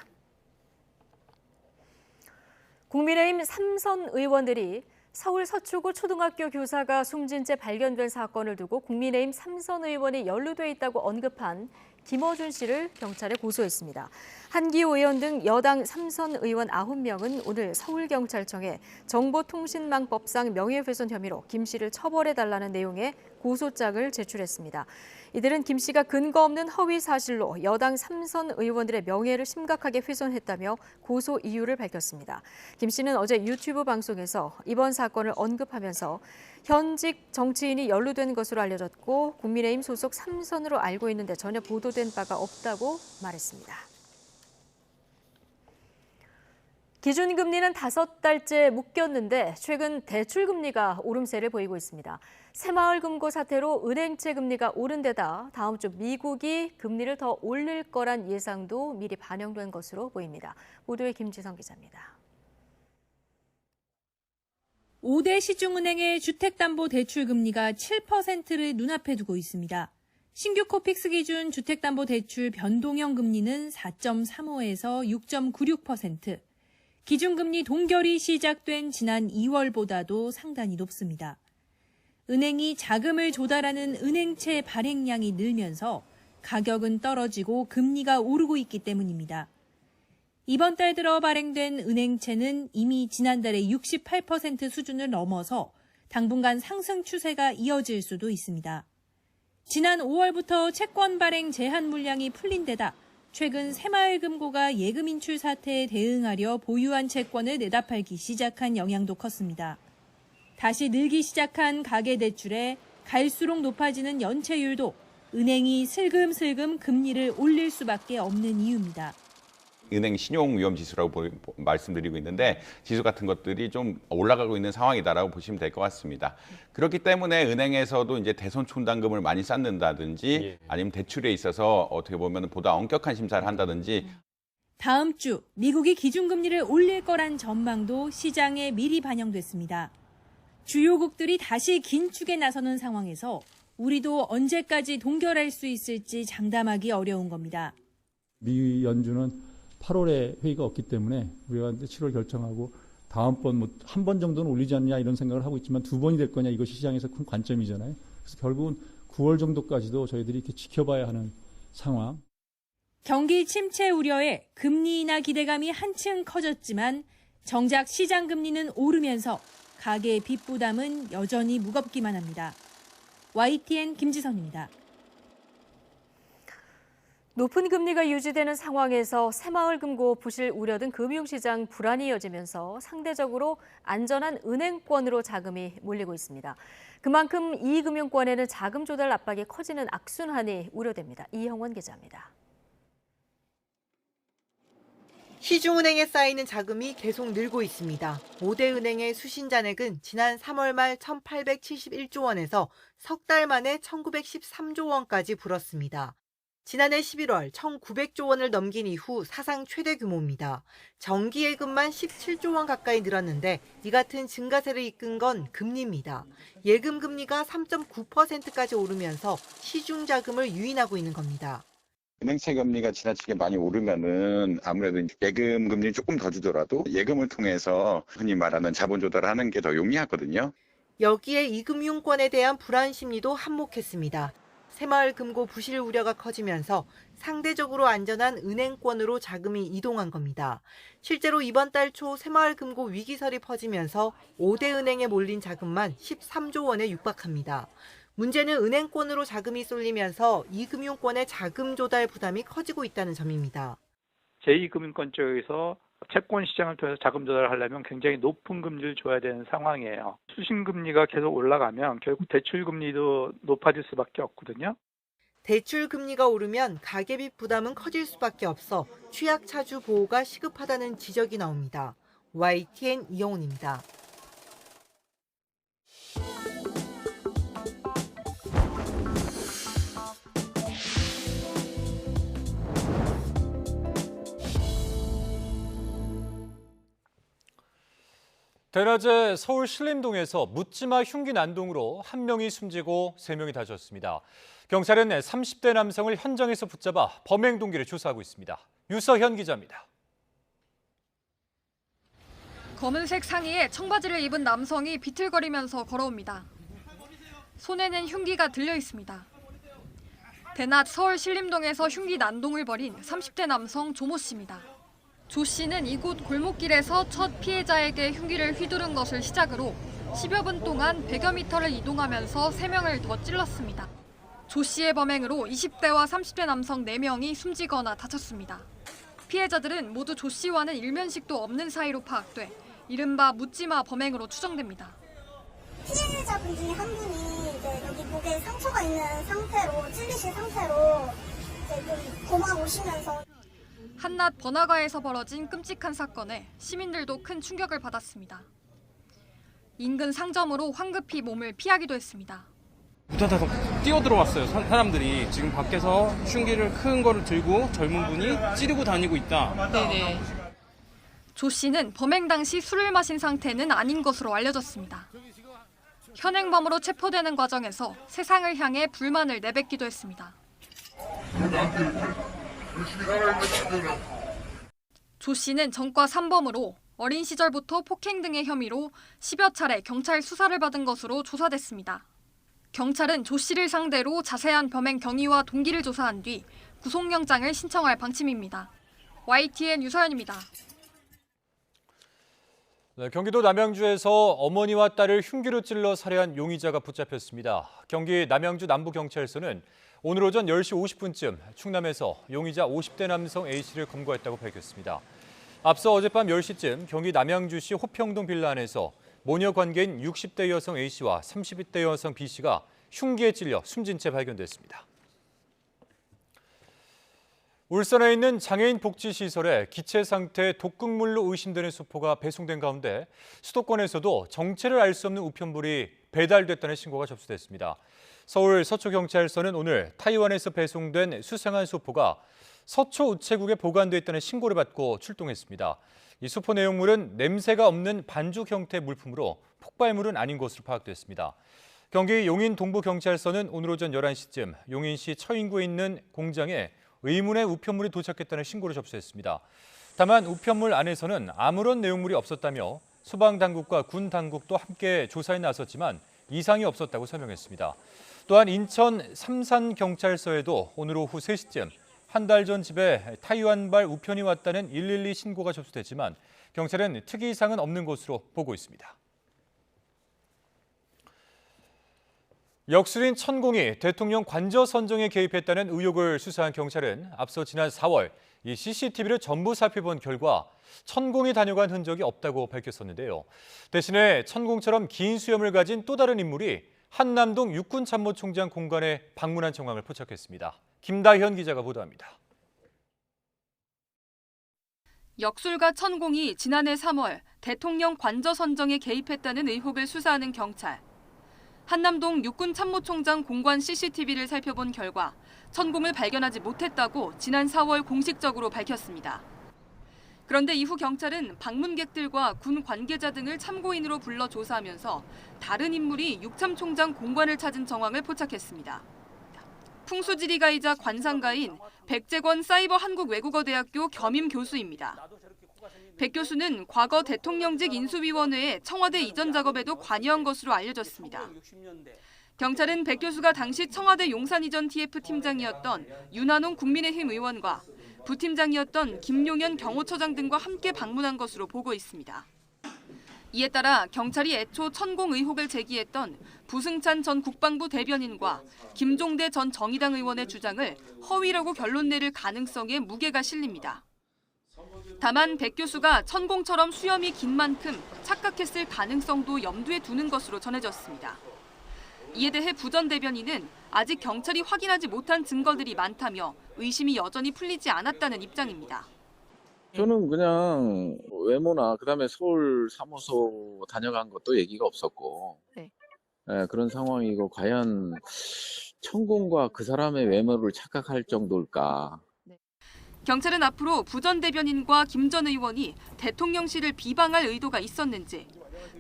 국민의힘 3선 의원들이 서울 서초구 초등학교 교사가 숨진 채 발견된 사건을 두고 국민의힘 3선 의원이 연루돼 있다고 언급한 김어준 씨를 경찰에 고소했습니다. 한기호 의원 등 여당 3선 의원 9명은 오늘 서울경찰청에 정보통신망법상 명예훼손 혐의로 김 씨를 처벌해달라는 내용의 고소장을 제출했습니다. 이들은 김 씨가 근거 없는 허위 사실로 여당 3선 의원들의 명예를 심각하게 훼손했다며 고소 이유를 밝혔습니다. 김 씨는 어제 유튜브 방송에서 이번 사건을 언급하면서 현직 정치인이 연루된 것으로 알려졌고 국민의힘 소속 3선으로 알고 있는데 전혀 보도된 바가 없다고 말했습니다. 기준금리는 5달째 묶였는데 최근 대출금리가 오름세를 보이고 있습니다. 새마을금고 사태로 은행채 금리가 오른 데다 다음 주 미국이 금리를 더 올릴 거란 예상도 미리 반영된 것으로 보입니다. 보도에 김지성 기자입니다. 5대 시중은행의 주택담보대출금리가 7%를 눈앞에 두고 있습니다. 신규 코픽스 기준 주택담보대출 변동형 금리는 4.35에서 6.96%, 기준금리 동결이 시작된 지난 2월보다도 상당히 높습니다. 은행이 자금을 조달하는 은행채 발행량이 늘면서 가격은 떨어지고 금리가 오르고 있기 때문입니다. 이번 달 들어 발행된 은행채는 이미 지난달의 68% 수준을 넘어서 당분간 상승 추세가 이어질 수도 있습니다. 지난 5월부터 채권 발행 제한 물량이 풀린 데다 최근 새마을금고가 예금 인출 사태에 대응하려 보유한 채권을 내다 팔기 시작한 영향도 컸습니다. 다시 늘기 시작한 가계대출에 갈수록 높아지는 연체율도 은행이 슬금슬금 금리를 올릴 수밖에 없는 이유입니다. 은행 신용위험지수라고 말씀드리고 있는데 지수 같은 것들이 좀 올라가고 있는 상황이다라고 보시면 될 것 같습니다. 그렇기 때문에 은행에서도 이제 대손 충당금을 많이 쌓는다든지 아니면 대출에 있어서 어떻게 보면 보다 엄격한 심사를 한다든지. 다음 주 미국이 기준금리를 올릴 거란 전망도 시장에 미리 반영됐습니다. 주요국들이 다시 긴축에 나서는 상황에서 우리도 언제까지 동결할 수 있을지 장담하기 어려운 겁니다. 미 연준은 8월에 회의가 없기 때문에 우리가 7월 결정하고 다음번 한 번 정도는 올리지 않냐 이런 생각을 하고 있지만 2번이 될 거냐 이것이 시장에서 큰 관점이잖아요. 그래서 결국은 9월 정도까지도 저희들이 이렇게 지켜봐야 하는 상황. 경기 침체 우려에 금리 인하 기대감이 한층 커졌지만 정작 시장 금리는 오르면서 가계의 빚 부담은 여전히 무겁기만 합니다. YTN 김지선입니다. 높은 금리가 유지되는 상황에서 새마을금고 부실 우려 등 금융시장 불안이 이어지면서 상대적으로 안전한 은행권으로 자금이 몰리고 있습니다. 그만큼 이 금융권에는 자금 조달 압박이 커지는 악순환이 우려됩니다. 이형원 기자입니다. 시중은행에 쌓이는 자금이 계속 늘고 있습니다. 5대 은행의 수신잔액은 지난 3월 말 1,871조 원에서 석 달 만에 1,913조 원까지 불었습니다. 지난해 11월 1,900조 원을 넘긴 이후 사상 최대 규모입니다. 정기예금만 17조 원 가까이 늘었는데 이 같은 증가세를 이끈 건 금리입니다. 예금 금리가 3.9%까지 오르면서 시중 자금을 유인하고 있는 겁니다. 은행채 금리가 지나치게 많이 오르면은 아무래도 예금 금리 조금 더 주더라도 예금을 통해서 흔히 말하는 자본 조달을 하는 게 더 용이하거든요. 여기에 이 금융권에 대한 불안 심리도 한몫했습니다. 새마을금고 부실 우려가 커지면서 상대적으로 안전한 은행권으로 자금이 이동한 겁니다. 실제로 이번 달 초 새마을금고 위기설이 퍼지면서 5대 은행에 몰린 자금만 13조 원에 육박합니다. 문제는 은행권으로 자금이 쏠리면서 이 금융권의 자금 조달 부담이 커지고 있다는 점입니다. 제2금융권 쪽에서 채권 시장을 통해서 자금 조달을 하려면 굉장히 높은 금리를 줘야 되는 상황이에요. 수신금리가 계속 올라가면 결국 대출금리도 높아질 수밖에 없거든요. 대출 금리가 오르면 가계빚 부담은 커질 수밖에 없어 취약차주 보호가 시급하다는 지적이 나옵니다. YTN 이영훈입니다. 대낮에 서울 신림동에서 묻지마 흉기 난동으로 1명이 숨지고 3명이 다쳤습니다. 경찰은 30대 남성을 현장에서 붙잡아 범행 동기를 조사하고 있습니다. 유서현 기자입니다. 검은색 상의에 청바지를 입은 남성이 비틀거리면서 걸어옵니다. 손에는 흉기가 들려 있습니다. 대낮 서울 신림동에서 흉기 난동을 벌인 30대 남성 조모 씨입니다. 조 씨는 이곳 골목길에서 첫 피해자에게 흉기를 휘두른 것을 시작으로 10여 분 동안 100여 미터를 이동하면서 3명을 더 찔렀습니다. 조 씨의 범행으로 20대와 30대 남성 4명이 숨지거나 다쳤습니다. 피해자들은 모두 조 씨와는 일면식도 없는 사이로 파악돼 이른바 묻지마 범행으로 추정됩니다. 피해자분 중에 한 분이 이제 여기 목에 상처가 있는 상태로 찔리신 상태로 이제 좀 도망오시면서 한낮 번화가에서 벌어진 끔찍한 사건에 시민들도 큰 충격을 받았습니다. 인근 상점으로 황급히 몸을 피하기도 했습니다. 부타타서 뛰어들어왔어요. 사람들이 지금 밖에서 흉기를 큰 거를 들고 젊은 분이 찌르고 다니고 있다. 네네. 조 씨는 범행 당시 술을 마신 상태는 아닌 것으로 알려졌습니다. 현행범으로 체포되는 과정에서 세상을 향해 불만을 내뱉기도 했습니다. 조 씨는 전과 3범으로 어린 시절부터 폭행 등의 혐의로 10여 차례 경찰 수사를 받은 것으로 조사됐습니다. 경찰은 조 씨를 상대로 자세한 범행 경위와 동기를 조사한 뒤 구속영장을 신청할 방침입니다. YTN 유서연입니다. 네, 경기도 남양주에서 어머니와 딸을 흉기로 찔러 살해한 용의자가 붙잡혔습니다. 경기 남양주 남부경찰서는 오늘 오전 10시 50분쯤 충남에서 용의자 50대 남성 A씨를 검거했다고 밝혔습니다. 앞서 어젯밤 10시쯤 경기 남양주시 호평동 빌라 안에서 모녀 관계인 60대 여성 A씨와 30대 여성 B씨가 흉기에 찔려 숨진 채 발견됐습니다. 울산에 있는 장애인 복지시설에 기체 상태 독극물로 의심되는 수포가 배송된 가운데 수도권에서도 정체를 알 수 없는 우편물이 배달됐다는 신고가 접수됐습니다. 서울 서초경찰서는 오늘 타이완에서 배송된 수상한 수포가 서초 우체국에 보관돼 있다는 신고를 받고 출동했습니다. 이 수포 내용물은 냄새가 없는 반죽 형태 물품으로 폭발물은 아닌 것으로 파악됐습니다. 경기 용인 동부경찰서는 오늘 오전 11시쯤 용인시 처인구에 있는 공장에 의문의 우편물이 도착했다는 신고를 접수했습니다. 다만 우편물 안에서는 아무런 내용물이 없었다며 소방당국과 군당국도 함께 조사에 나섰지만 이상이 없었다고 설명했습니다. 또한 인천 삼산경찰서에도 오늘 오후 3시쯤 한 달 전 집에 타이완발 우편이 왔다는 112 신고가 접수됐지만 경찰은 특이 이상은 없는 것으로 보고 있습니다. 역술인 천공이 대통령 관저 선정에 개입했다는 의혹을 수사한 경찰은 앞서 지난 4월 이 CCTV를 전부 살펴본 결과 천공이 다녀간 흔적이 없다고 밝혔었는데요. 대신에 천공처럼 긴 수염을 가진 또 다른 인물이 한남동 육군참모총장 공간에 방문한 정황을 포착했습니다. 김다현 기자가 보도합니다. 역술가 천공이 지난해 3월 대통령 관저 선정에 개입했다는 의혹을 수사하는 경찰. 한남동 육군참모총장 공관 CCTV를 살펴본 결과 천공을 발견하지 못했다고 지난 4월 공식적으로 밝혔습니다. 그런데 이후 경찰은 방문객들과 군 관계자 등을 참고인으로 불러 조사하면서 다른 인물이 육참총장 공관을 찾은 정황을 포착했습니다. 풍수지리가이자 관상가인 백재권 사이버 한국외국어대학교 겸임 교수입니다. 백 교수는 과거 대통령직 인수위원회의 청와대 이전 작업에도 관여한 것으로 알려졌습니다. 경찰은 백 교수가 당시 청와대 용산 이전 TF 팀장이었던 윤한홍 국민의힘 의원과 부팀장이었던 김용현 경호처장 등과 함께 방문한 것으로 보고 있습니다. 이에 따라 경찰이 애초 천공 의혹을 제기했던 부승찬 전 국방부 대변인과 김종대 전 정의당 의원의 주장을 허위라고 결론 내릴 가능성에 무게가 실립니다. 다만 백 교수가 천공처럼 수염이 긴 만큼 착각했을 가능성도 염두에 두는 것으로 전해졌습니다. 이에 대해 부 전 대변인은 아직 경찰이 확인하지 못한 증거들이 많다며 의심이 여전히 풀리지 않았다는 입장입니다. 저는 그냥 외모나 그다음에 서울 사무소 다녀간 것도 얘기가 없었고 그런 상황이고 과연 천공과 그 사람의 외모를 착각할 정도일까. 경찰은 앞으로 부 전 대변인과 김 전 의원이 대통령실을 비방할 의도가 있었는지,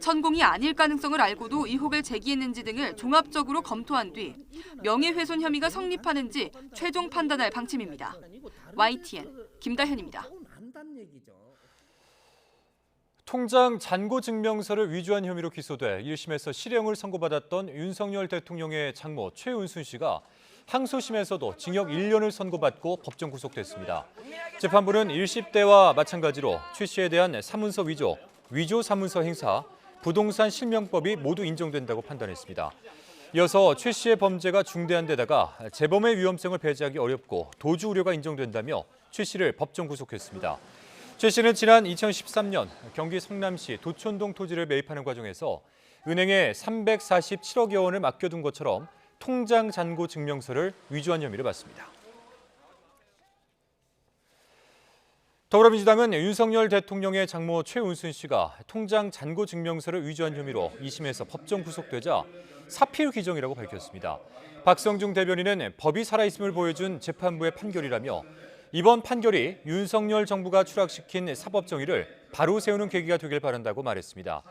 천공이 아닐 가능성을 알고도 의혹을 제기했는지 등을 종합적으로 검토한 뒤 명예훼손 혐의가 성립하는지 최종 판단할 방침입니다. YTN 김다현입니다. 통장 잔고 증명서를 위조한 혐의로 기소돼 1심에서 실형을 선고받았던 윤석열 대통령의 장모 최은순 씨가 항소심에서도 징역 1년을 선고받고 법정 구속됐습니다. 재판부는 1심 때와 마찬가지로 최 씨에 대한 사문서 위조 사문서 행사, 부동산 실명법이 모두 인정된다고 판단했습니다. 이어서 최 씨의 범죄가 중대한 데다가 재범의 위험성을 배제하기 어렵고 도주 우려가 인정된다며 최 씨를 법정 구속했습니다. 최 씨는 지난 2013년 경기 성남시 도촌동 토지를 매입하는 과정에서 은행에 347억여 원을 맡겨둔 것처럼 통장 잔고 증명서를 위조한 혐의를 받습니다. 더불어민주당은 윤석열 대통령의 장모 최은순 씨가 통장 잔고 증명서를 위조한 혐의로 2심에서 법정 구속되자 사필 규정이라고 밝혔습니다. 박성중 대변인은 법이 살아있음을 보여준 재판부의 판결이라며 이번 판결이 윤석열 정부가 추락시킨 사법정의를 바로 세우는 계기가 되길 바란다고 말했습니다.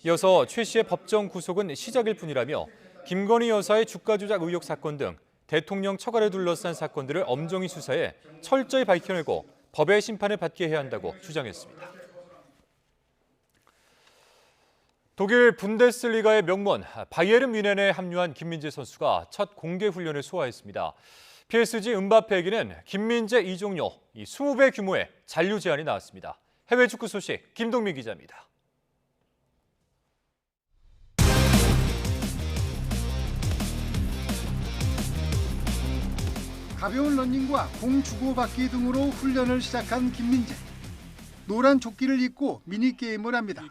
이어서 최 씨의 법정 구속은 시작일 뿐이라며 김건희 여사의 주가 조작 의혹 사건 등 대통령 처가를 둘러싼 사건들을 엄정히 수사해 철저히 밝혀내고 법의 심판을 받게 해야 한다고 주장했습니다. 독일 분데스리가의 명문 바이에른 뮌헨에 합류한 김민재 선수가 첫 공개 훈련을 소화했습니다. PSG 은바페에게는 김민재 이종료 20배 규모의 잔류 제안이 나왔습니다. 해외 축구 소식 김동민 기자입니다. 가벼운 러닝과 공 주고받기 등으로 훈련을 시작한 김민재. 노란 조끼를 입고 미니게임을 합니다.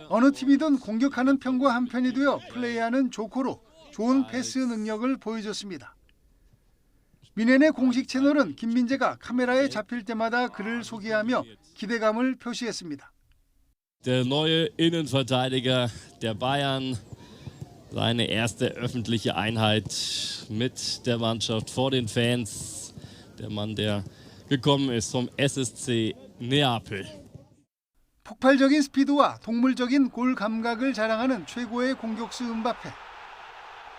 어느 팀이든 공격하는 편과 한 편이 되어 플레이하는 조커로 좋은 패스 능력을 보여줬습니다. 뮌헨의 공식 채널은 김민재가 카메라에 잡힐 때마다 그를 소개하며 기대감을 표시했습니다. Der neue Innenverteidiger der Bayern. Seine erste öffentliche Einheit mit der Mannschaft vor den Fans. Der Mann, der gekommen ist vom SSC Neapel. 폭발적인 스피드와 동물적인 골 감각을 자랑하는 최고의 공격수 은바페.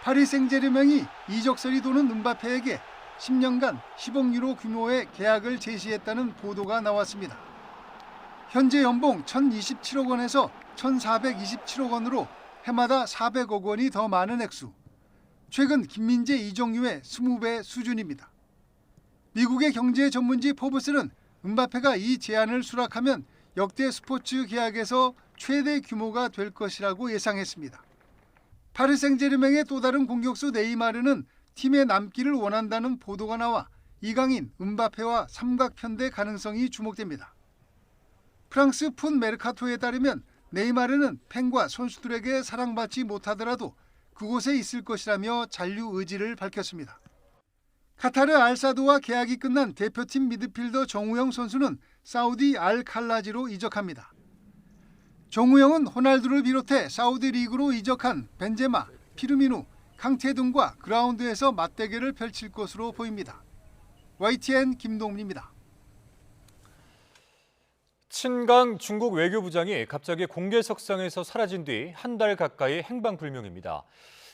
파리 생제르맹이 이적설이 도는 은바페에게 10년간 10억 유로 규모의 계약을 제시했다는 보도가 나왔습니다. 현재 연봉 1,027억 원에서 1,427억 원으로 해마다 400억 원이 더 많은 액수. 최근 김민재 이종유의 20배 수준입니다. 미국의 경제 전문지 포브스는 은바페가 이 제안을 수락하면 역대 스포츠 계약에서 최대 규모가 될 것이라고 예상했습니다. 파리 생제르맹의 또 다른 공격수 네이마르는 팀에 남기를 원한다는 보도가 나와 이강인, 은바페와 삼각편대 가능성이 주목됩니다. 프랑스 푼 메르카토에 따르면 네이마르는 팬과 선수들에게 사랑받지 못하더라도 그곳에 있을 것이라며 잔류 의지를 밝혔습니다. 카타르 알사드와 계약이 끝난 대표팀 미드필더 정우영 선수는 사우디 알 칼라지로 이적합니다. 정우영은 호날두를 비롯해 사우디 리그로 이적한 벤제마, 피르미누, 캉테 등과 그라운드에서 맞대결을 펼칠 것으로 보입니다. YTN 김동민입니다. 친강 중국 외교부장이 갑자기 공개석상에서 사라진 뒤 한 달 가까이 행방불명입니다.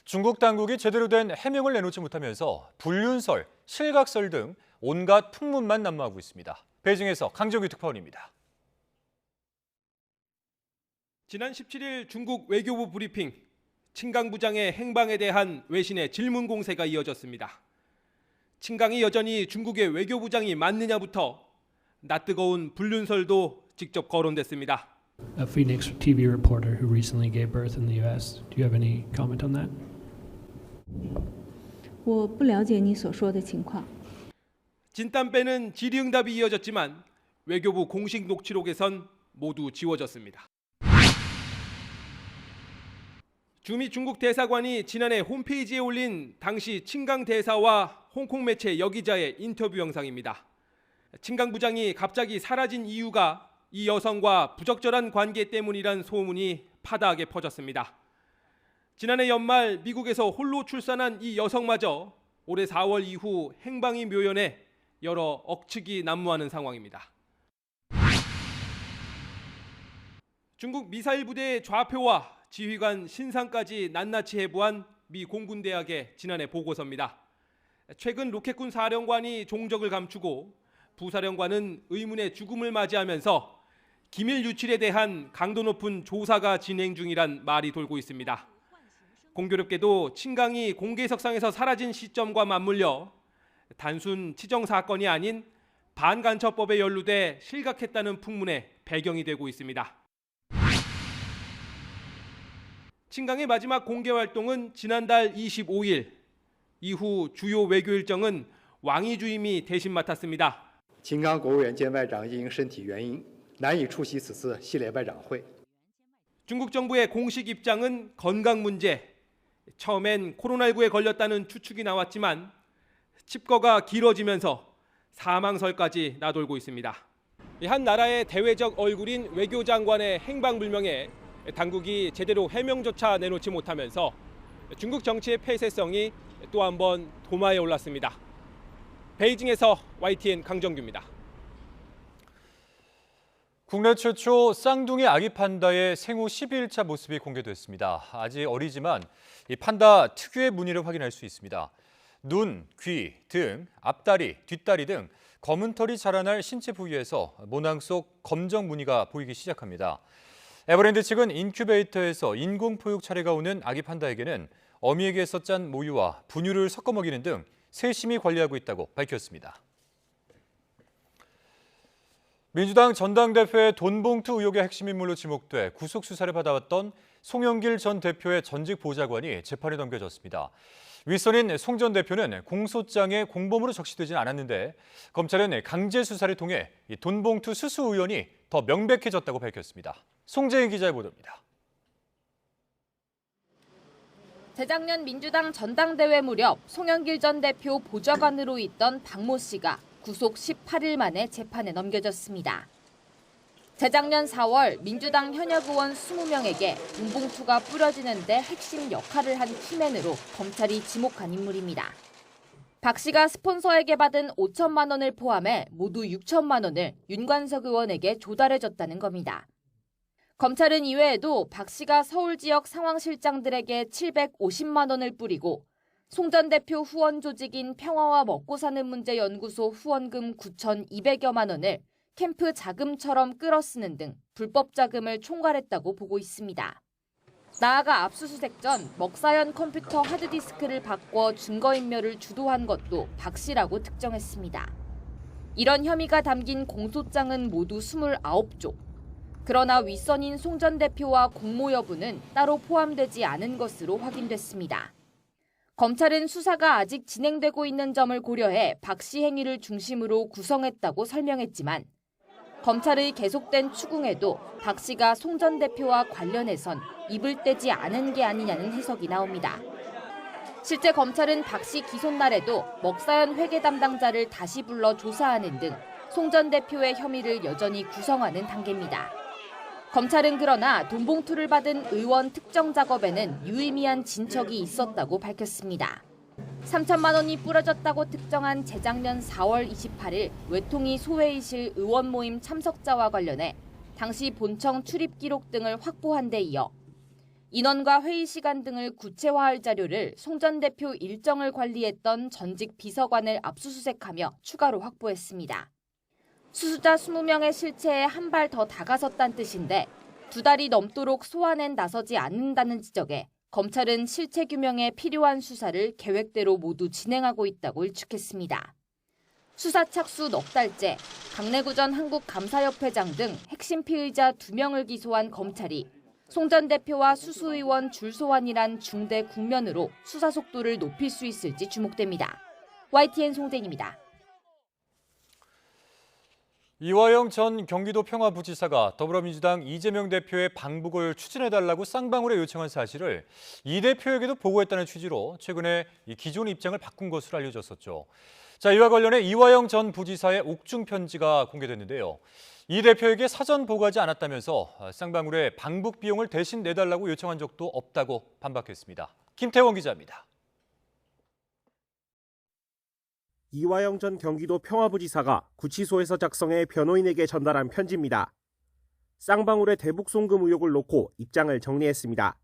중국 당국이 제대로 된 해명을 내놓지 못하면서 불륜설, 실각설 등 온갖 풍문만 난무하고 있습니다. 베이징에서 강정규 특파원입니다. 지난 17일 중국 외교부 브리핑, 친강 부장의 행방에 대한 외신의 질문 공세가 이어졌습니다. 친강이 여전히 중국의 외교부장이 맞느냐부터 낯뜨거운 불륜설도 직접 거론됐습니다. A Phoenix TV reporter who recently gave birth in the U.S. Do you have any comment on that? 我不了解你所说的情况。 진땀 빼는 질의응답이 이어졌지만 외교부 공식 녹취록에선 모두 지워졌습니다. 주미 중국 대사관이 지난해 홈페이지에 올린 당시 친강 대사와 홍콩 매체 여기자의 인터뷰 영상입니다. 친강 부장이 갑자기 사라진 이유가 이 여성과 부적절한 관계 때문이란 소문이 파다하게 퍼졌습니다. 지난해 연말 미국에서 홀로 출산한 이 여성마저 올해 4월 이후 행방이 묘연해 여러 억측이 난무하는 상황입니다. 중국 미사일 부대의 좌표와 지휘관 신상까지 낱낱이 해부한 미 공군대학의 지난해 보고서입니다. 최근 로켓군 사령관이 종적을 감추고 부사령관은 의문의 죽음을 맞이하면서 기밀 유출에 대한 강도 높은 조사가 진행 중이란 말이 돌고 있습니다. 공교롭게도 친강이 공개석상에서 사라진 시점과 맞물려 단순 치정 사건이 아닌 반간첩법에 연루돼 실각했다는 풍문의 배경이 되고 있습니다. 친강의 마지막 공개 활동은 지난달 25일. 이후 주요 외교 일정은 왕이 주임이 대신 맡았습니다. 秦刚国务院兼外长因身体原因难以出席此次系列外长会。 중국 정부의 공식 입장은 건강 문제. 처음엔 코로나19에 걸렸다는 추측이 나왔지만 칩거가 길어지면서 사망설까지 나돌고 있습니다. 한 나라의 대외적 얼굴인 외교장관의 행방불명에 당국이 제대로 해명조차 내놓지 못하면서 중국 정치의 폐쇄성이 또 한 번 도마에 올랐습니다. 베이징에서 YTN 강정규입니다. 국내 최초 쌍둥이 아기 판다의 생후 12일차 모습이 공개됐습니다. 아직 어리지만 이 판다 특유의 무늬를 확인할 수 있습니다. 눈, 귀, 등, 앞다리, 뒷다리 등 검은 털이 자라날 신체 부위에서 모낭 속 검정 무늬가 보이기 시작합니다. 에버랜드 측은 인큐베이터에서 인공 포육 차례가 오는 아기 판다에게는 어미에게서 짠 모유와 분유를 섞어 먹이는 등 세심히 관리하고 있다고 밝혔습니다. 민주당 전당대회 돈봉투 의혹의 핵심 인물로 지목돼 구속 수사를 받아왔던 송영길 전 대표의 전직 보좌관이 재판에 넘겨졌습니다. 윗선인 송 전 대표는 공소장에 공범으로 적시되진 않았는데 검찰은 강제 수사를 통해 이 돈봉투 수수 의원이 더 명백해졌다고 밝혔습니다. 송재인 기자의 보도입니다. 재작년 민주당 전당대회 무렵 송영길 전 대표 보좌관으로 있던 박모 씨가 구속 18일 만에 재판에 넘겨졌습니다. 재작년 4월 민주당 현역 의원 20명에게 돈봉투가 뿌려지는 데 핵심 역할을 한 키맨으로 검찰이 지목한 인물입니다. 박 씨가 스폰서에게 받은 5천만 원을 포함해 모두 6천만 원을 윤관석 의원에게 조달해줬다는 겁니다. 검찰은 이외에도 박 씨가 서울 지역 상황실장들에게 750만 원을 뿌리고 송 전 대표 후원 조직인 평화와 먹고사는 문제 연구소 후원금 9,200여만 원을 캠프 자금처럼 끌어쓰는 등 불법 자금을 총괄했다고 보고 있습니다. 나아가 압수수색 전 먹사연 컴퓨터 하드디스크를 바꿔 증거인멸을 주도한 것도 박 씨라고 특정했습니다. 이런 혐의가 담긴 공소장은 모두 29쪽. 그러나 윗선인 송 전 대표와 공모 여부는 따로 포함되지 않은 것으로 확인됐습니다. 검찰은 수사가 아직 진행되고 있는 점을 고려해 박 씨 행위를 중심으로 구성했다고 설명했지만 검찰의 계속된 추궁에도 박 씨가 송 전 대표와 관련해선 입을 떼지 않은 게 아니냐는 해석이 나옵니다. 실제 검찰은 박 씨 기소날 날에도 먹사연 회계 담당자를 다시 불러 조사하는 등 송 전 대표의 혐의를 여전히 구성하는 단계입니다. 검찰은 그러나 돈봉투를 받은 의원 특정 작업에는 유의미한 진척이 있었다고 밝혔습니다. 3천만 원이 뿌려졌다고 특정한 재작년 4월 28일 외통위 소회의실 의원 모임 참석자와 관련해 당시 본청 출입 기록 등을 확보한 데 이어 인원과 회의 시간 등을 구체화할 자료를 송 전 대표 일정을 관리했던 전직 비서관을 압수수색하며 추가로 확보했습니다. 수수자 20명의 실체에 한 발 더 다가섰다는 뜻인데 2달이 넘도록 소환엔 나서지 않는다는 지적에 검찰은 실체 규명에 필요한 수사를 계획대로 모두 진행하고 있다고 일축했습니다. 수사 착수 넉 달째 강내구 전 한국감사협회장 등 핵심 피의자 2명을 기소한 검찰이 송 전 대표와 수수의원 줄소환이란 중대 국면으로 수사 속도를 높일 수 있을지 주목됩니다. YTN 송재인입니다. 이화영 전 경기도 평화부지사가 더불어민주당 이재명 대표의 방북을 추진해달라고 쌍방울에 요청한 사실을 이 대표에게도 보고했다는 취지로 최근에 기존 입장을 바꾼 것으로 알려졌었죠. 자, 이와 관련해 이화영 전 부지사의 옥중 편지가 공개됐는데요. 이 대표에게 사전 보고하지 않았다면서 쌍방울에 방북 비용을 대신 내달라고 요청한 적도 없다고 반박했습니다. 김태원 기자입니다. 이화영 전 경기도 평화부지사가 구치소에서 작성해 변호인에게 전달한 편지입니다. 쌍방울의 대북 송금 의혹을 놓고 입장을 정리했습니다.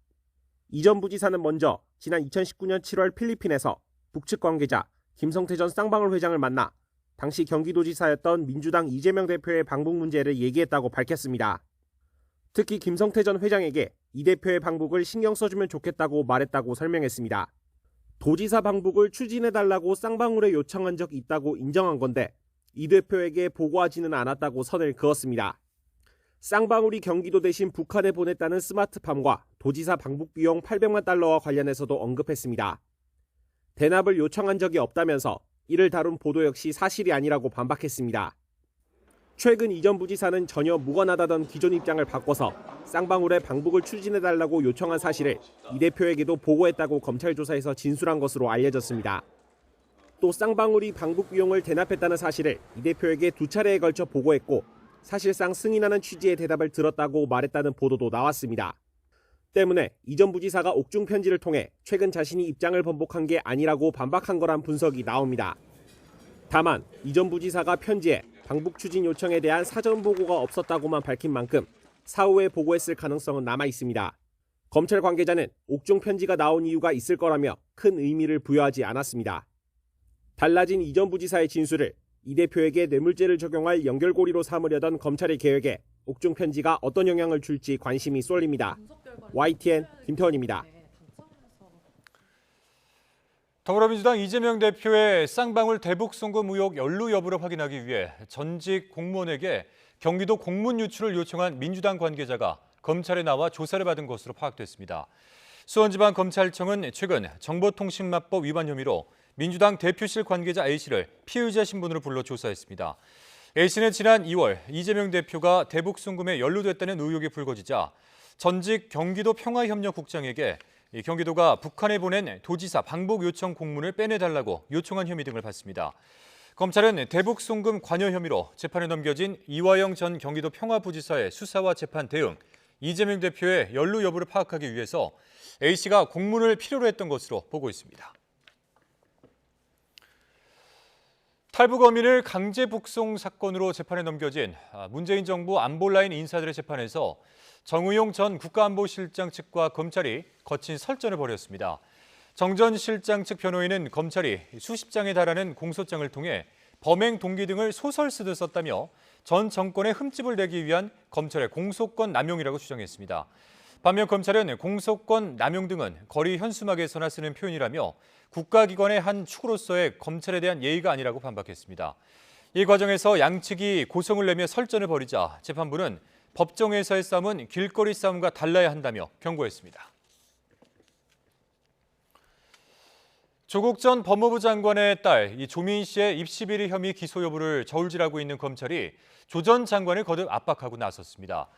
이 전 부지사는 먼저 지난 2019년 7월 필리핀에서 북측 관계자 김성태 전 쌍방울 회장을 만나 당시 경기도지사였던 민주당 이재명 대표의 방북 문제를 얘기했다고 밝혔습니다. 특히 김성태 전 회장에게 이 대표의 방북을 신경 써주면 좋겠다고 말했다고 설명했습니다. 도지사 방북을 추진해달라고 쌍방울에 요청한 적 있다고 인정한 건데 이 대표에게 보고하지는 않았다고 선을 그었습니다. 쌍방울이 경기도 대신 북한에 보냈다는 스마트팜과 도지사 방북 비용 800만 달러와 관련해서도 언급했습니다. 대납을 요청한 적이 없다면서 이를 다룬 보도 역시 사실이 아니라고 반박했습니다. 최근 이 전 부지사는 전혀 무관하다던 기존 입장을 바꿔서 쌍방울의 방북을 추진해달라고 요청한 사실을 이 대표에게도 보고했다고 검찰 조사에서 진술한 것으로 알려졌습니다. 또 쌍방울이 방북 비용을 대납했다는 사실을 이 대표에게 2차례에 걸쳐 보고했고 사실상 승인하는 취지의 대답을 들었다고 말했다는 보도도 나왔습니다. 때문에 이 전 부지사가 옥중 편지를 통해 최근 자신이 입장을 번복한 게 아니라고 반박한 거란 분석이 나옵니다. 다만 이 전 부지사가 편지에 방북 추진 요청에 대한 사전 보고가 없었다고만 밝힌 만큼 사후에 보고했을 가능성은 남아 있습니다. 검찰 관계자는 옥중 편지가 나온 이유가 있을 거라며 큰 의미를 부여하지 않았습니다. 달라진 이 전 부지사의 진술을 이 대표에게 뇌물죄를 적용할 연결고리로 삼으려던 검찰의 계획에 옥중 편지가 어떤 영향을 줄지 관심이 쏠립니다. YTN 김태원입니다. 더불어민주당 이재명 대표의 쌍방울 대북 송금 의혹 연루 여부를 확인하기 위해 전직 공무원에게 경기도 공문 유출을 요청한 민주당 관계자가 검찰에 나와 조사를 받은 것으로 파악됐습니다. 수원지방검찰청은 최근 정보통신망법 위반 혐의로 민주당 대표실 관계자 A씨를 피의자 신분으로 불러 조사했습니다. A씨는 지난 2월 이재명 대표가 대북 송금에 연루됐다는 의혹이 불거지자 전직 경기도 평화협력국장에게 경기도가 북한에 보낸 도지사 방북 요청 공문을 빼내달라고 요청한 혐의 등을 받습니다. 검찰은 대북 송금 관여 혐의로 재판에 넘겨진 이화영 전 경기도 평화부지사의 수사와 재판 대응, 이재명 대표의 연루 여부를 파악하기 위해서 A씨가 공문을 필요로 했던 것으로 보고 있습니다. 탈북어민을 강제 북송 사건으로 재판에 넘겨진 문재인 정부 안보라인 인사들의 재판에서 정의용 전 국가안보실장 측과 검찰이 거친 설전을 벌였습니다. 정 전 실장 측 변호인은 검찰이 수십 장에 달하는 공소장을 통해 범행 동기 등을 소설 쓰듯 썼다며 전 정권에 흠집을 내기 위한 검찰의 공소권 남용이라고 주장했습니다. 반면 검찰은 공소권 남용 등은 거리 현수막에서나 쓰는 표현이라며 국가기관의 한 축으로서의 검찰에 대한 예의가 아니라고 반박했습니다. 이 과정에서 양측이 고성을 내며 설전을 벌이자 재판부는 법정에서의 싸움은 길거리 싸움과 달라야 한다며 경고했습니다. 조국 전 법무부 장관의 딸 조민 씨의 입시 비리 혐의 기소 여부를 저울질하고 있는 검찰이 조 전 장관을 거듭 압박하고 나섰습니다.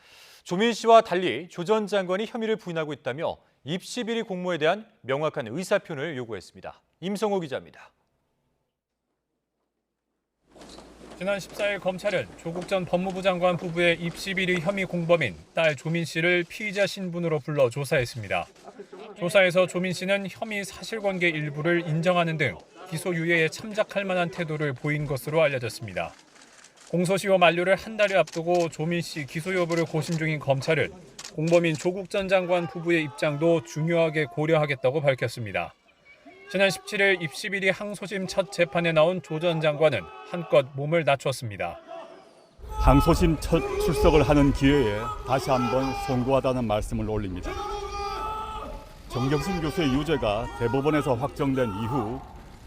조민 씨와 달리 조 전 장관이 혐의를 부인하고 있다며 입시 비리 공모에 대한 명확한 의사표현을 요구했습니다. 임성호 기자입니다. 지난 14일 검찰은 조국 전 법무부 장관 부부의 입시 비리 혐의 공범인 딸 조민 씨를 피의자 신분으로 불러 조사했습니다. 조사에서 조민 씨는 혐의 사실관계 일부를 인정하는 등 기소 유예에 참작할 만한 태도를 보인 것으로 알려졌습니다. 공소시효 만료를 한 달을 앞두고 조민 씨 기소 여부를 고심 중인 검찰은 공범인 조국 전 장관 부부의 입장도 중요하게 고려하겠다고 밝혔습니다. 지난 17일 입시 비리 항소심 첫 재판에 나온 조 전 장관은 한껏 몸을 낮췄습니다. 항소심 첫 출석을 하는 기회에 다시 한번 송구하다는 말씀을 올립니다. 정경심 교수의 유죄가 대법원에서 확정된 이후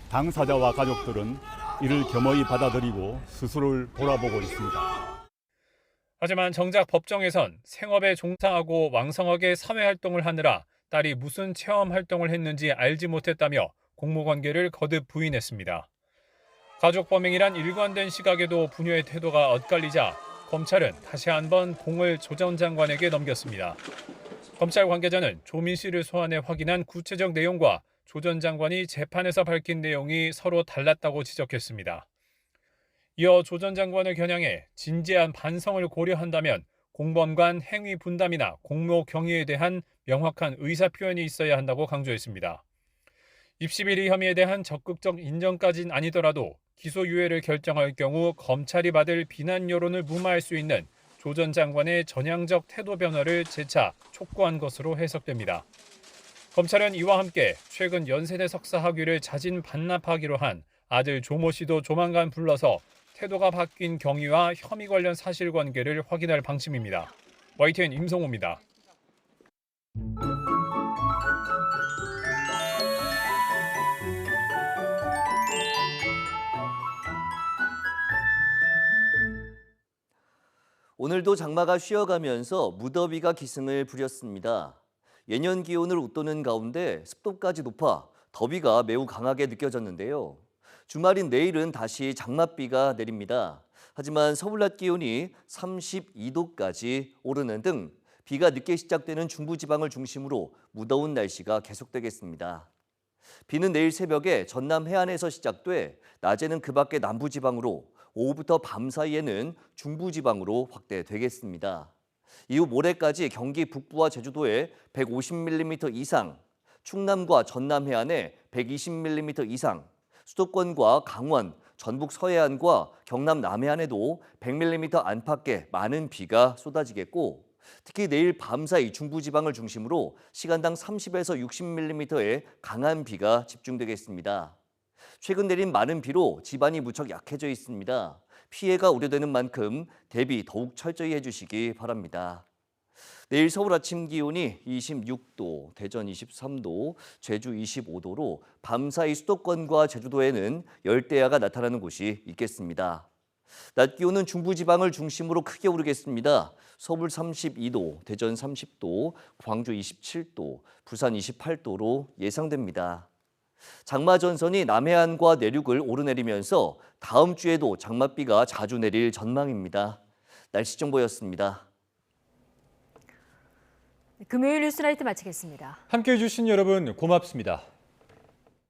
당사자와 가족들은 이를 겸허히 받아들이고 스스로를 돌아보고 있습니다. 하지만 정작 법정에선 생업에 종사하고 왕성하게 사회활동을 하느라 딸이 무슨 체험활동을 했는지 알지 못했다며 공모관계를 거듭 부인했습니다. 가족 범행이란 일관된 시각에도 부녀의 태도가 엇갈리자 검찰은 다시 한번 공을 조 전 장관에게 넘겼습니다. 검찰 관계자는 조민 씨를 소환해 확인한 구체적 내용과 조 전 장관이 재판에서 밝힌 내용이 서로 달랐다고 지적했습니다. 이어 조 전 장관을 겨냥해 진지한 반성을 고려한다면 공범 간 행위 분담이나 공모 경위에 대한 명확한 의사표현이 있어야 한다고 강조했습니다. 입시비리 혐의에 대한 적극적 인정까지는 아니더라도 기소유예를 결정할 경우 검찰이 받을 비난 여론을 무마할 수 있는 조 전 장관의 전향적 태도 변화를 재차 촉구한 것으로 해석됩니다. 검찰은 이와 함께 최근 연세대 석사 학위를 자진 반납하기로 한 아들 조모 씨도 조만간 불러서 태도가 바뀐 경위와 혐의 관련 사실관계를 확인할 방침입니다. YTN 임성호입니다. 오늘도 장마가 쉬어가면서 무더위가 기승을 부렸습니다. 예년 기온을 웃도는 가운데 습도까지 높아 더위가 매우 강하게 느껴졌는데요. 주말인 내일은 다시 장맛비가 내립니다. 하지만 서울 낮 기온이 32도까지 오르는 등 비가 늦게 시작되는 중부지방을 중심으로 무더운 날씨가 계속되겠습니다. 비는 내일 새벽에 전남 해안에서 시작돼 낮에는 그 밖의 남부지방으로 오후부터 밤 사이에는 중부지방으로 확대되겠습니다. 이후 모레까지 경기 북부와 제주도에 150mm 이상, 충남과 전남 해안에 120mm 이상, 수도권과 강원, 전북 서해안과 경남 남해안에도 100mm 안팎의 많은 비가 쏟아지겠고 특히 내일 밤 사이 중부지방을 중심으로 시간당 30에서 60mm의 강한 비가 집중되겠습니다. 최근 내린 많은 비로 지반이 무척 약해져 있습니다. 피해가 우려되는 만큼 대비 더욱 철저히 해주시기 바랍니다. 내일 서울 아침 기온이 26도, 대전 23도, 제주 25도로 밤사이 수도권과 제주도에는 열대야가 나타나는 곳이 있겠습니다. 낮 기온은 중부지방을 중심으로 크게 오르겠습니다. 서울 32도, 대전 30도, 광주 27도, 부산 28도로 예상됩니다. 장마 전선이 남해안과 내륙을 오르내리면서 다음 주에도 장맛비가 자주 내릴 전망입니다. 날씨 정보였습니다. 금요일 뉴스나이트 마치겠습니다. 함께해 주신 여러분 고맙습니다.